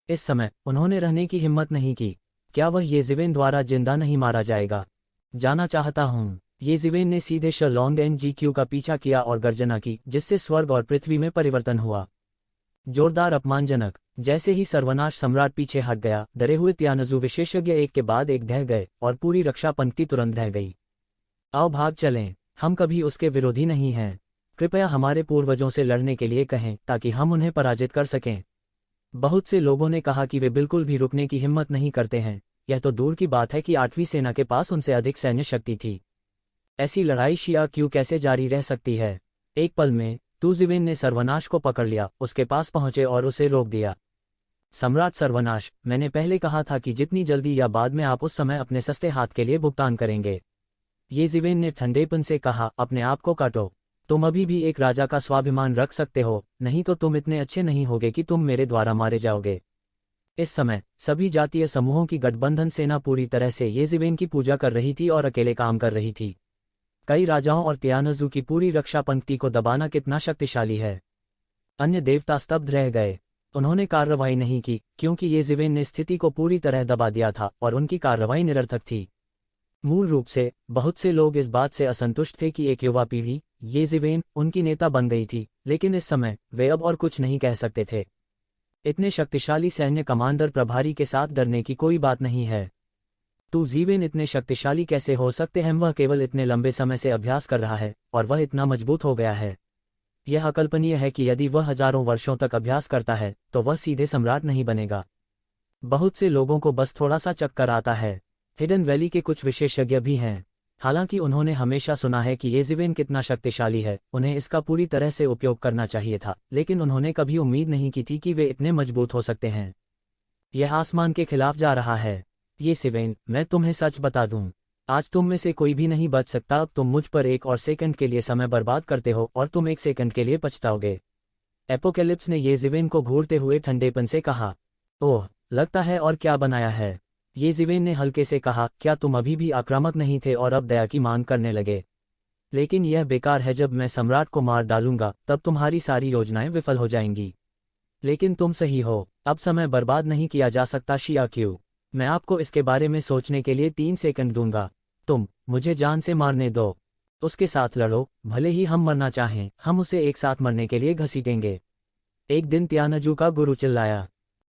इस समय उन्होंने रहने की हिम्मत नहीं की। क्या वह ये जिवेन द्वारा जिंदा नहीं मारा जाएगा? जाना चाहता हूं। ये जिवेन ने सीधे शलोंग एनजीक्यू का पीछा किया और गर्जना की, जिससे स्वर्ग और पृथ्वी में परिवर्तन हुआ। जोरदार अपमानजनक। जैसे ही सर्वनाश सम्राट पीछे हट गया, डरे हुए त्यानजू विशेषज्ञ एक के बाद एक ढह गए और पूरी रक्षा पंक्ति तुरंत ढह गई। आओ भाग चलें, हम कभी उसके विरोधी नहीं हैं। कृपया हमारे पूर्वजों से लड़ने के लिए कहें ताकि हम उन्हें पराजित कर सकें। बहुत से लोगों ने कहा कि वे बिल्कुल भी रुकने की हिम्मत नहीं करते हैं। यह तो दूर की बात है कि 8वीं सेना के पास उनसे अधिक सैन्य शक्ति थी। ऐसी लड़ाई शिया क्यों कैसे जारी रह सकती है? एक पल में तू जिवेन ने सर्वनाश को पकड़ लिया, उसके पास पहुंचे और उसे रोक दिया। सम्राट सर्वनाश, मैंने पहले कहा था कि जितनी जल्दी या बाद में आप उस समय अपने सस्ते हाथ के लिए भुगतान करेंगे। ये जिवेन ने ठंडेपन से कहा, अपने आप को काटो। तुम अभी भी एक राजा का स्वाभिमान रख सकते हो, नहीं तो तुम इतने अच्छे नहीं होगे कि तुम मेरे द्वारा मारे जाओगे। इस समय सभी जातीय समूहों की गठबंधन सेना पूरी तरह से ये जिवेन की पूजा कर रही थी और अकेले काम कर रही थी। कई राजाओं और त्यानजू की पूरी रक्षा पंक्ति को दबाना कितना शक्तिशाली है। अन्य देवता स्तब्ध रह गए। उन्होंने कार्रवाई नहीं की, क्योंकि ये जिवेन ने स्थिति को पूरी तरह दबा दिया था और उनकी कार्रवाई निरर्थक थी। मूल रूप से बहुत से लोग इस बात से असंतुष्ट थे कि एक युवा पीढ़ी, ये जिवेन, उनकी नेता बन गई थी, लेकिन इस समय वे अब और कुछ नहीं कह सकते थे। इतने शक्तिशाली सैन्य कमांडर प्रभारी के साथ डरने की कोई बात नहीं है। तू जिवेन इतने शक्तिशाली कैसे हो सकते हैं? वह केवल इतने लंबे समय से अभ्यास कर रहा है और वह इतना मजबूत हो गया है। यह अकल्पनीय है कि यदि वह हजारों वर्षों तक अभ्यास करता है तो वह सीधे सम्राट नहीं बनेगा। बहुत से लोगों को बस थोड़ा सा चक्कर आता है। हिडन वैली के कुछ विशेषज्ञ भी हैं। हालांकि उन्होंने हमेशा सुना है कि येज़िवेन कितना शक्तिशाली है, उन्हें इसका पूरी तरह से उपयोग करना चाहिए था, लेकिन उन्होंने कभी उम्मीद नहीं की थी कि वे इतने मजबूत हो सकते हैं। यह आसमान के खिलाफ जा रहा है। येज़िवेन, मैं तुम्हें सच बता दूं, आज तुम में से कोई भी नहीं बच सकता। अब तुम मुझ पर एक और सेकंड के लिए समय बर्बाद करते हो और तुम एक सेकंड के लिए पछताओगे। एपोकेलिप्स ने येज़िवेन को घूरते हुए ठंडेपन से कहा। ओह, लगता है, और क्या बनाया है? येज़िवेन ने हल्के से कहा, क्या तुम अभी भी आक्रामक नहीं थे और अब दया की मांग करने लगे? लेकिन यह बेकार है, जब मैं सम्राट को मार डालूंगा तब तुम्हारी सारी योजनाएं विफल हो जाएंगी। लेकिन तुम सही हो, अब समय बर्बाद नहीं किया जा सकता। शिया क्यों? मैं आपको इसके बारे में सोचने के लिए 3 सेकंड दूंगा। तुम मुझे जान से मारने दो, उसके साथ लड़ो, भले ही हम मरना चाहें, हम उसे एक साथ मरने के लिए घसीटेंगे। एक दिन त्यानजू का गुरु चिल्लाया।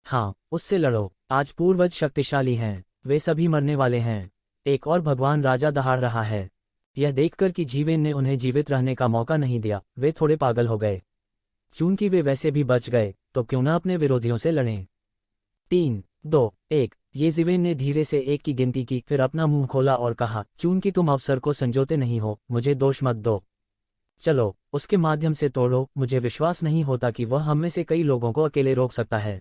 हाँ, उससे लड़ो, आज पूर्वज शक्तिशाली हैं, वे सभी मरने वाले हैं। एक और भगवान राजा दहाड़ रहा है। यह देखकर कि जीवेन ने उन्हें जीवित रहने का मौका नहीं दिया, वे थोड़े पागल हो गए। चूंकि वे वैसे भी बच गए, तो क्यों न अपने विरोधियों से लड़ें। 3, 2, 1। येज़िवेन ने धीरे से 1 की गिनती की, फिर अपना मुंह खोला और कहा, चूंकि तुम अवसर को संजोते नहीं हो, मुझे दोष मत दो। चलो, उसके माध्यम से तोड़ो। मुझे विश्वास नहीं होता कि वह हम में से कई लोगों को अकेले रोक सकता है।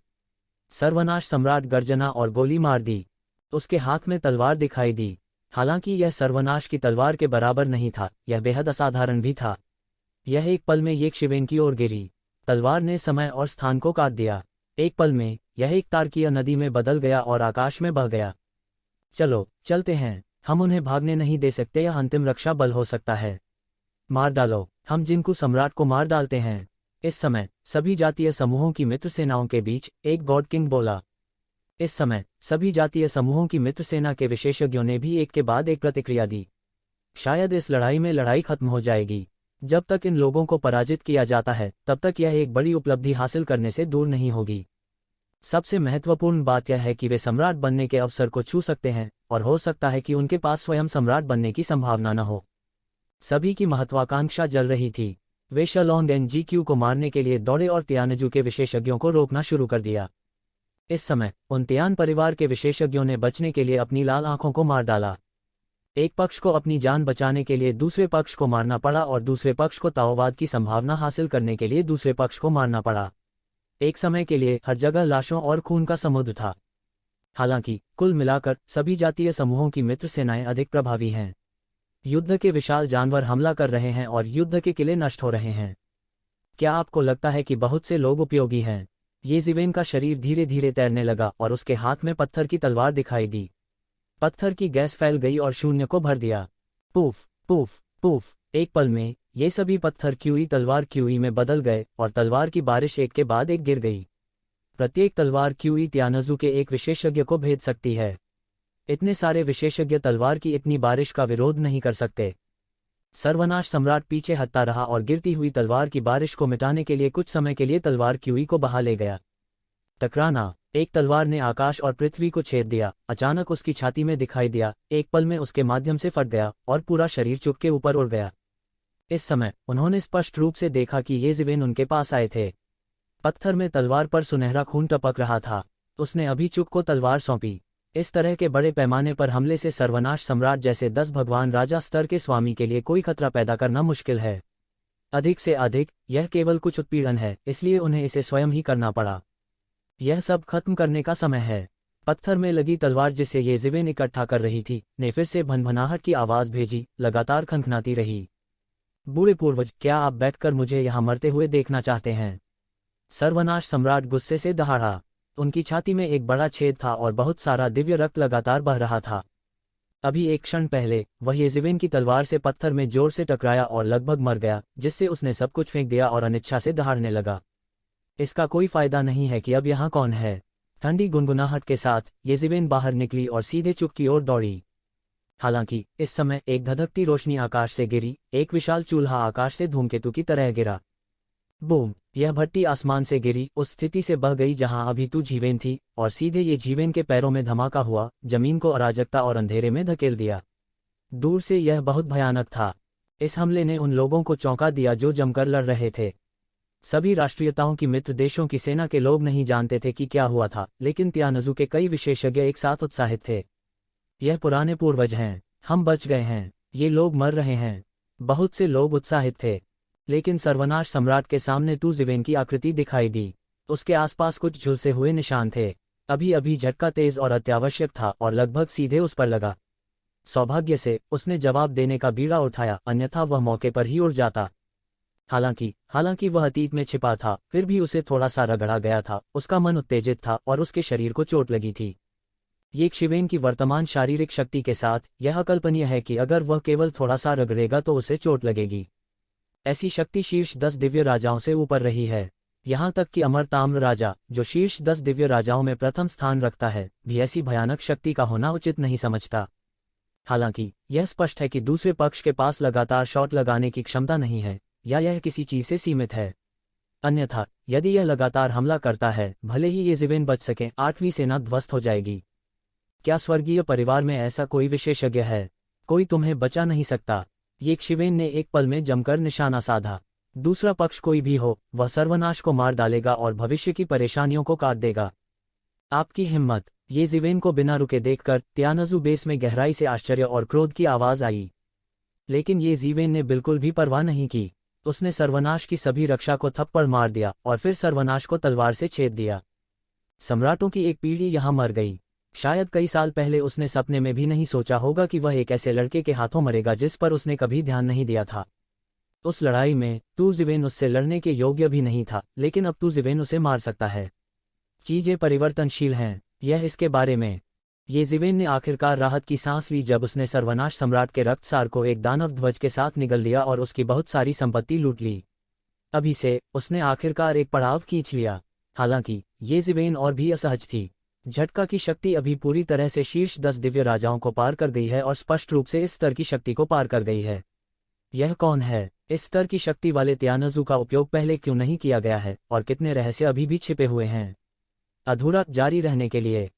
सर्वनाश सम्राट गर्जना और गोली मार दी। उसके हाथ में तलवार दिखाई दी। हालांकि यह सर्वनाश की तलवार के बराबर नहीं था, यह बेहद असाधारण भी था। यह एक पल में येज़िवेन की ओर गिरी। तलवार ने समय और स्थान को काट दिया। एक पल में यह एक तारकीय नदी में बदल गया और आकाश में बह गया। चलो, चलते हैं, हम उन्हें भागने नहीं दे सकते, यह अंतिम रक्षा बल हो सकता है। मार डालो, हम जिनको सम्राट को मार डालते हैं। इस समय सभी जातीय समूहों की मित्र सेनाओं के बीच एक गॉड किंग बोला। इस समय सभी जातीय समूहों की मित्र सेना के विशेषज्ञों ने भी एक के बाद एक प्रतिक्रिया दी। शायद इस लड़ाई में लड़ाई खत्म हो जाएगी। जब तक इन लोगों को पराजित किया जाता है, तब तक यह एक बड़ी उपलब्धि हासिल करने से दूर नहीं होगी। सबसे महत्वपूर्ण बात यह है कि वे सम्राट बनने के अवसर को छू सकते हैं, और हो सकता है कि उनके पास स्वयं सम्राट बनने की संभावना न हो। सभी की महत्वाकांक्षा जल रही थी। वे शलोंग एनजीक्यू को मारने के लिए दौड़े और त्यानजू के विशेषज्ञों को रोकना शुरू कर दिया। इस समय उन त्यान परिवार के विशेषज्ञों ने बचने के लिए अपनी लाल आंखों को मार डाला। एक पक्ष को अपनी जान बचाने के लिए दूसरे पक्ष को मारना पड़ा, और दूसरे पक्ष को ताओवाद की संभावना हासिल करने के लिए दूसरे पक्ष को मारना पड़ा। एक समय के लिए हर जगह लाशों और खून का समुद्र था। हालांकि कुल मिलाकर सभी जातीय समूहों की मित्र सेनाएं अधिक प्रभावी हैं। युद्ध के विशाल जानवर हमला कर रहे हैं और युद्ध के किले नष्ट हो रहे हैं। क्या आपको लगता है कि बहुत से लोग उपयोगी हैं? येज़िवेन का शरीर धीरे धीरे तैरने लगा और उसके हाथ में पत्थर की तलवार दिखाई दी। पत्थर की गैस फैल गई और शून्य को भर दिया। Poof poof poof. एक पल में ये सभी पत्थर क्यूई तलवार क्यूई में बदल गए और तलवार की बारिश एक के बाद एक गिर गई। प्रत्येक तलवार क्यूई त्यानजू के एक विशेषज्ञ को भेद सकती है। इतने सारे विशेषज्ञ तलवार की इतनी बारिश का विरोध नहीं कर सकते। सर्वनाश सम्राट पीछे हटता रहा और गिरती हुई तलवार की बारिश को मिटाने के लिए कुछ समय के लिए तलवार क्यूई को बहा ले गया। टकराना। एक तलवार ने आकाश और पृथ्वी को छेद दिया। अचानक उसकी छाती में दिखाई दिया, एक पल में उसके माध्यम से फट गया और पूरा शरीर चुप के ऊपर उड़ गया। इस समय उन्होंने स्पष्ट रूप से देखा कि येज़िवेन उनके पास आए थे। पत्थर में तलवार पर सुनहरा खून टपक रहा था। उसने अभी चुप को तलवार सौंपी। इस तरह के बड़े पैमाने पर हमले से सर्वनाश सम्राट जैसे 10 भगवान राजा स्तर के स्वामी के लिए कोई खतरा पैदा करना मुश्किल है। अधिक से अधिक यह केवल कुछ उत्पीड़न है, इसलिए उन्हें इसे स्वयं ही करना पड़ा। यह सब खत्म करने का समय है। पत्थर में लगी तलवार जिसे येज़िवेन इकट्ठा कर रही थी ने फिर से भनभनाहट की आवाज भेजी, लगातार खनखनाती रही। बूढ़े पूर्वज, क्या आप बैठकर मुझे यहाँ मरते हुए देखना चाहते हैं? सर्वनाश सम्राट गुस्से से दहाड़ा। उनकी छाती में एक बड़ा छेद था और बहुत सारा दिव्य रक्त लगातार बह रहा था। अभी एक क्षण पहले वह येज़िवेन की तलवार से पत्थर में जोर से टकराया और लगभग मर गया, जिससे उसने सब कुछ फेंक दिया और अनिच्छा से दहाड़ने लगा। इसका कोई फायदा नहीं है कि अब यहाँ कौन है। ठंडी गुनगुनाहट के साथ येज़िवेन बाहर निकली और सीधे चुप की ओर दौड़ी। हालांकि इस समय एक धधकती रोशनी आकाश से गिरी। एक विशाल चूल्हा आकाश से धूमकेतु की तरह गिरा। बूम! यह भट्टी आसमान से गिरी, उस स्थिति से बह गई जहां अभी तू जीवेन थी, और सीधे ये जीवेन के पैरों में धमाका हुआ, जमीन को अराजकता और अंधेरे में धकेल दिया। दूर से यह बहुत भयानक था। इस हमले ने उन लोगों को चौंका दिया जो जमकर लड़ रहे थे। सभी राष्ट्रीयताओं की मित्र देशों की सेना के लोग नहीं जानते थे कि क्या हुआ था, लेकिन तियानजू के कई विशेषज्ञ एक साथ उत्साहित थे। यह पुराने पूर्वज हैं, हम बच गए हैं, ये लोग मर रहे हैं। बहुत से लोग उत्साहित थे। लेकिन सर्वनाश सम्राट के सामने तू जिवेन की आकृति दिखाई दी। उसके आसपास कुछ झुलसे हुए निशान थे। अभी अभी झटका तेज और अत्यावश्यक था और लगभग सीधे उस पर लगा। सौभाग्य से उसने जवाब देने का बीड़ा उठाया, अन्यथा वह मौके पर ही उड़ जाता। हालांकि वह अतीत में छिपा था, फिर भी उसे थोड़ा सा रगड़ा गया था। उसका मन उत्तेजित था और उसके शरीर को चोट लगी थी। ये शिवेन की वर्तमान शारीरिक शक्ति के साथ यह अकल्पनीय है कि अगर वह केवल थोड़ा सा रगड़ेगा तो उसे चोट लगेगी। ऐसी शक्ति शीर्ष 10 दिव्य राजाओं से ऊपर रही है। यहाँ तक कि अमर ताम्र राजा, जो शीर्ष 10 दिव्य राजाओं में प्रथम स्थान रखता है, भी ऐसी भयानक शक्ति का होना उचित नहीं समझता। हालांकि यह स्पष्ट है कि दूसरे पक्ष के पास लगातार शॉट लगाने की क्षमता नहीं है, या यह किसी चीज से सीमित है। अन्यथा यदि यह लगातार हमला करता है, भले ही ये जिवेन बच सके, 8वीं सेना ध्वस्त हो जाएगी। क्या स्वर्गीय परिवार में ऐसा कोई विशेषज्ञ है? कोई तुम्हें बचा नहीं सकता। ये शिवेन ने एक पल में जमकर निशाना साधा। दूसरा पक्ष कोई भी हो, वह सर्वनाश को मार डालेगा और भविष्य की परेशानियों को काट देगा। आपकी हिम्मत! ये जिवेन को बिना रुके देखकर तियानजू बेस में गहराई से आश्चर्य और क्रोध की आवाज आई। लेकिन ये जिवेन ने बिल्कुल भी परवाह नहीं की। उसने सर्वनाश की सभी रक्षा को थप्पड़ मार दिया और फिर सर्वनाश को तलवार से छेद दिया। सम्राटों की एक पीढ़ी यहाँ मर गई। शायद कई साल पहले उसने सपने में भी नहीं सोचा होगा कि वह एक ऐसे लड़के के हाथों मरेगा जिस पर उसने कभी ध्यान नहीं दिया था। उस लड़ाई में तू जिवेन उससे लड़ने के योग्य भी नहीं था, लेकिन अब तू जिवेन उसे मार सकता है। चीजें परिवर्तनशील हैं, यह इसके बारे में। ये जिवेन ने आखिरकार राहत की सांस ली जब उसने सर्वनाश सम्राट के रक्तसार को एक दानव ध्वज के साथ निगल लिया और उसकी बहुत सारी संपत्ति लूट ली। अभी से उसने आखिरकार एक पड़ाव खींच लिया। हालांकि ये जिवेन और भी असहज थी। झटका की शक्ति अभी पूरी तरह से शीर्ष 10 दिव्य राजाओं को पार कर गई है और स्पष्ट रूप से इस स्तर की शक्ति को पार कर गई है। यह कौन है? इस स्तर की शक्ति वाले तियानजू का उपयोग पहले क्यों नहीं किया गया है, और कितने रहस्य अभी भी छिपे हुए हैं? अधूरा जारी रहने के लिए